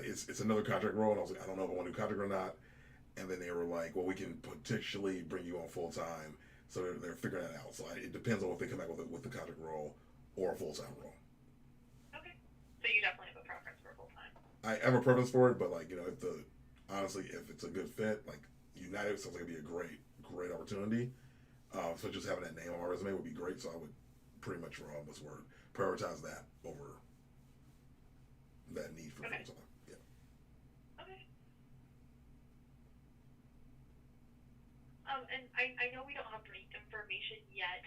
it's another contract role, and I was like, I don't know if I want to do contract or not. And then they were like, well, we can potentially bring you on full time. So they're figuring that out. So it depends on what they come back with the contract role or a full time role. Okay. So you definitely have a preference for full time. I have a preference for it, but like if it's a good fit, like United sounds like it'd be a great opportunity. So just having that name on my resume would be great. So I would pretty much prioritize that over that need for full time. Yeah. Okay. And I know we don't have any information yet,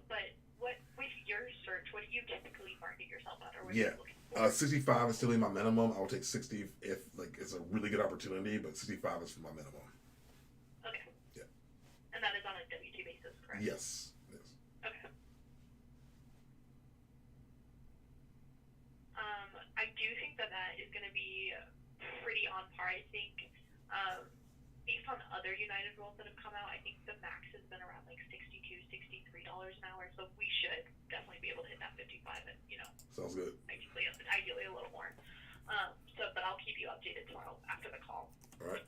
but with your search, what do you typically market yourself at, or what are you looking for? 65 is still my minimum. I will take 60 if like it's a really good opportunity, but 65 is my minimum. Okay. Yeah. And that is on a W-2 basis, correct? Yes. Okay. I do think that is going to be pretty on par. I think, based on other United roles that have come out, I think the max has been around like $63 an hour. So we should definitely be able to hit that 55, and Sounds good. ideally a little more. But I'll keep you updated tomorrow after the call. All right.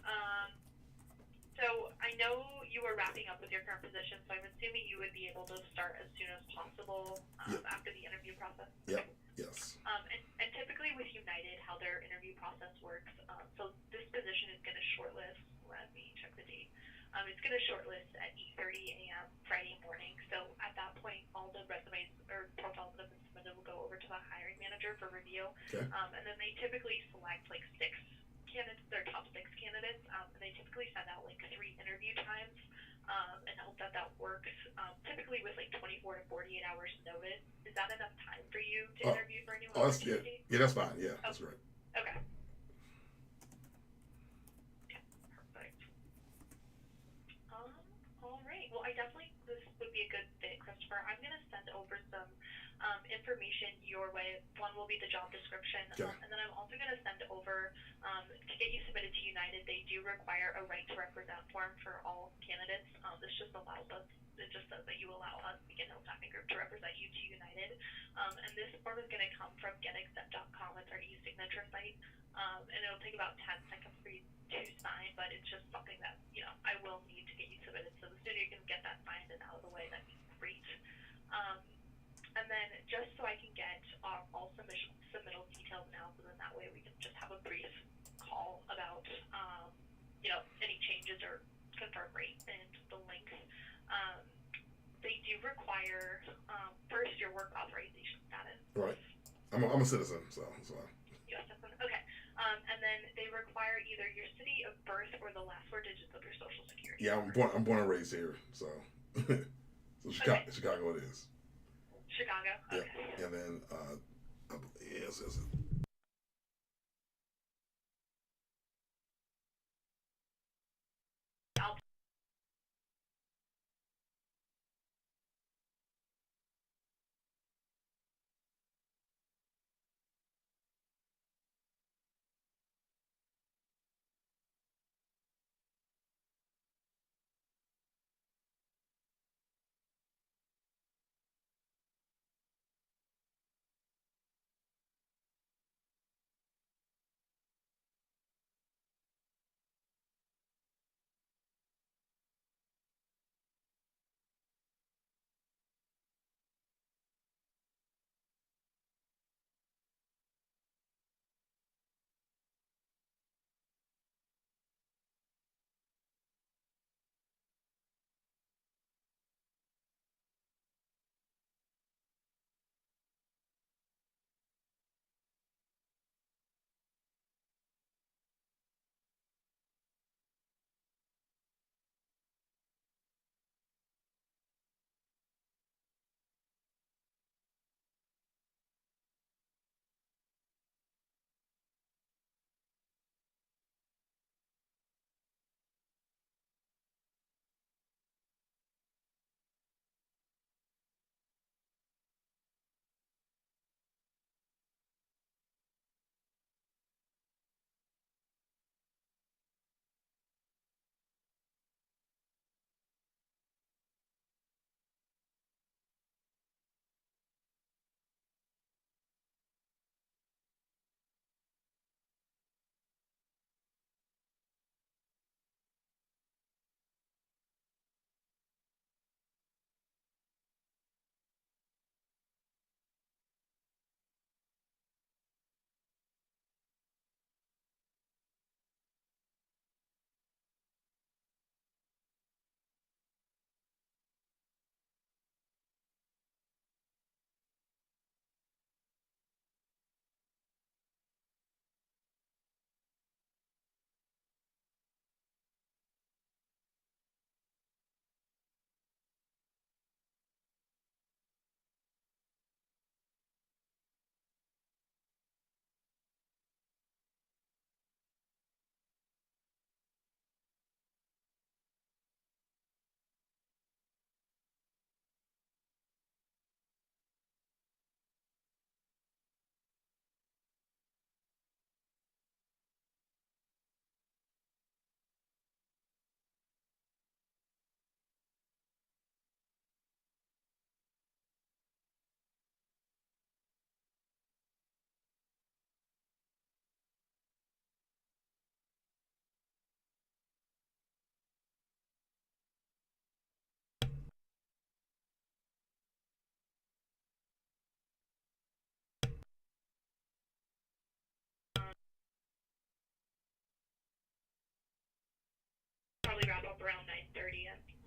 So I know you were wrapping up with your current position, so I'm assuming you would be able to start as soon as possible after the interview process. Yep. Yes. And typically with United, how their interview process works, so this position is going to shortlist. Let me check the date. It's going to shortlist at 8:30 a.m. Friday morning. So at that point, all the resumes or profiles that have been submitted will go over to the hiring manager for review. Okay. And then they typically select like 6 candidates, their top 6 candidates, and they typically send out like 3 interview times, and hope that works. Typically with like 24 to 48 hours notice. Is that enough time for you to interview for a new opportunity? Yeah, that's fine. Yeah, that's great. Okay. Perfect. All right. Well, I definitely this would be a good fit, Christopher. I'm going to send over some information your way. One will be the job description, and then I'm also going to send over to get you submitted to United. They do require a right to represent form for all candidates. This just allows us. It just says that you allow us, Begin Hill Staffing Group, to represent you to United. And this form is going to come from getaccept.com. It's our e-signature site, and it'll take about 10 seconds for you to sign, but it's just something that I will need to get you submitted. So the sooner you can get that signed and out of the way, that'd be great. And then just so I can get all submittal details now, so then that way we can just have a brief call about any changes or confirm rate and the length. They do require first your work authorization status. Right. I'm a citizen, so that's fine. U.S. citizen. Okay. And then they require either your city of birth or the last 4 digits of your social security. Yeah, I'm born and raised here, so Chicago it is. Chicago. Okay. Yeah, and then yes.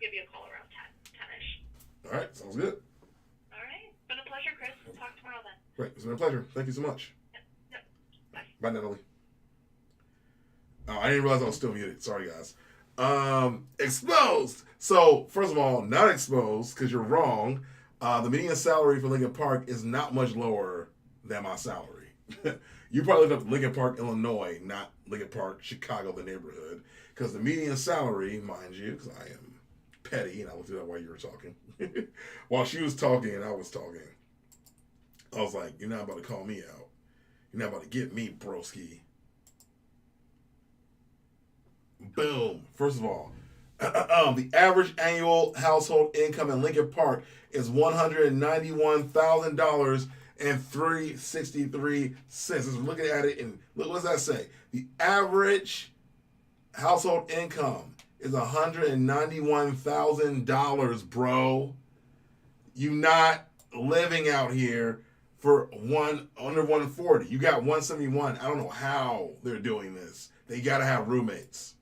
give you a call around 10-ish. All right, sounds good. All right. It's been a pleasure, Chris. We'll talk tomorrow then. Right, it's been a pleasure. Thank you so much. Yep. Bye. Bye, Natalie. Oh, I didn't realize I was still muted. Sorry, guys. Exposed. So, first of all, not exposed because you're wrong. The median salary for Lincoln Park is not much lower than my salary. You probably looked up Lincoln Park, Illinois, not Lincoln Park, Chicago, the neighborhood. Because the median salary, mind you, because I am petty, and I looked it up while you were talking. While she was talking and I was talking, I was like, you're not about to call me out. You're not about to get me, broski. Boom. First of all, the average annual household income in Lincoln Park is $191,000.363. As we're looking at it, and look, what does that say? The average household income is $191,000, bro. You not living out here for under 140. You got 171. I don't know how they're doing this. They gotta have roommates.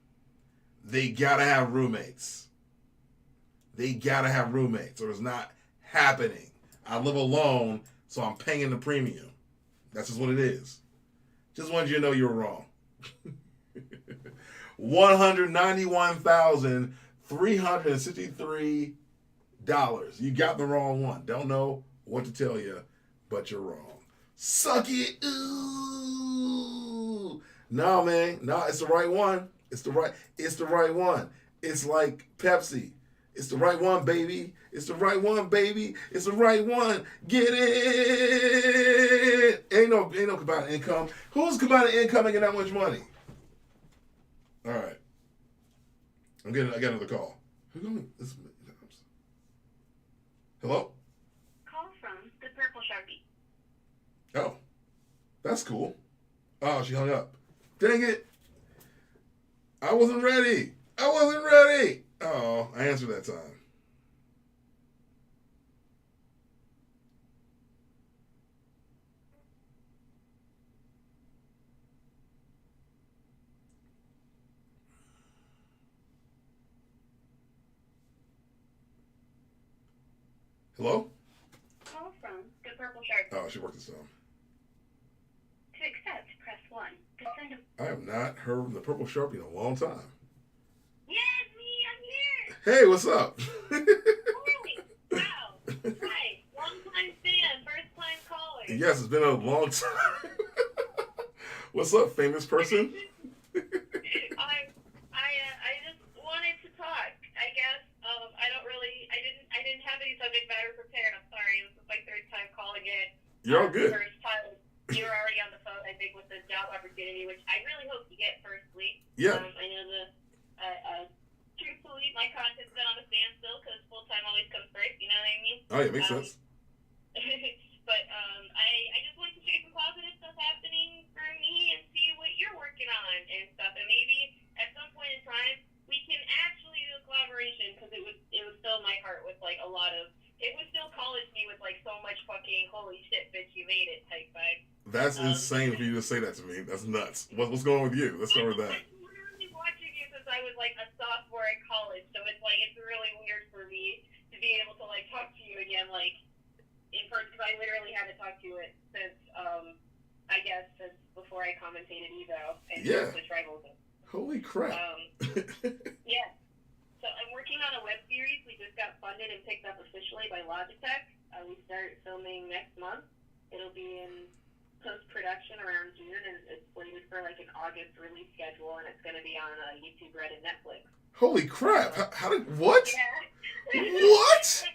They gotta have roommates. They gotta have roommates, or it's not happening. I live alone, so I'm paying the premium. That's just what it is. Just wanted you to know you were wrong. $191,363. You got the wrong one. Don't know what to tell you, but you're wrong. Suck it. Ooh. No, man. No, it's the right one. It's the right one. It's like Pepsi. It's the right one, baby. It's the right one, baby. It's the right one. Get it. Ain't no combined income. Who's combined income making that much money? All right. I got another call. Hello? Call from the Purple Sharpie. Oh. That's cool. Oh, she hung up. Dang it. I wasn't ready. Oh, I answered that time. Hello? Call from the Purple Sharpie. Oh, she worked this time. To accept, press 1. To send a... I have not heard from the Purple Sharpie in a long time. Yeah, it's me. I'm here. Hey, what's up? Holy wow. Hi. Long-time fan. First-time caller. Yes, it's been a long time. What's up, famous person? I just wanted to talk. I guess I didn't have any subject matter prepared. I'm sorry. This is my third time calling in. You're all good. First time you were already on the phone, I think, with the job opportunity, which I really hope you get. Firstly, Yeah. I know truthfully, my content's been on a standstill because full time always comes first. You know what I mean? Oh yeah, makes sense. But I just want to share some positive stuff happening for me and see what you're working on and stuff. And maybe at some point in time we can actually do a collaboration because it would fill my heart with like a lot of. It would still college me with like so much fucking holy shit, bitch, you made it type vibe. That's insane for you to say that to me. That's nuts. What's going on with you? Let's start with that. I've been literally watching you since I was like a sophomore in college, so it's really weird for me to be able to like talk to you again like in person because I literally haven't talked to you since I guess since before I commentated Evo and Switch Rivals. Holy crap. Yeah. So I'm working on a web series. We just got funded and picked up officially by Logitech. We start filming next month. It'll be in post-production around June, and it's slated for like an August release schedule, and it's going to be on YouTube, Red, and Netflix. Holy crap! How did what? Yeah. What?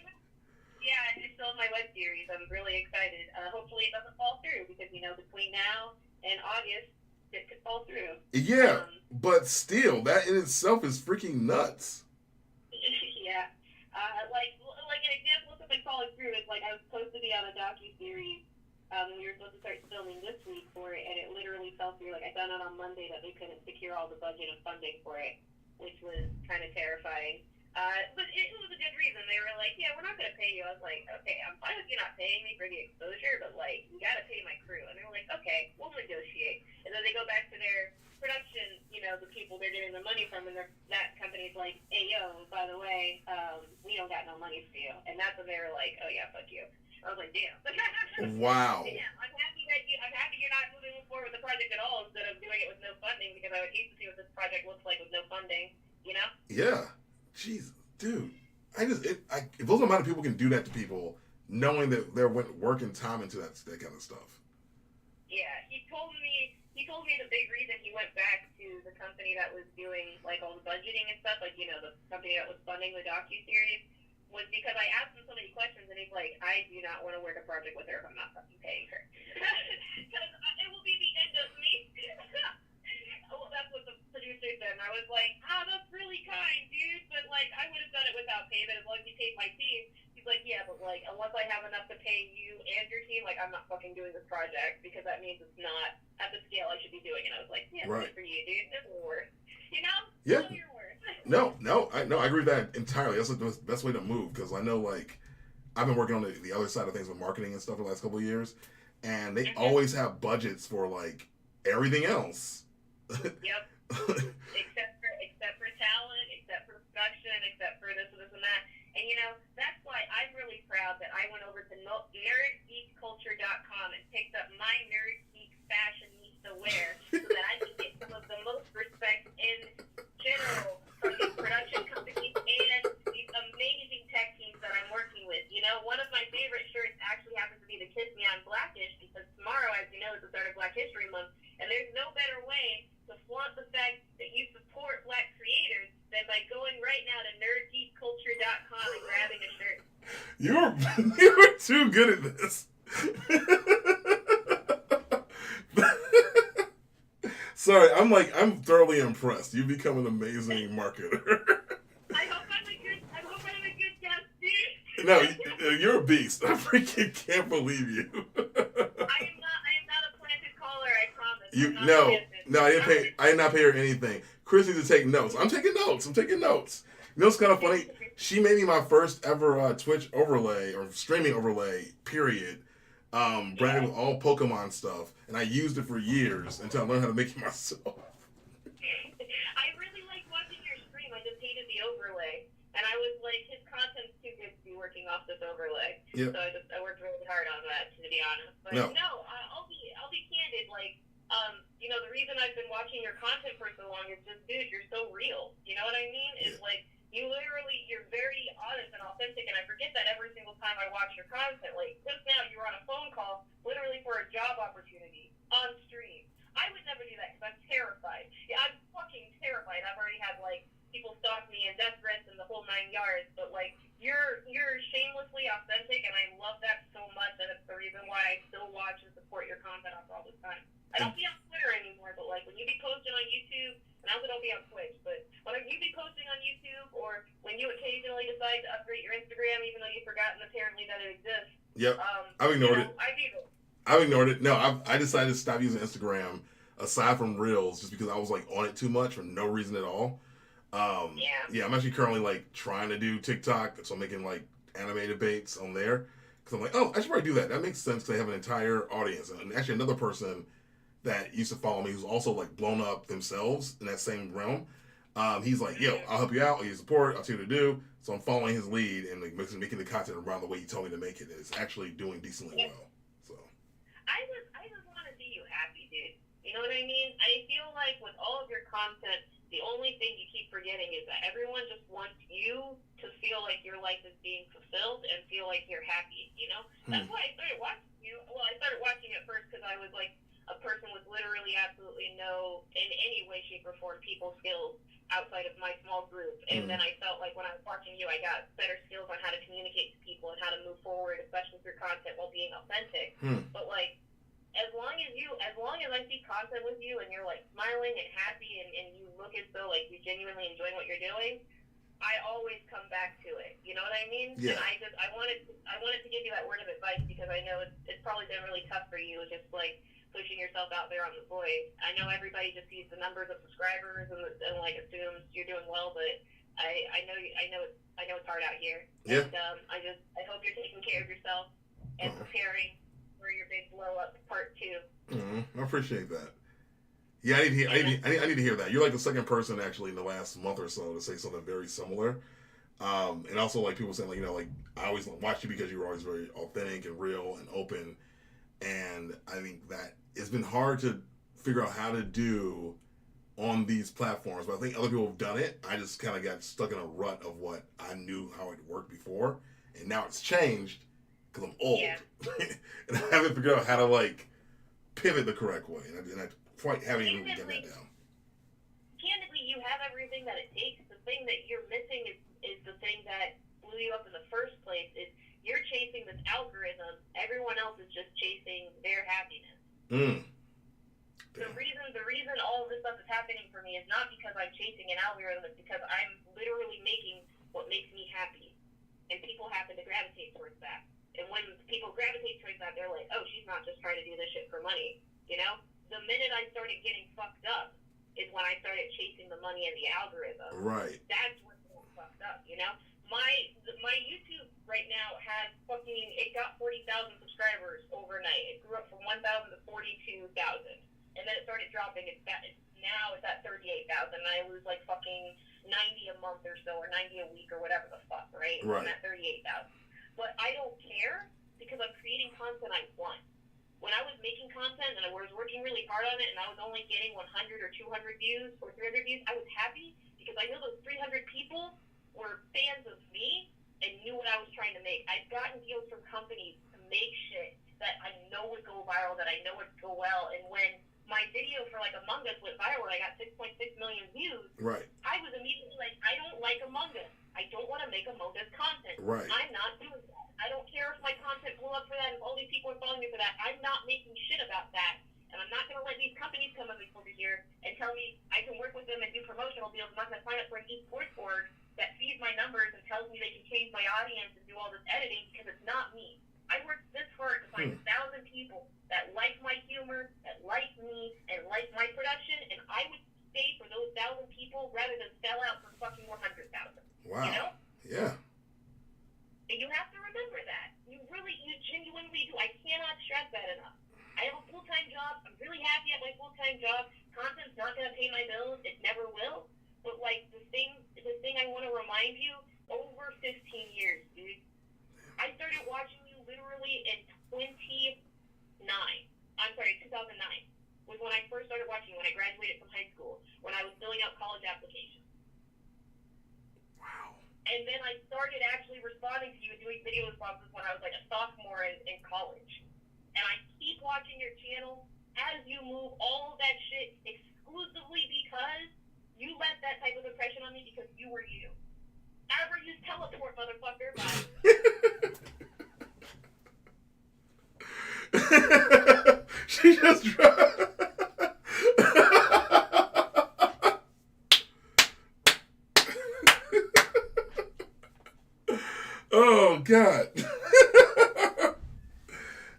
Yeah, I just filmed my web series. I'm really excited. Hopefully it doesn't fall through because between now and August, it could fall through. Yeah, but still, that in itself is freaking nuts. Yeah. Like an example of something falling through is like I was supposed to be on a docu-series. We were supposed to start filming this week for it, and it literally fell through. Like I found out on Monday that they couldn't secure all the budget and funding for it, which was kind of terrifying. But it was a good reason. They were like, yeah, we're not going to pay you. I was like, okay, I'm fine with you not paying me for the exposure, but like, you got to pay my crew. And they were like, okay, we'll negotiate. And then they go back to their production, the people they're getting the money from, and that company's like, hey, yo, by the way, we don't got no money for you. And that's when they were like, oh, yeah, fuck you. I was like, damn. Wow. Damn, I'm happy you're not moving forward with the project at all instead of doing it with no funding, because I would hate to see what this project looks like with no funding, Yeah. Jeez, dude. If those amount of people can do that to people, knowing that they're working time into that kind of stuff. Yeah, he told me the big reason he went back to the company that was doing like all the budgeting and stuff, like the company that was funding the docuseries, was because I asked him so many questions, and he's like, I do not want to work a project with her if I'm not fucking paying her, because it will be the end of me. Well, that's what the producer said, and I was like, that's really kind, dude, but like I would have done it without payment as long as you paid my team. He's like, yeah, but like unless I have enough to pay you and your team, like I'm not fucking doing this project, because that means it's not at the scale I should be doing. And I was like, yeah, right. Good for you, dude. It's worth. Yeah. Know your worth. No, I agree with that entirely. That's the best way to move, because I know, like, I've been working on the other side of things with marketing and stuff for the last couple of years, and they always have budgets for like everything else. Yep. except for talent, except for production, except for this and that. And that's why I'm really proud that I went over to nerdgeekculture.com and picked up my Nerd Geek fashionista wear so that I could get some of the most respect in general from these production companies and these amazing tech teams that I'm working with. One of my favorite shirts actually happens to be the Kiss Me I'm Blackish, because tomorrow, as you know, is the start of Black History Month, and there's no better way to flaunt the fact that you support Black creators than by going right now to nerdgeekculture.com and grabbing a shirt. You're too good at this. Sorry, I'm thoroughly impressed. You've become an amazing marketer. I hope I'm a good guest, dude. No, you're a beast. I freaking can't believe you. I am not a planted caller, I promise. I did not pay her anything. Chris needs to take notes. I'm taking notes. It's kind of funny. She made me my first ever Twitch overlay or streaming overlay, period. Branded with all Pokemon stuff, and I used it for years until I learned how to make it myself. I really like watching your stream. I just hated the overlay, and I was like, his content's too good to be working off this overlay. Yep. So I worked really hard on that, to be honest. But I'll be candid. Like, the reason I've been watching your content for so long is just, dude, you're so real. You know what I mean? It's like, you're very honest and authentic, and I forget that every single time I watch your content. Like, just now, you were on a phone call, literally for a job opportunity, on stream. I would never do that, because I'm terrified. Yeah, I'm fucking terrified. I've already had, like, people stalk me and death threats and the whole 9 yards, but, like, you're shamelessly authentic, and I love that so much, and it's the reason why I still watch and support your content after all this time. I don't be on Twitter anymore, but, like, when you be posting on YouTube, and I also don't be on Twitch, but when you be posting on YouTube, or when you occasionally decide to upgrade your Instagram, even though you've forgotten apparently that it exists. Yep. I've ignored it. I've ignored it. No, I decided to stop using Instagram, aside from Reels, just because I was like on it too much for no reason at all. Yeah, I'm actually currently like trying to do TikTok, so I'm making like animated baits on there. Because I'm like, I should probably do that. That makes sense, because they have an entire audience. And actually another person that used to follow me who's also like blown up themselves in that same realm. He's like, yo, I'll help you out. I'll use support. I'll tell you what to do. So I'm following his lead and like making the content around the way he told me to make it. And it's actually doing decently well. So I just want to see you happy, dude. You know what I mean? I feel like with all of your content, the only thing you keep forgetting is that everyone just wants you to feel like your life is being fulfilled and feel like you're happy, That's why I started watching you. Well, I started watching it first because I was like a person with literally absolutely no, in any way, shape, or form, people skills outside of my small group. And then I felt like when I was watching you, I got better skills on how to communicate to people and how to move forward, especially through content, while being authentic. But like, as long as I see content with you and you're like smiling and happy and you look as though like you're genuinely enjoying what you're doing, I always come back to it. You know what I mean? Yeah. And I wanted to give you that word of advice, because I know it's probably been really tough for you, just like pushing yourself out there on the voice. I know everybody just sees the numbers of subscribers and like assumes you're doing well, but I know it's hard out here. Yeah. And I hope you're taking care of yourself and preparing for your big blow up part 2. I appreciate that. Yeah, I need to hear that. You're like the second person actually in the last month or so to say something very similar. And also like people saying like like I always watched you because you were always very authentic and real and open. And I think that it's been hard to figure out how to do on these platforms, but I think other people have done it. I just kind of got stuck in a rut of what I knew how it worked before, and now it's changed because I'm old, Yeah. and I haven't figured out how to like pivot the correct way, and I quite haven't even gotten that down. Candidly, you have everything that it takes. The thing that you're missing is the thing that blew you up in the first place. Is you're chasing this algorithm. Everyone else is just chasing their happiness. The reason all of this stuff is happening for me is not because I'm chasing an algorithm. It's because I'm literally making what makes me happy, and people happen to gravitate towards that. And when people gravitate towards that, they're like, "Oh, she's not just trying to do this shit for money." You know, the minute I started getting fucked up is when I started chasing the money and the algorithm. Right. That's what's getting fucked up. You know, my YouTube right now has it got 40,000 subscribers overnight. It grew up from 1,000 to 42,000. And then it started dropping. Now it's at 38,000, and I lose like fucking 90 a month or so, or 90 a week, or whatever the fuck, right? Right. I'm at 38,000. But I don't care because I'm creating content I want. When I was making content and I was working really hard on it, and I was only getting 100 or 200 views or 300 views, I was happy because I knew those 300 people were fans of me and knew what I was trying to make. I've gotten deals from companies to make shit that I know would go viral, that I know would go well, and when my video for like Among Us went viral, I got 6.6 million views. Right. I was immediately like, I don't like Among Us. I don't want to make Among Us content. Right. I'm not doing that. I don't care if my content blew up for that, if all these people are following me for that. I'm not making shit about that. And I'm not going to let these companies come over here and tell me I can work with them and do promotional deals. I'm not going to sign up for an esports board that feeds my numbers and tells me they can change my audience and do all this editing because it's not me. I worked this hard to find 1,000 people that like my humor, that like me, and like my production, and I would stay for those 1,000 people rather than sell out for fucking 100,000. Wow. You know? Yeah. And you have to remember that. You genuinely do. I cannot stress that enough. I have a full-time job. I'm really happy at my full-time job. Content's not going to pay my bills. It never will. But, like, the thing I want to remind you, over 15 years, dude. I started watching you literally in 2009, was when I first started watching you, when I graduated from high school, when I was filling out college applications. Wow. And then I started actually responding to you and doing video responses when I was like a sophomore in college. And I keep watching your channel as you move all of that shit exclusively because you left that type of impression on me because you were you. Ever use teleport, motherfucker, bye. She just oh God.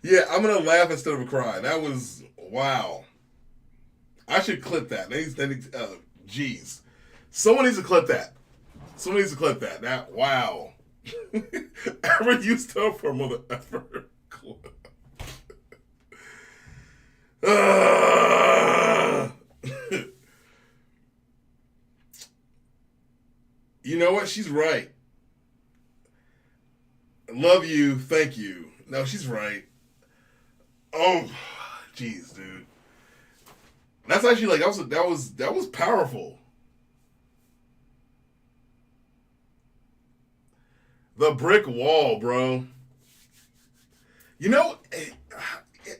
Yeah, I'm gonna laugh instead of cry. That was wow. I should clip that. Jeez. Someone needs to clip that. Someone needs to clip that. That wow. Ever used to for mother ever clip. You know what? She's right. Love you. Thank you. No, she's right. Oh, jeez, dude. That's actually like that was powerful. The brick wall, bro. You know,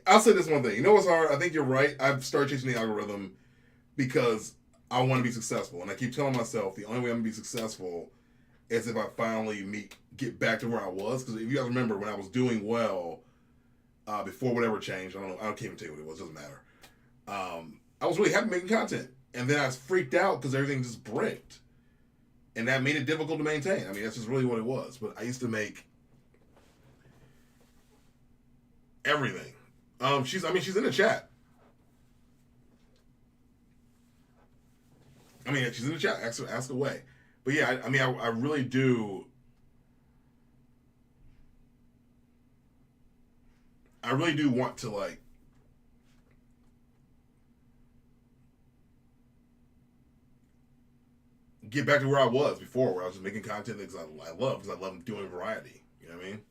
I'll say this one thing. You know what's hard? I think you're right. I've started chasing the algorithm because I want to be successful. And I keep telling myself the only way I'm going to be successful is if I finally get back to where I was. Because if you guys remember, when I was doing well, before whatever changed, I don't know. I can't even tell you what it was. It doesn't matter. I was really happy making content. And then I was freaked out because everything just bricked. And that made it difficult to maintain. I mean, that's just really what it was. But I used to make everything. She's in the chat. I mean, she's in the chat. Ask away. But yeah, I really do. I really do want to like get back to where I was before, where I was just making content that I love, because I love doing variety. You know what I mean?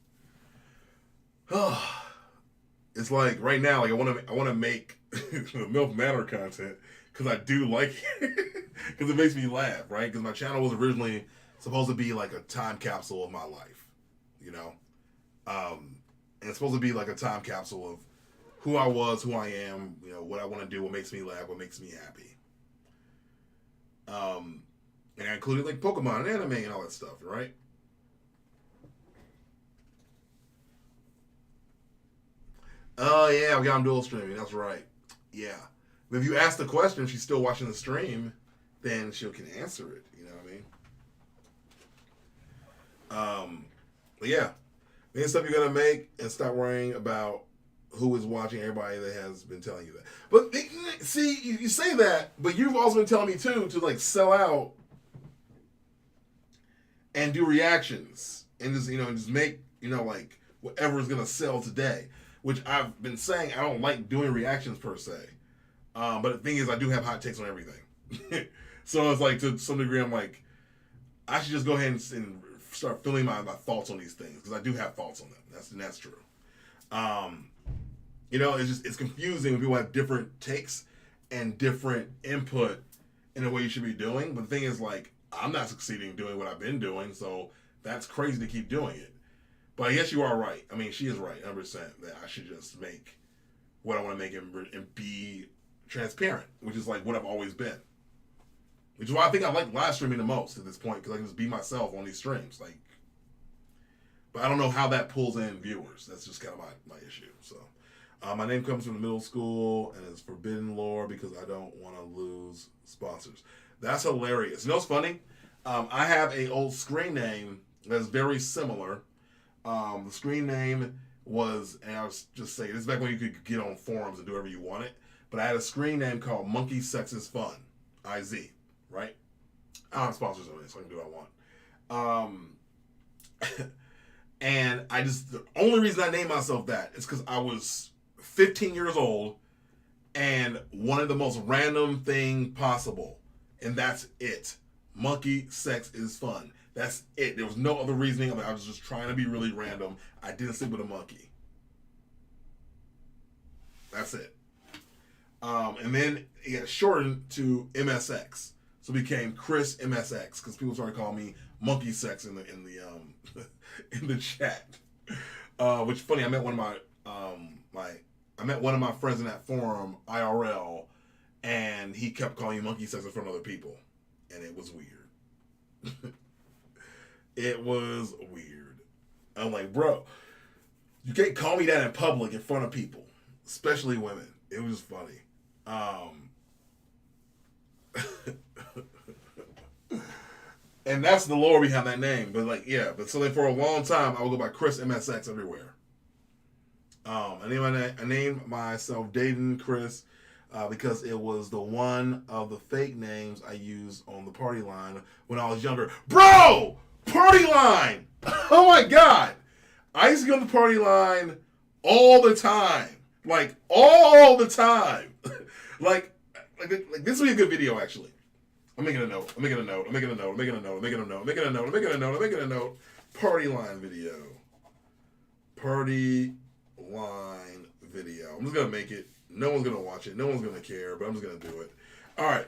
It's like right now, like I want to make MILF Manor content because I do like it, because it makes me laugh, right? Because my channel was originally supposed to be like a time capsule of my life, you know, and it's supposed to be like a time capsule of who I was, who I am, you know, what I want to do, what makes me laugh, what makes me happy. And I included like Pokemon and anime and all that stuff, right? Oh yeah, we got him dual streaming. That's right. Yeah. But if you ask the question, if she's still watching the stream, then she can answer it. You know what I mean? But yeah, main stuff you're gonna make, and stop worrying about who is watching. Everybody that has been telling you that. But see, you say that, but you've also been telling me too to like sell out and do reactions and just make like whatever is gonna sell today. Which I've been saying I don't like doing reactions per se. But the thing is, I do have hot takes on everything. So it's like, to some degree, I'm like, I should just go ahead and start filling my thoughts on these things, because I do have thoughts on them. That's true. It's confusing when people have different takes and different input in the way you should be doing. But the thing is, like, I'm not succeeding doing what I've been doing, so that's crazy to keep doing it. But I guess you are right. I mean, she is right, 100%, that I should just make what I want to make and be transparent, which is like what I've always been. Which is why I think I like live streaming the most at this point, because I can just be myself on these streams. Like, but I don't know how that pulls in viewers. That's just kind of my issue. So, my name comes from the middle school, and it's Forbidden Lore because I don't want to lose sponsors. That's hilarious. You know what's funny? I have a old screen name that's very similar. The screen name was, and I was just saying, this is back when you could get on forums and do whatever you wanted. But I had a screen name called Monkey Sex is Fun, IZ, right? I don't have sponsors on it, so I can do what I want. And the only reason I named myself that is because I was 15 years old and wanted the most random thing possible. And that's it. Monkey Sex is Fun. That's it. There was no other reasoning. I was just trying to be really random. I didn't sleep with a monkey. That's it. And then it got shortened to MSX, so it became Chris MSX because people started calling me Monkey Sex in the in the chat. Which is funny. I met one of my friends in that forum IRL, and he kept calling me Monkey Sex in front of other people, and it was weird. It was weird. I'm like, bro, you can't call me that in public in front of people, especially women. It was just funny. And that's the lore behind that name. But like, yeah. But so then for a long time, I would go by Chris MSX everywhere. I named myself Dayton Chris because it was the one of the fake names I used on the party line when I was younger. Bro! Party line! Oh my god! I used to go to the party line all the time. Like, all the time. like this would be a good video, actually. I'm making a note. Party line video. Party line video. I'm just going to make it. No one's going to watch it. No one's going to care, but I'm just going to do it. All right.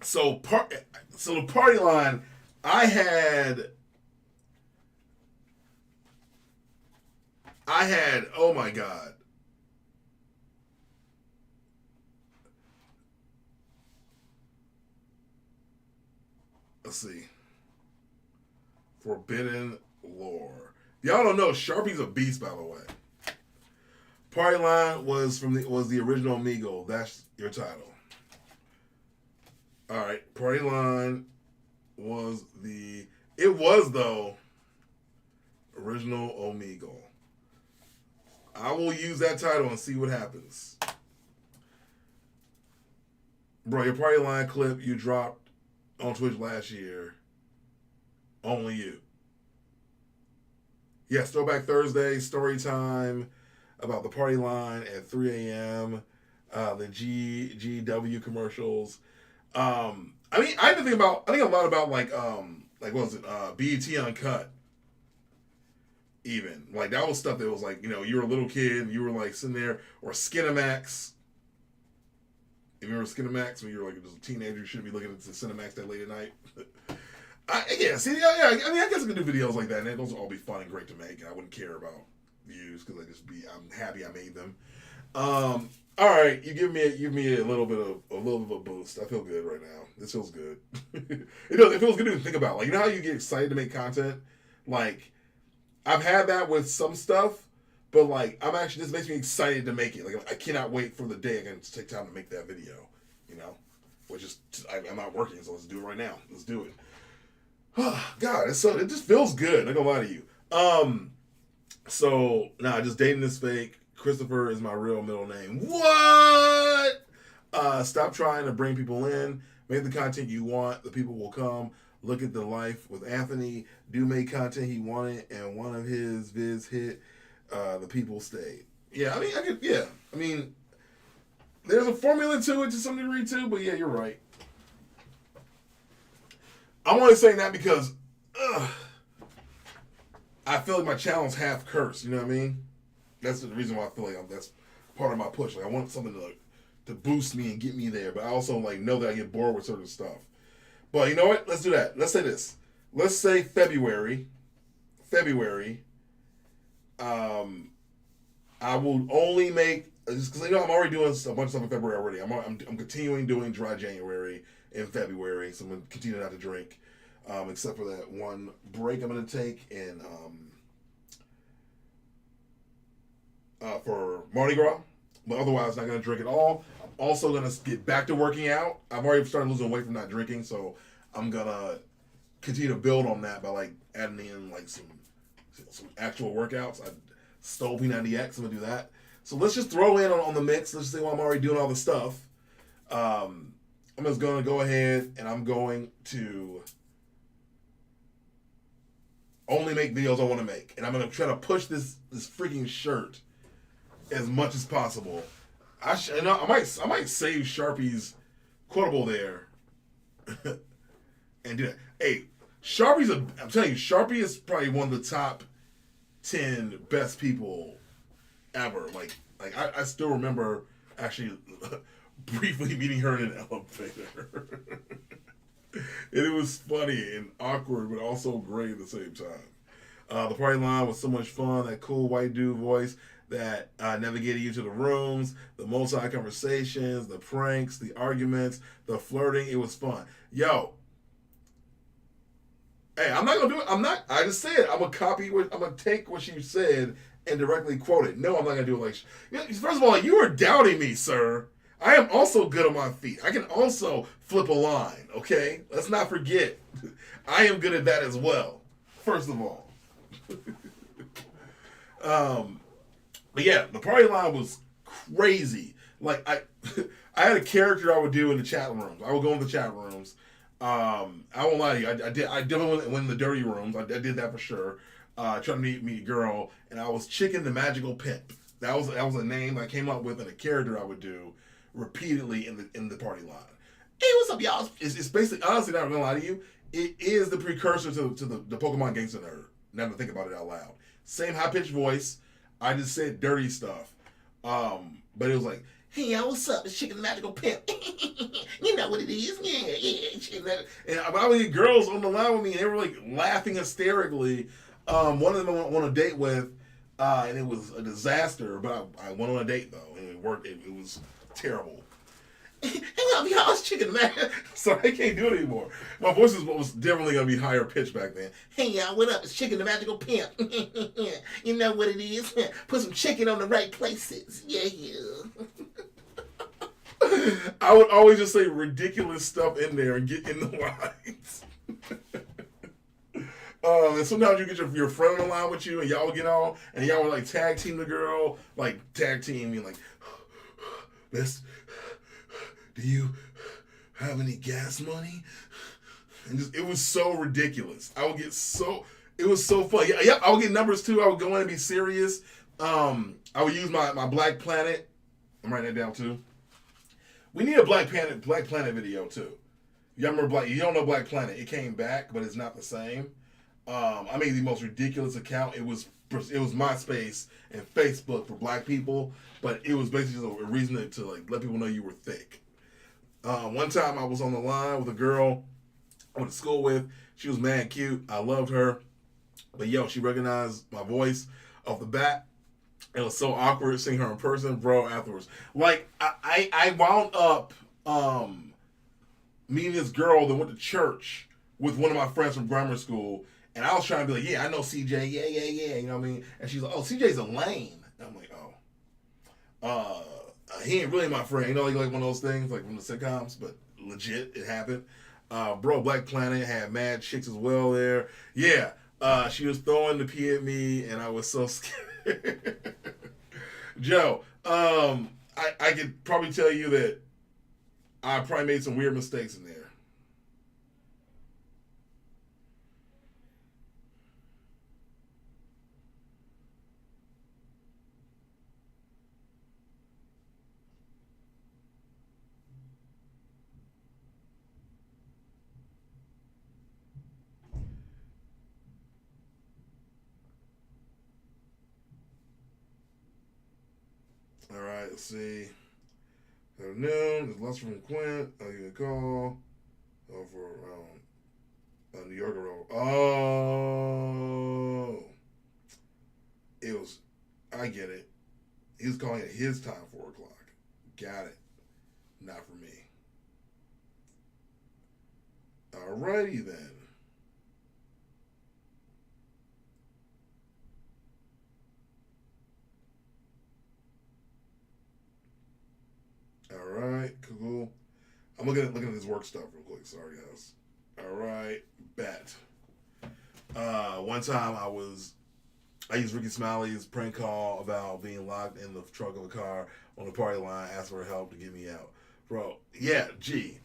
So the party line, I had, oh my God. Let's see. Forbidden Lore. Y'all don't know, Sharpie's a beast, by the way. Party line was the original Amigo. That's your title. All right. Party line was though original Omegle. I will use that title and see what happens. Bro, your party line clip you dropped on Twitch last year. Only you. Yes, Throwback Thursday, story time about the party line at 3 a.m. The GW commercials. I mean, I think a lot about like what was it, BET Uncut. Even like that was stuff that was like, you were a little kid, you were like sitting there, or Skinamax. If you were Skinamax when you were like just a teenager, you shouldn't be looking at the Cinemax that late at night. Yeah. I mean, I guess I could do videos like that, and those will all be fun and great to make. And I wouldn't care about views because I'm happy I made them. All right, you give me a little bit of a boost. I feel good right now. This feels good. It feels good to think about. Like, how you get excited to make content. Like, I've had that with some stuff, but like this makes me excited to make it. Like, I cannot wait for the day I can take time to make that video. Which is I'm not working, so let's do it right now. Let's do it. God, it just feels good. I'm not gonna lie to you. So just dating this fake. Christopher is my real middle name. What? Stop trying to bring people in. Make the content you want. The people will come. Look at the life with Anthony. Do make content he wanted, and one of his vids hit. The people stayed. Yeah, I mean, there's a formula to it to some degree too, but yeah, you're right. I'm only saying that because I feel like my channel's half cursed. You know what I mean? That's the reason why I feel like that's part of my push. Like, I want something to boost me and get me there, but I also like know that I get bored with certain stuff. But you know what? Let's do that. Let's say this. Let's say February. I will only make, just because I'm already doing a bunch of stuff in February already. I'm continuing doing dry January in February, so I'm gonna continue not to drink, except for that one break I'm gonna take in for Mardi Gras. But otherwise, not gonna drink at all. I'm also gonna get back to working out. I've already started losing weight from not drinking, so I'm gonna continue to build on that by like adding in like some actual workouts. I stole P90X. I'm gonna do that. So let's just throw in on the mix. Let's just say while I'm already doing all the stuff. I'm just gonna go ahead and I'm going to only make videos I want to make, and I'm gonna try to push this freaking shirt as much as possible. I might save Sharpie's quotable there and do that. Hey, I'm telling you, Sharpie is probably one of the top 10 best people ever. Like I still remember actually briefly meeting her in an elevator. And it was funny and awkward, but also great at the same time. The party line was so much fun. That cool white dude voice that navigated you to the rooms, the multi-conversations, the pranks, the arguments, the flirting. It was fun. Yo, hey, I'm not gonna do it. I just said I'm gonna take what she said and directly quote it. No, I'm not gonna do it like. First of all, you are doubting me, sir. I am also good on my feet. I can also flip a line. Okay, let's not forget. I am good at that as well. First of all. But yeah, the party line was crazy. Like I had a character I would do in the chat rooms. I would go in the chat rooms. I won't lie to you. I did went in the dirty rooms. I did that for sure. Trying to meet a girl, and I was Chicken the Magical Pimp. That was a name I came up with and a character I would do repeatedly in the party line. Hey, what's up, y'all? It's basically, honestly, not gonna lie to you, it is the precursor to the Pokemon Gangsta Nerd. Now to think about it out loud. Same high pitched voice. I just said dirty stuff. But it was like, hey, y'all, what's up? It's Chicken the Magical Pimp. You know what it is. Yeah. And I would get girls on the line with me, and they were like laughing hysterically. One of them I went on a date with, and it was a disaster, but I went on a date though, and it worked. It was terrible. Hey, y'all, it's Chicken Man. Sorry, I can't do it anymore. My voice was definitely going to be higher pitched back then. Hey, y'all, what up? It's Chicken the Magical Pimp. You know what it is? Put some chicken on the right places. Yeah. I would always just say ridiculous stuff in there and get in the lines. And sometimes you get your friend on the line with you, and y'all would get on, and y'all would like tag team the girl, like tag team me, like, do you have any gas money? And it was so ridiculous. It was so funny. Yeah, I would get numbers too. I would go in and be serious. I would use my Black Planet. I'm writing that down too. We need a Black Planet video too. Y'all remember Black? You don't know Black Planet? It came back, but it's not the same. I made the most ridiculous account. It was MySpace and Facebook for Black people, but it was basically a reason to like let people know you were thick. One time I was on the line with a girl I went to school with. She was mad cute. I loved her, but yo, she recognized my voice off the bat. It was so awkward seeing her in person, bro. Afterwards, like I wound up meeting this girl that went to church with one of my friends from grammar school, and I was trying to be like, yeah, I know CJ, yeah, yeah, yeah, you know what I mean? And she's like, oh, CJ's a lame. And I'm like, oh, he ain't really my friend, you know, like one of those things, like from the sitcoms, but legit, it happened. Bro, Black Planet had mad chicks as well there. Yeah, she was throwing the pee at me, and I was so scared. Joe, I could probably tell you that I probably made some weird mistakes in there. All right, let's see. Afternoon, there's lunch from Quint. I'll give you a call. For New York Road. Oh, it was. I get it. He was calling it his time, 4 o'clock. Got it. Not for me. Alrighty then. All right, cool. I'm looking at his work stuff real quick. Sorry, guys. All right, bet. One time I used Ricky Smiley's prank call about being locked in the trunk of a car on the party line, asked for help to get me out. Bro, yeah, gee.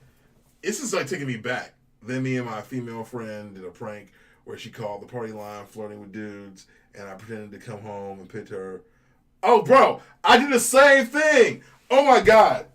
This is like taking me back. Then me and my female friend did a prank where she called the party line flirting with dudes, and I pretended to come home and picked her. Oh, bro, I did the same thing. Oh my god.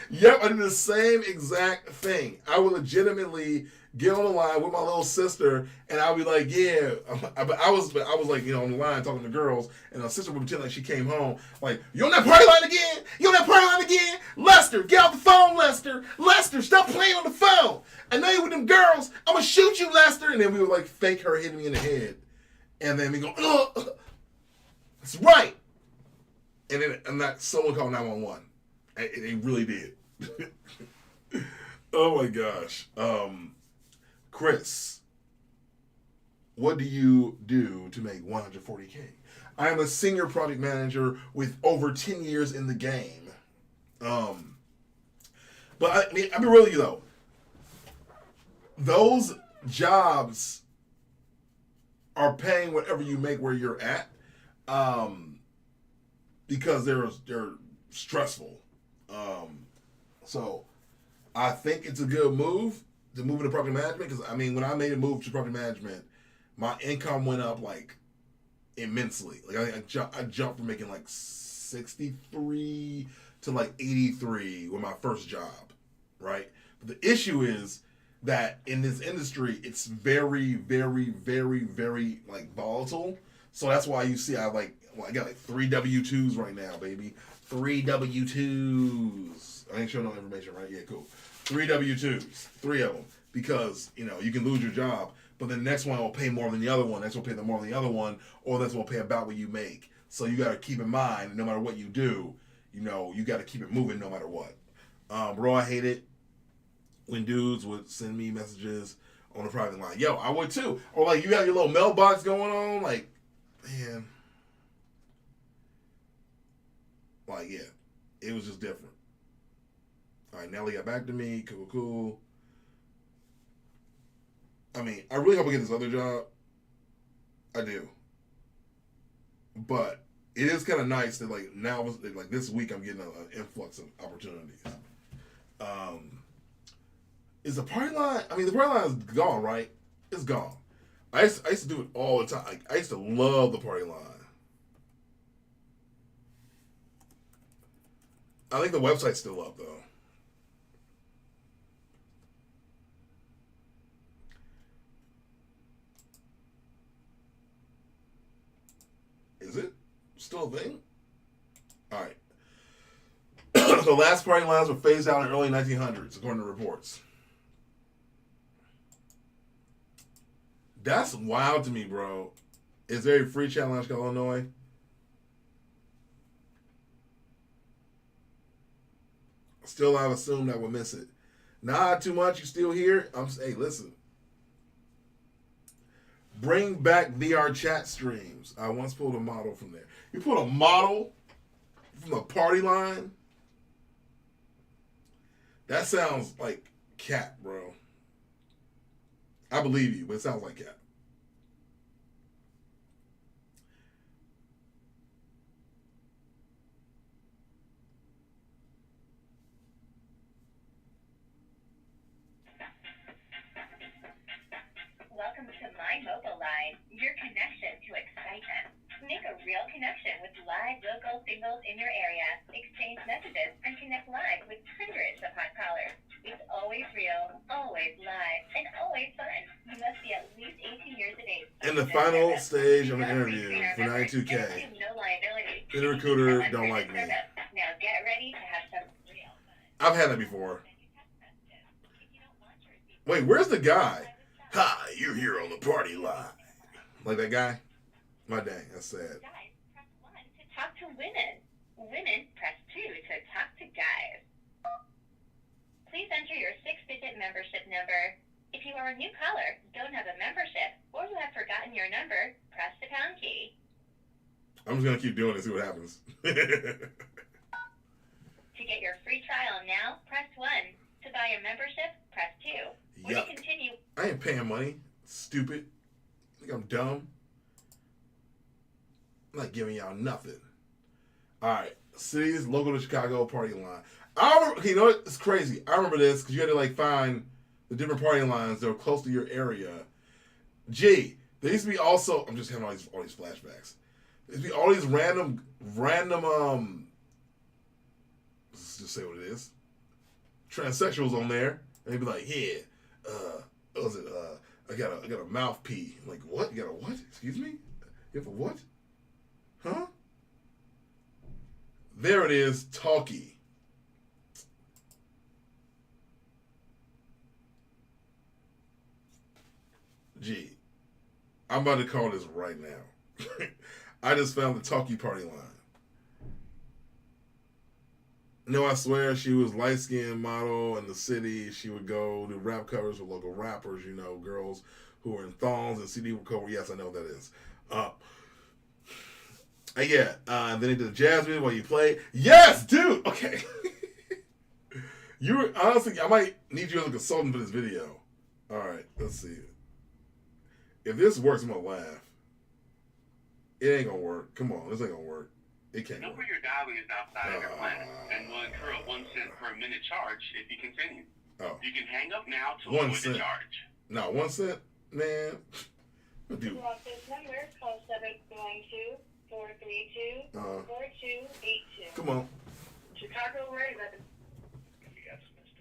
Yep, I did the same exact thing. I would legitimately get on the line with my little sister, and I'd be like, "Yeah," but I was like, on the line talking to girls, and my sister would pretend like she came home, like, "You on that party line again? You on that party line again? Lester, get off the phone, Lester. Lester, stop playing on the phone. I know you with them girls. I'm gonna shoot you, Lester." And then we would like fake her hitting me in the head, and then we go, "Ugh, that's right." And that someone called 911. It really did. Oh my gosh. Chris, what do you do to make 140K? I am a senior project manager with over 10 years in the game. Um, but I mean, I'll be real with you though. Those jobs are paying whatever you make where you're at, because they're stressful. So I think it's a good move to move into property management, because I mean, when I made a move to property management, my income went up like immensely. Like I jumped from making like 63 to like 83 with my first job, right? But the issue is that in this industry, it's very, very, very, very like volatile. So that's why you see I got like 3 W-2s right now, baby. 3 W-2s. I ain't showing no information, right? Yeah, cool. 3 W-2s. 3 of them. Because, you can lose your job, but the next one will pay more than the other one. Next one will pay more than the other one, or this one will pay about what you make. So you got to keep in mind, no matter what you do, you got to keep it moving no matter what. Bro, I hate it when dudes would send me messages on the private line. Yo, I would too. Or like you got your little mailbox going on. Like, man. Like, yeah. It was just different. All right, Nelly got back to me. Cool, cool. I mean, I really hope I get this other job. I do. But it is kind of nice that like now, like this week, I'm getting an influx of opportunities. Um, is the party line? I mean, the party line is gone, right? It's gone. I used to do it all the time. Like, I used to love the party line. I think the website's still up though. Still a thing? All right. The last party lines were phased out in the early 1900s, according to reports. That's wild to me, bro. Is there a free challenge called Illinois? Still, I've assumed I would miss it. Not too much. You still here? Hey, listen. Bring back VR chat streams. I once pulled a model from there. You pulled a model from a party line? That sounds like Cat, bro. I believe you, but it sounds like Cat. Welcome to My Mobile Line, your connection to excitement. Make a real connection with live local singles in your area. Exchange messages and connect live with hundreds of hot callers. It's always real, always live, and always fun. You must be at least 18 years of age. In the final stage of an interview for 92K, No liability. the recruiter don't like me. Now get ready to have some real fun. I've had that before. Wait, where's the guy? Hi, you're here on the party line. Like that guy? My dang, that's sad. Guys, press 1 to talk to women. Women, press 2 to talk to guys. Please enter your 6-digit membership number. If you are a new caller, don't have a membership, or you have forgotten your number, press the pound key. I'm just going to keep doing it and see what happens. To get your free trial now, press 1. To buy a membership, press 2. Or to continue... I ain't paying money. Stupid. Think I'm dumb? I'm not giving y'all nothing. Alright. Cities local to Chicago party line. I remember, okay, you know what? It's crazy. I remember this because you had to like find the different party lines that were close to your area. Gee, there used to be also, I'm just having all these flashbacks. There used to be all these random let's just say what it is. Transsexuals on there. And they'd be like, yeah, what was it? I got a mouth pee. I'm like, what? You got a what? Excuse me? You have a what? Huh? There it is, talkie. Gee, I'm about to call this right now. I just found the talkie party line. No, I swear she was light-skinned model in the city. She would go do rap covers with local rappers, you know, girls who were in thongs and CD cover. Yes, I know what that is. And then they did the jazz video while you play. Yes, dude! Okay. Honestly, I might need you as a consultant for this video. Alright, let's see. If this works, I'm gonna laugh. It ain't gonna work. Come on, this ain't gonna work. It can't Number work. you're dialing is outside of your plan and will incur a 1 cent per minute charge if you continue. Oh. You can hang up now to 1 avoid cent. the charge. No, 1 cent? Man. Dude. Want this number, call 712-432-4282. Come on. Chicago Raven. You got some Mr.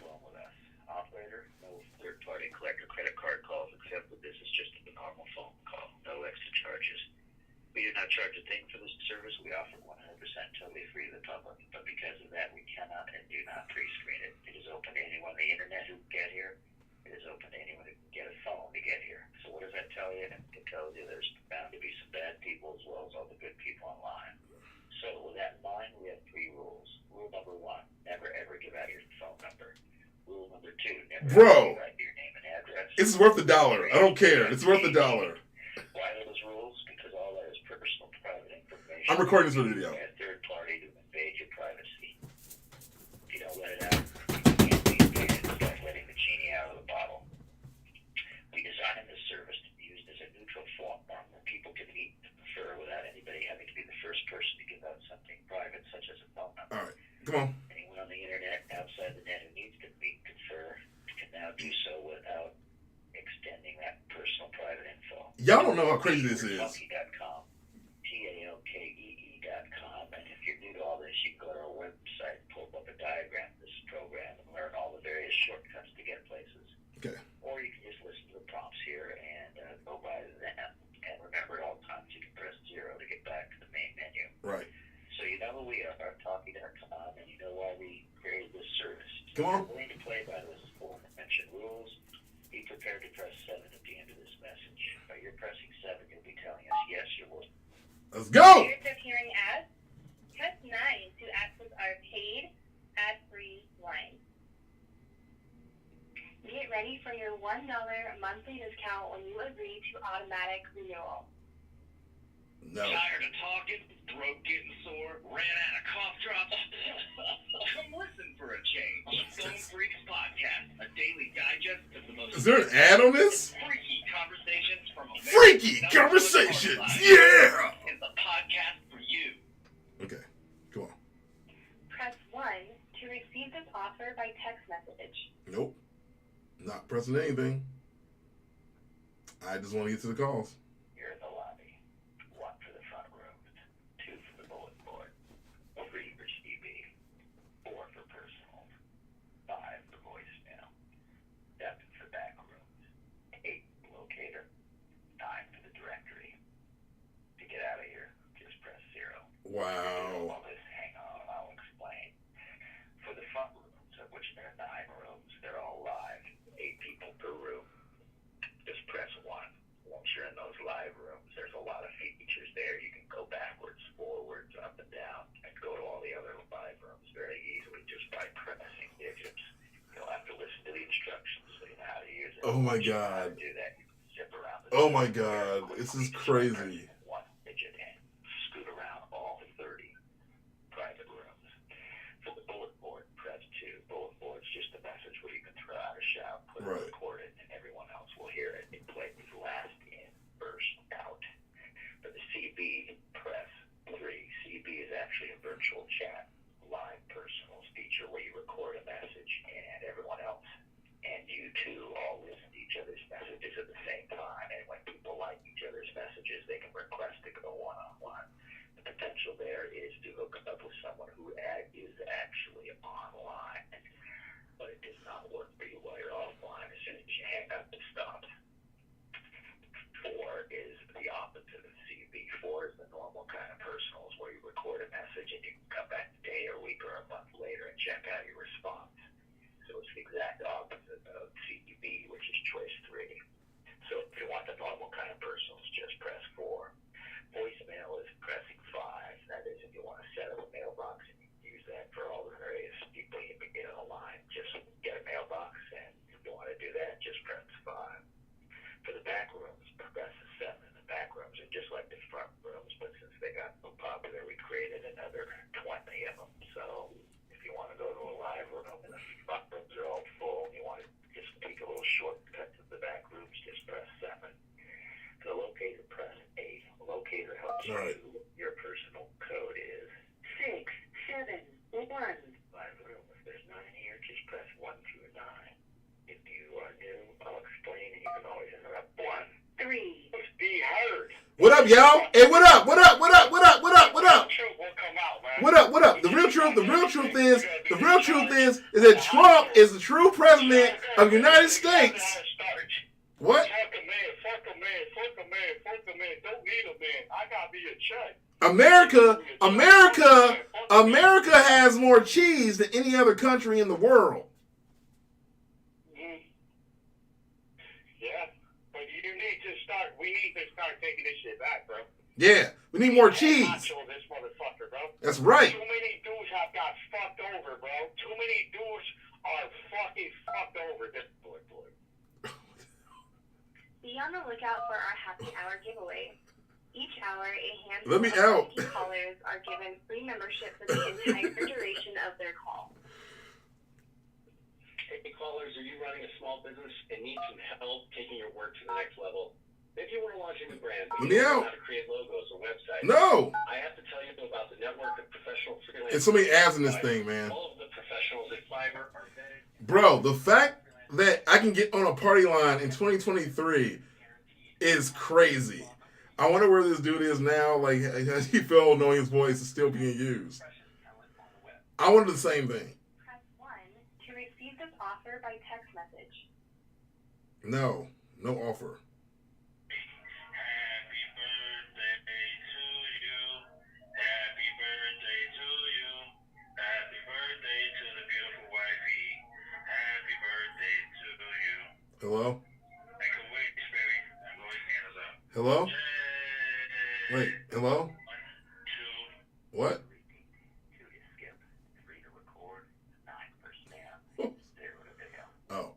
Blown with us. Operator, no third-party collector credit card calls accepted. This is just a normal phone call. No extra charges. We do not charge a thing for this service. We offer 100% totally free to the public. But because of that, we cannot and do not pre-screen it. It is open to anyone on the internet who can get here. It is open to anyone who can get a phone to get here. So what does that tell you? It tells you there's bound to be some bad people as well as all the good people online. So with that in mind, we have 3 rules. Rule number 1, never ever give out your phone number. Rule number 2, never ever give out your name and address. It's worth $1. I don't care. It's worth $1. Why are those rules? Because all that is personal private information. I'm recording this video. A third party to invade your privacy. If you don't let it out, you can't be invaded. It's like letting the genie out of the bottle. We designed this service to be used as a neutral forum where people can meet and confer without anybody having to be the first person to give out something private, such as a phone number. All right. Come on. Anyone on the internet outside the net who needs to meet and confer can now do so without extending that personal private info. Y'all don't know how crazy this is. Talkie.com, TALKEE.com, and if you're new to all this, you can go to our website, pull up a diagram of this program, and learn all the various shortcuts to get places. Okay. Or you can just listen to the prompts here and go by them. And remember, at all times, you can press 0 to get back to the main menu. Come on. If you're willing to play by those aforementioned rules, be prepared to press 7 at the end of this message. By your pressing 7, you'll be telling us yes, you will. Let's go. Years of hearing ads. Press 9 to access our paid, ad-free line. Get ready for your $1 monthly discount when you agree to automatic renewal. No. Tired of talking, throat getting sore, ran out of cough drops? Come listen for a change. Phone Freaks Podcast, a daily digest of the most Is there an ad on this? freaky conversations from America's Freaky #1 conversations. podcast. Yeah. Is the podcast for you. Okay. Come on. Press 1 to receive this offer by text message. Nope. Not pressing anything. I just want to get to the calls. You're in the lobby. 1 for the front room, 2 for the bullet board, 3 for CB, 4 for personal, 5 for voicemail, 7 for back rooms, 8 for locator, 9 for the directory. To get out of here, just press 0. Wow. All this, hang on, I'll explain. For the front rooms, of which there are 9 rooms, they're all live, 8 people per room. Just press 1. Once you're in those live rooms, there's a lot of features there. You can go backwards, forwards, up and down, and go to all the other live rooms very easily just by pressing digits. You'll have to listen to the instructions so you know how to use it. Oh my Once you know how to God. do that, you can zip around the Oh my screen very God. quickly. This is Just by crazy. pressing 1 digit and scoot around all 30 private rooms. For the bullet board, press 2. Bullet board's just a message where you can throw out a shout, put it, Right. record it, and everyone else will hear it. It plays last in, first out. For the CB, press 3. CB is actually a virtual chat, live personals feature where you record a message and everyone else and you two all listen to each other's messages at the same time. And when people like each other's messages, they can request to go one-on-one. The potential there is to hook up with someone who is actually online, but it does not work for you while you're offline. As soon as you hang up, it stops. 4 is the opposite of CB. 4 is the normal kind of personals where you record a message and you can come back a day or a week or a month later and check out your response. So it's the exact opposite of CB, which is choice 3. So if you want the normal kind of personals, just press 4. Voicemail is pressing 5. That is if you want to set up a mailbox and you can use that for all the various people you can get on the line. Just get a mailbox, and if you want to do that, just press 5. For the back rooms, press 7. The back rooms are just like the front rooms, but since they got so popular, we created another 20 of them. So if you want to go to a live room and the front rooms are all full, and you want to just take a little shortcut to the back rooms, just press 7. For the locator, press 8. Locator helps Right. you. Your personal code is 6, 7, 1. live room. If there's 9 here, just press 1 through 9. If you are new, I'll explain, and you can always interrupt. 1. 3. Be heard. What up, y'all? Hey, what up? What up? What up? What up? What up? What up? Truth will come out, man. What up? What up? The real truth is that Trump is the true president of the United States. What? Fuck a man, fuck a man, fuck a man, fuck a man. Don't need a man. I got me a check. America has more cheese than any other country in the world. Yeah, but we need to start taking this shit back, bro. Yeah, we need more cheese. Macho this motherfucker, bro. That's right. Too many dudes have got fucked over, bro. Too many dudes are fucking fucked over. This boy. Be on the lookout for our happy hour giveaway. Each hour, a handful Let me of out. lucky callers are given free membership for the entire duration of their call. Hey callers, are you running a small business and need some help taking your work to the next level? Maybe you want to launch a new brand, but Let you me don't know out. how to create logos or websites. No. I have to tell you about the network of professional freelancers. There's so many ads in this thing, man. All of the professionals at Fiverr are vetted. Bro, the fact that I can get on a party line in 2023 is crazy. I wonder where this dude is now. Like, has he feel knowing his voice is still being used? I wanted the same thing. Press 1 to receive this offer by text message. No offer. Happy birthday to you. Happy birthday to you. Happy birthday to the beautiful wifey. Hello? Make a wish, baby. I'm going hands up. Hello? Yay. Wait, hello? 1, 2. What? Repeat. 2 to skip. 3 to record. 9 for spam. 0 to video. Oh.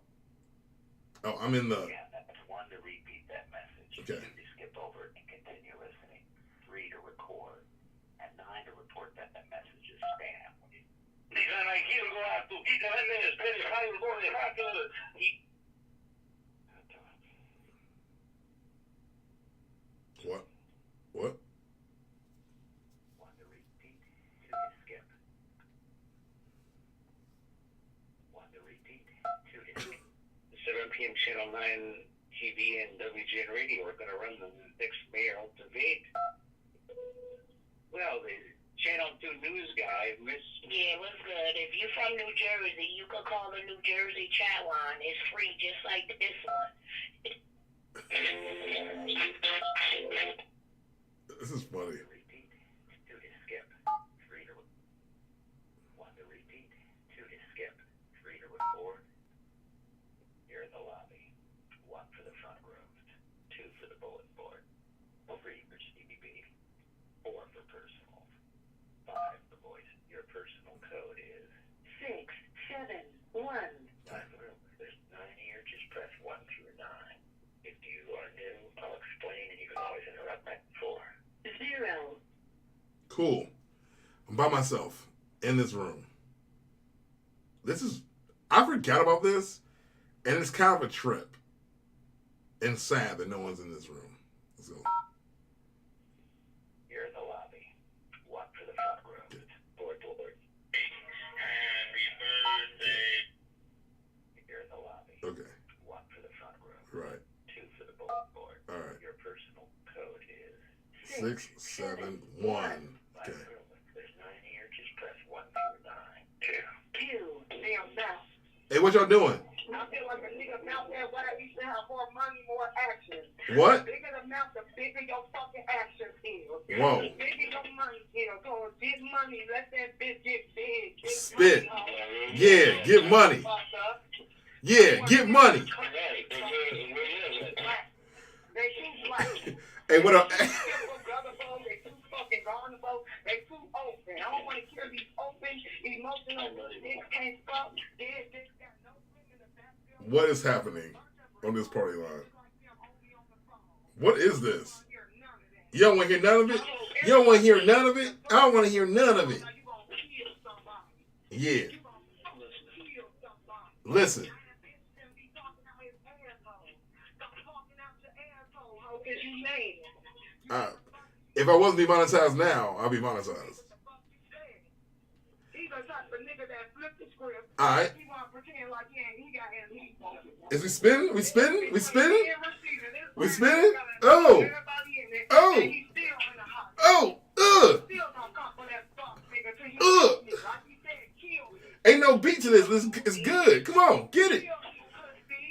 Oh, I'm in the... Yeah, that's 1 to repeat that message. Okay. 2 to skip over it and continue listening. 3 to record. And 9 to report that that message is spam. Digan aquí algo a tu hija, vende, espere, Jairo, corre, rápido. What? What? 1 to repeat. 2 to skip. 1 to repeat. 2 to skip. 7 p.m. Channel 9 TV and WGN Radio are going to run the next mayor debate. Well, the Channel 2 news guy, Miss... Yeah, what's good? If you're from New Jersey, you can call the New Jersey chat line. It's free, just like this one. This is funny. 1 to repeat, 2 to skip, 3 to... 1 to repeat, 2 to skip, 3 to record. You're in the lobby. 1 for the front roast, 2 for the bulletin board, 3 for CBB, 4 for personal, 5 for voice. Your personal code is 6, 7, 1. 9. There's 9 here. Just press 1 through 9. If you are new, I'll explain, and you can always interrupt me. 4. 0. Cool. I'm by myself in this room. This is... I forgot about this, and it's kind of a trip. And sad that no one's in this room. So... You're in the lobby. 1 for the front row. Board. Happy birthday. You're in the lobby. Okay. 1 for the front row. Right. 2 for the bulletin board. All right. Your personal code is 6, 7, 1. 5. Okay. There's 9 here. Just press 1 through 9. 2. 2. Damn, now. Hey, what y'all doing? I feel like a nigga out there where I used to have more money, more action. What? The bigger the amount, the bigger your fucking action is. Whoa. The bigger your money is. So get money, let that bitch get big. Get Spit. money, Yeah, get money. Yeah, get money. They too black. Hey, what up? They too fucking vulnerable. They too open. I don't want to hear these open, emotional niggas can't fuck. This got no women to back them. What is happening on this party line? What is this? You don't want to hear none of it? You don't want to hear none of it? I don't want to hear none of it. Yeah. Listen. If I wasn't demonetized now, I'll be monetized. All right. Is we spinning? We spinning? We spinning? We spinning? Oh. Oh. Oh. Ain't no beat to this. It's good. Come on. Get it.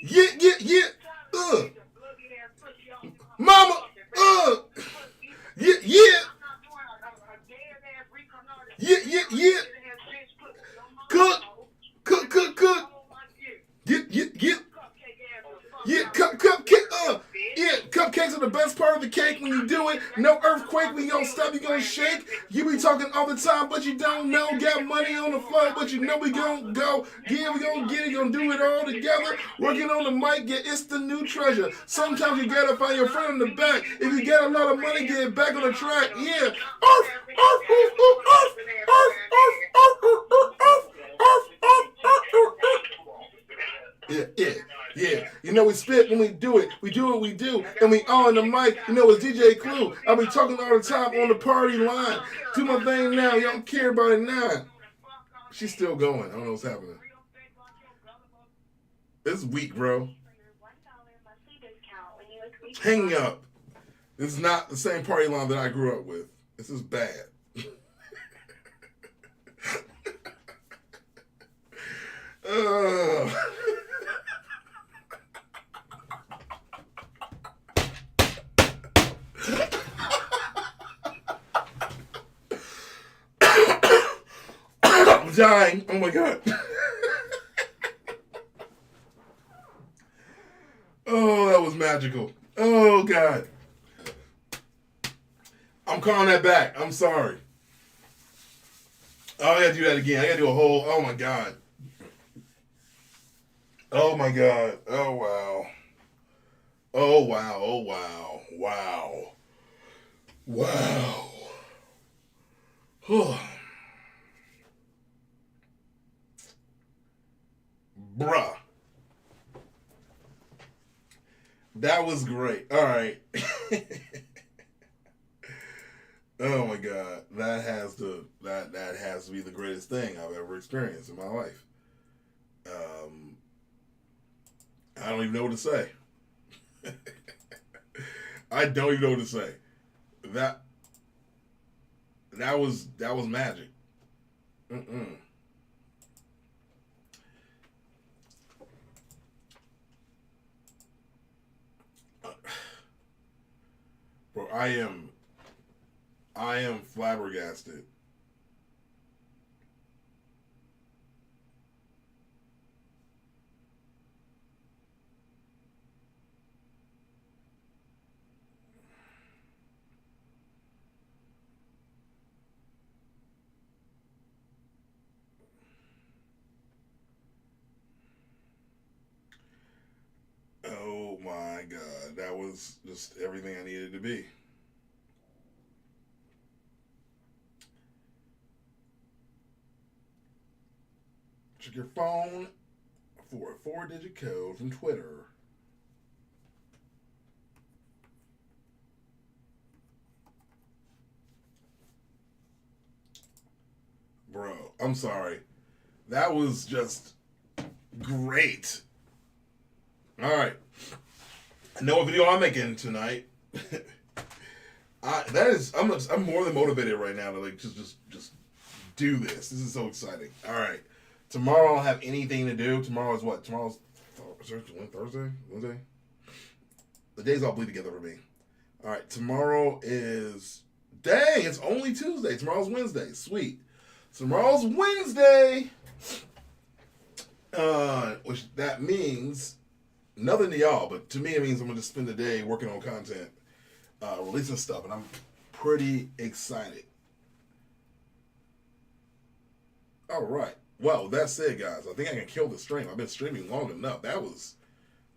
Yeah. Mama. Yeah. Yeah. Cook. Get. Yeah, cupcakes are the best part of the cake when you do it. No earthquake when you don't stop, you gonna shake. You be talking all the time, but you don't know. Got money on the floor, but you know we gonna go. Yeah, we gonna get it, gonna do it all together. Working on the mic, yeah, it's the new treasure. Sometimes you gotta find your friend in the back. If you got a lot of money, get it back on the track. Yeah. Yeah. You know we spit when we do it. We do what we do. And we on the mic. You know it's DJ Clue. I be talking all the time on the party line. Do my thing now. Y'all don't care about it now. She's still going. I don't know what's happening. This is weak, bro. Hang up. This is not the same party line that I grew up with. This is bad. I'm dying. Oh my God. magical. Oh, God. I'm calling that back. I'm sorry. Oh, I gotta do that again. I gotta do a whole, oh, my God. Oh, my God. Oh, wow. Oh, wow. Oh, wow. Wow. Wow. Bruh. That was great. All right. Oh my God, that has to be the greatest thing I've ever experienced in my life. I don't even know what to say. I don't even know what to say. That was magic. Mm-mm. Bro, I am flabbergasted. Oh my God, that was just everything I needed to be. Check your phone for a 4-digit code from Twitter. Bro, I'm sorry. That was just great. All right. I know what video I'm making tonight. I'm more than motivated right now to like just do this. This is so exciting. All right. Tomorrow I don't have anything to do. Tomorrow is what? Tomorrow's Thursday? Wednesday? The days all bleed together for me. All right. Tomorrow is dang. It's only Tuesday. Tomorrow's Wednesday. Sweet. Tomorrow's Wednesday. Which that means nothing to y'all, but to me it means I'm gonna just spend the day working on content, releasing stuff, and I'm pretty excited. All right. Well, that's it, guys. I think I can kill the stream. I've been streaming long enough. That was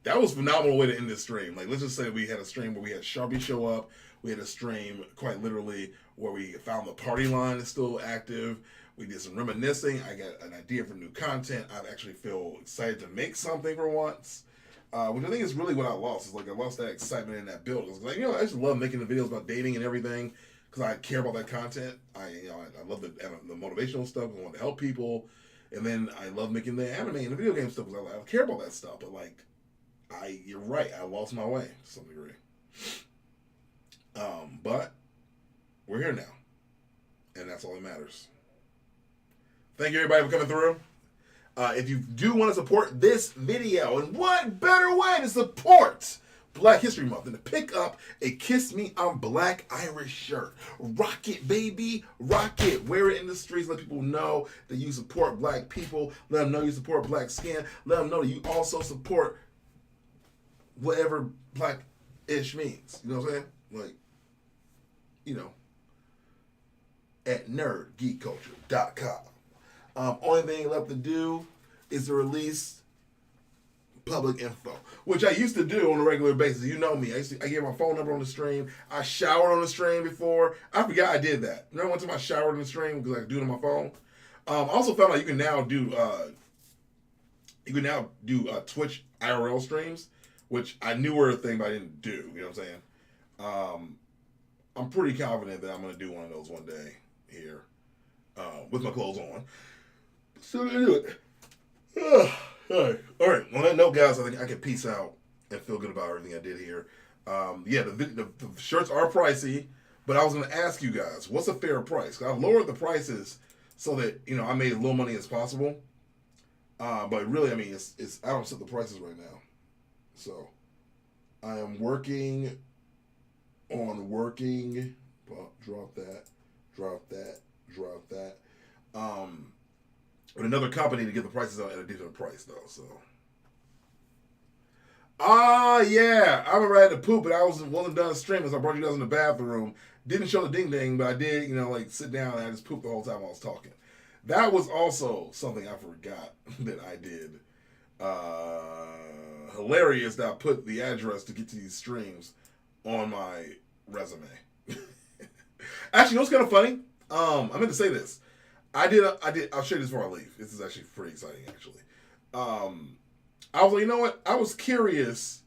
phenomenal way to end this stream. Like, let's just say we had a stream where we had Sharpie show up. We had a stream, quite literally, where we found the party line is still active. We did some reminiscing. I got an idea for new content. I actually feel excited to make something for once. Which I think is really what I lost. Is like I lost that excitement in that build. I was like, I just love making the videos about dating and everything because I care about that content. I love the motivational stuff. I want to help people, and then I love making the anime and the video game stuff because I care about that stuff. But like, you're right. I lost my way to some degree. But we're here now, and that's all that matters. Thank you, everybody, for coming through. If you do want to support this video, and what better way to support Black History Month than to pick up a Kiss Me I'm Black Irish shirt. Rock it, baby. Rock it. Wear it in the streets. Let people know that you support black people. Let them know you support black skin. Let them know that you also support whatever black-ish means. You know what I'm saying? Like, at nerdgeekculture.com. Only thing left to do is to release public info, which I used to do on a regular basis. You know me. I gave my phone number on the stream. I showered on the stream before. I forgot I did that. Remember one time I showered on the stream because I could do it on my phone? I also found out you can now do Twitch IRL streams, which I knew were a thing, but I didn't do. You know what I'm saying? I'm pretty confident that I'm going to do one of those one day here with my clothes on. So I'm going to do it. All right. On that note, guys, I think I can peace out and feel good about everything I did here. The shirts are pricey, but I was going to ask you guys, what's a fair price? 'Cause I lowered the prices so that, I made as little money as possible. But really, I mean, it's I don't set the prices right now. So I am working on drop that. With another company to get the prices out at a different price though. So Yeah. I remember I had to poop, and I wasn't done streaming, so I brought you guys in the bathroom. Didn't show the ding ding, but I did, like sit down and I just pooped the whole time I was talking. That was also something I forgot that I did. Hilarious that I put the address to get to these streams on my resume. Actually, it was kind of funny. I meant to say this. I'll show you this before I leave. This is actually pretty exciting, actually. I was like, you know what? I was curious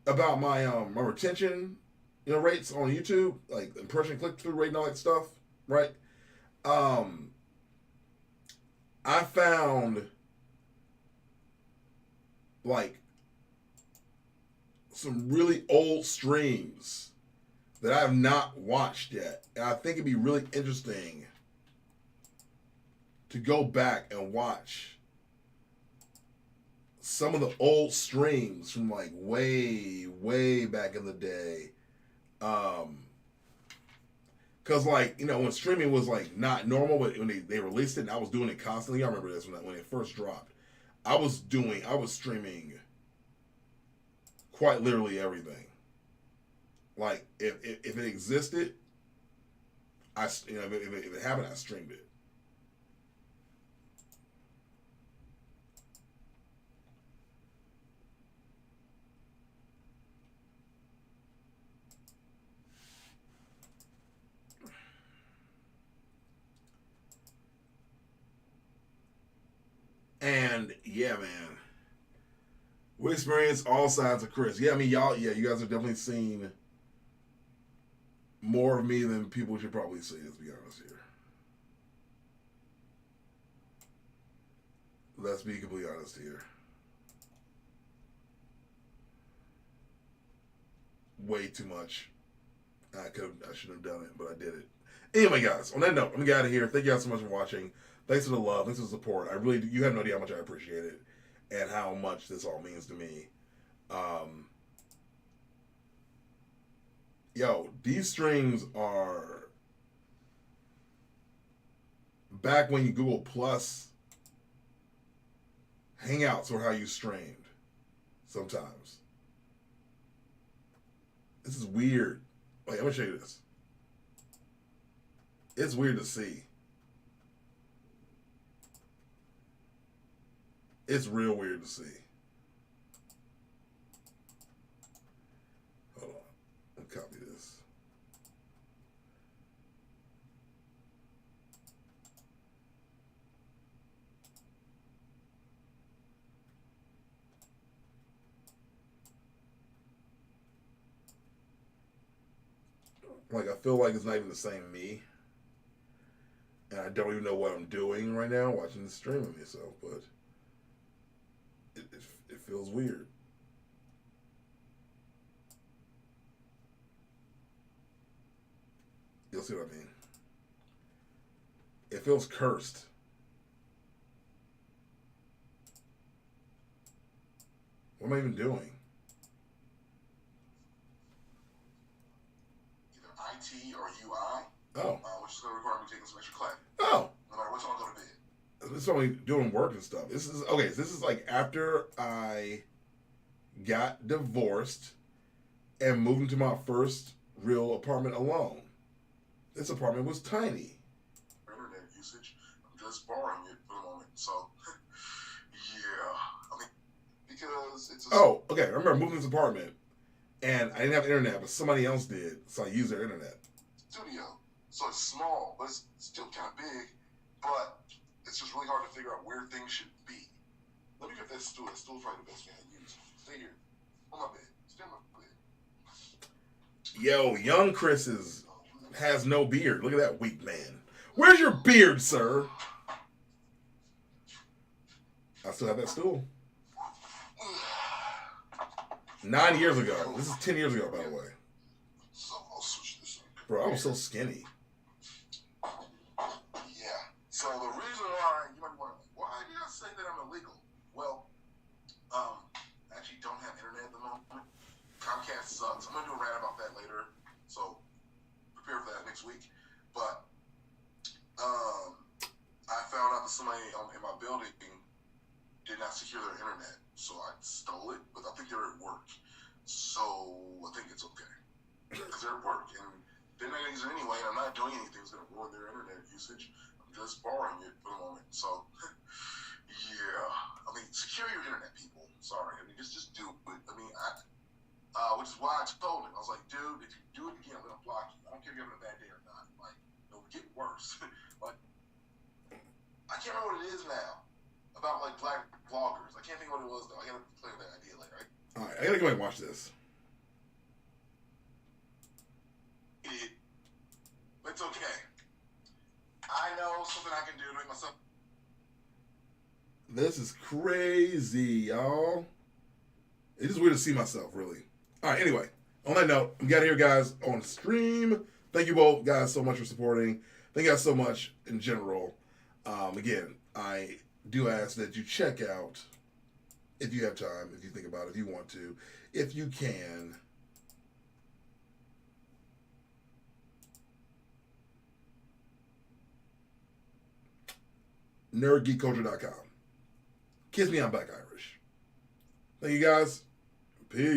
about my retention, rates on YouTube, like impression click through rate and all that stuff, right? I found like some really old streams that I have not watched yet, and I think it'd be really interesting to go back and watch some of the old streams from like way back in the day. Cause like, when streaming was like not normal, but when they released it and I was doing it constantly. I remember this when it first dropped. I was streaming quite literally everything. Like if it existed, if it happened, I streamed it. And yeah, man, we experienced all sides of Chris. Yeah, I mean, you guys have definitely seen more of me than people should probably see. Let's be honest here. Let's be completely honest here. Way too much. I shouldn't have done it, but I did it. Anyway, guys, on that note, I'm gonna get out of here. Thank you guys so much for watching. Thanks for the love. Thanks for the support. You have no idea how much I appreciate it and how much this all means to me. These streams are back when you Google Plus Hangouts or how you streamed sometimes. This is weird. Wait, I'm gonna show you this. It's weird to see. It's real weird to see. Hold on. Let me copy this. Like, I feel like it's not even the same me. And I don't even know what I'm doing right now watching the stream of myself, but it feels weird. You'll see what I mean. It feels cursed. What am I even doing? Either IT or UI. Oh. Which is going to require me taking some extra class. Oh. No matter what time I go to bed. This is only doing work and stuff. This is like after I got divorced and moved into my first real apartment alone. This apartment was tiny. Internet usage. I'm just borrowing it for the moment. So, yeah. I mean, because it's Oh, okay. I remember moving to this apartment and I didn't have internet, but somebody else did, so I used their internet. Studio. So it's small, but it's still kind of big. But it's just really hard to figure out where things should be. Let me get this stool. This stool's probably the best thing I use. Stay here. On my bed. Stay on my bed. Yo, young Chris has no beard. Look at that weak man. Where's your beard, sir? I still have that stool. 9 years ago. This is 10 years ago, by the way. So I'll switch this up. Bro, I was so skinny. Yeah. So the reason why you might be wondering, why did I say that I'm illegal? Well, I actually don't have internet at the moment. Comcast sucks. I'm gonna do a rant about that later. So prepare for that next week. But I found out that somebody in my building did not secure their internet. so I stole it, but I think they're at work. So I think it's okay. Because they're at work, and they're not going to use it anyway, and I'm not doing anything that's going to ruin their internet usage. I'm just borrowing it for the moment. So, yeah. I mean, secure your internet, people. Sorry. I mean, just do it. I mean, which is why I told him. I was like, dude, if you do it again, I'm going to block you. I don't care if you're having a bad day or not. Like, it'll get worse. Like, I can't remember what it is now about, like, black vloggers. I can't think what it was, though. I got to play with that idea later, right? All right, I got to go ahead and watch this. It's okay. I know something I can do to make myself. This is crazy, y'all. It's just weird to see myself, really. All right, anyway, on that note, we got here, guys, on stream. Thank you both, guys, so much for supporting. Thank you guys so much in general. Again, I do ask that you check out, if you have time, if you think about it, if you want to, if you can, nerdgeekculture.com. Kiss me, I'm Black Irish. Thank you, guys. Peace.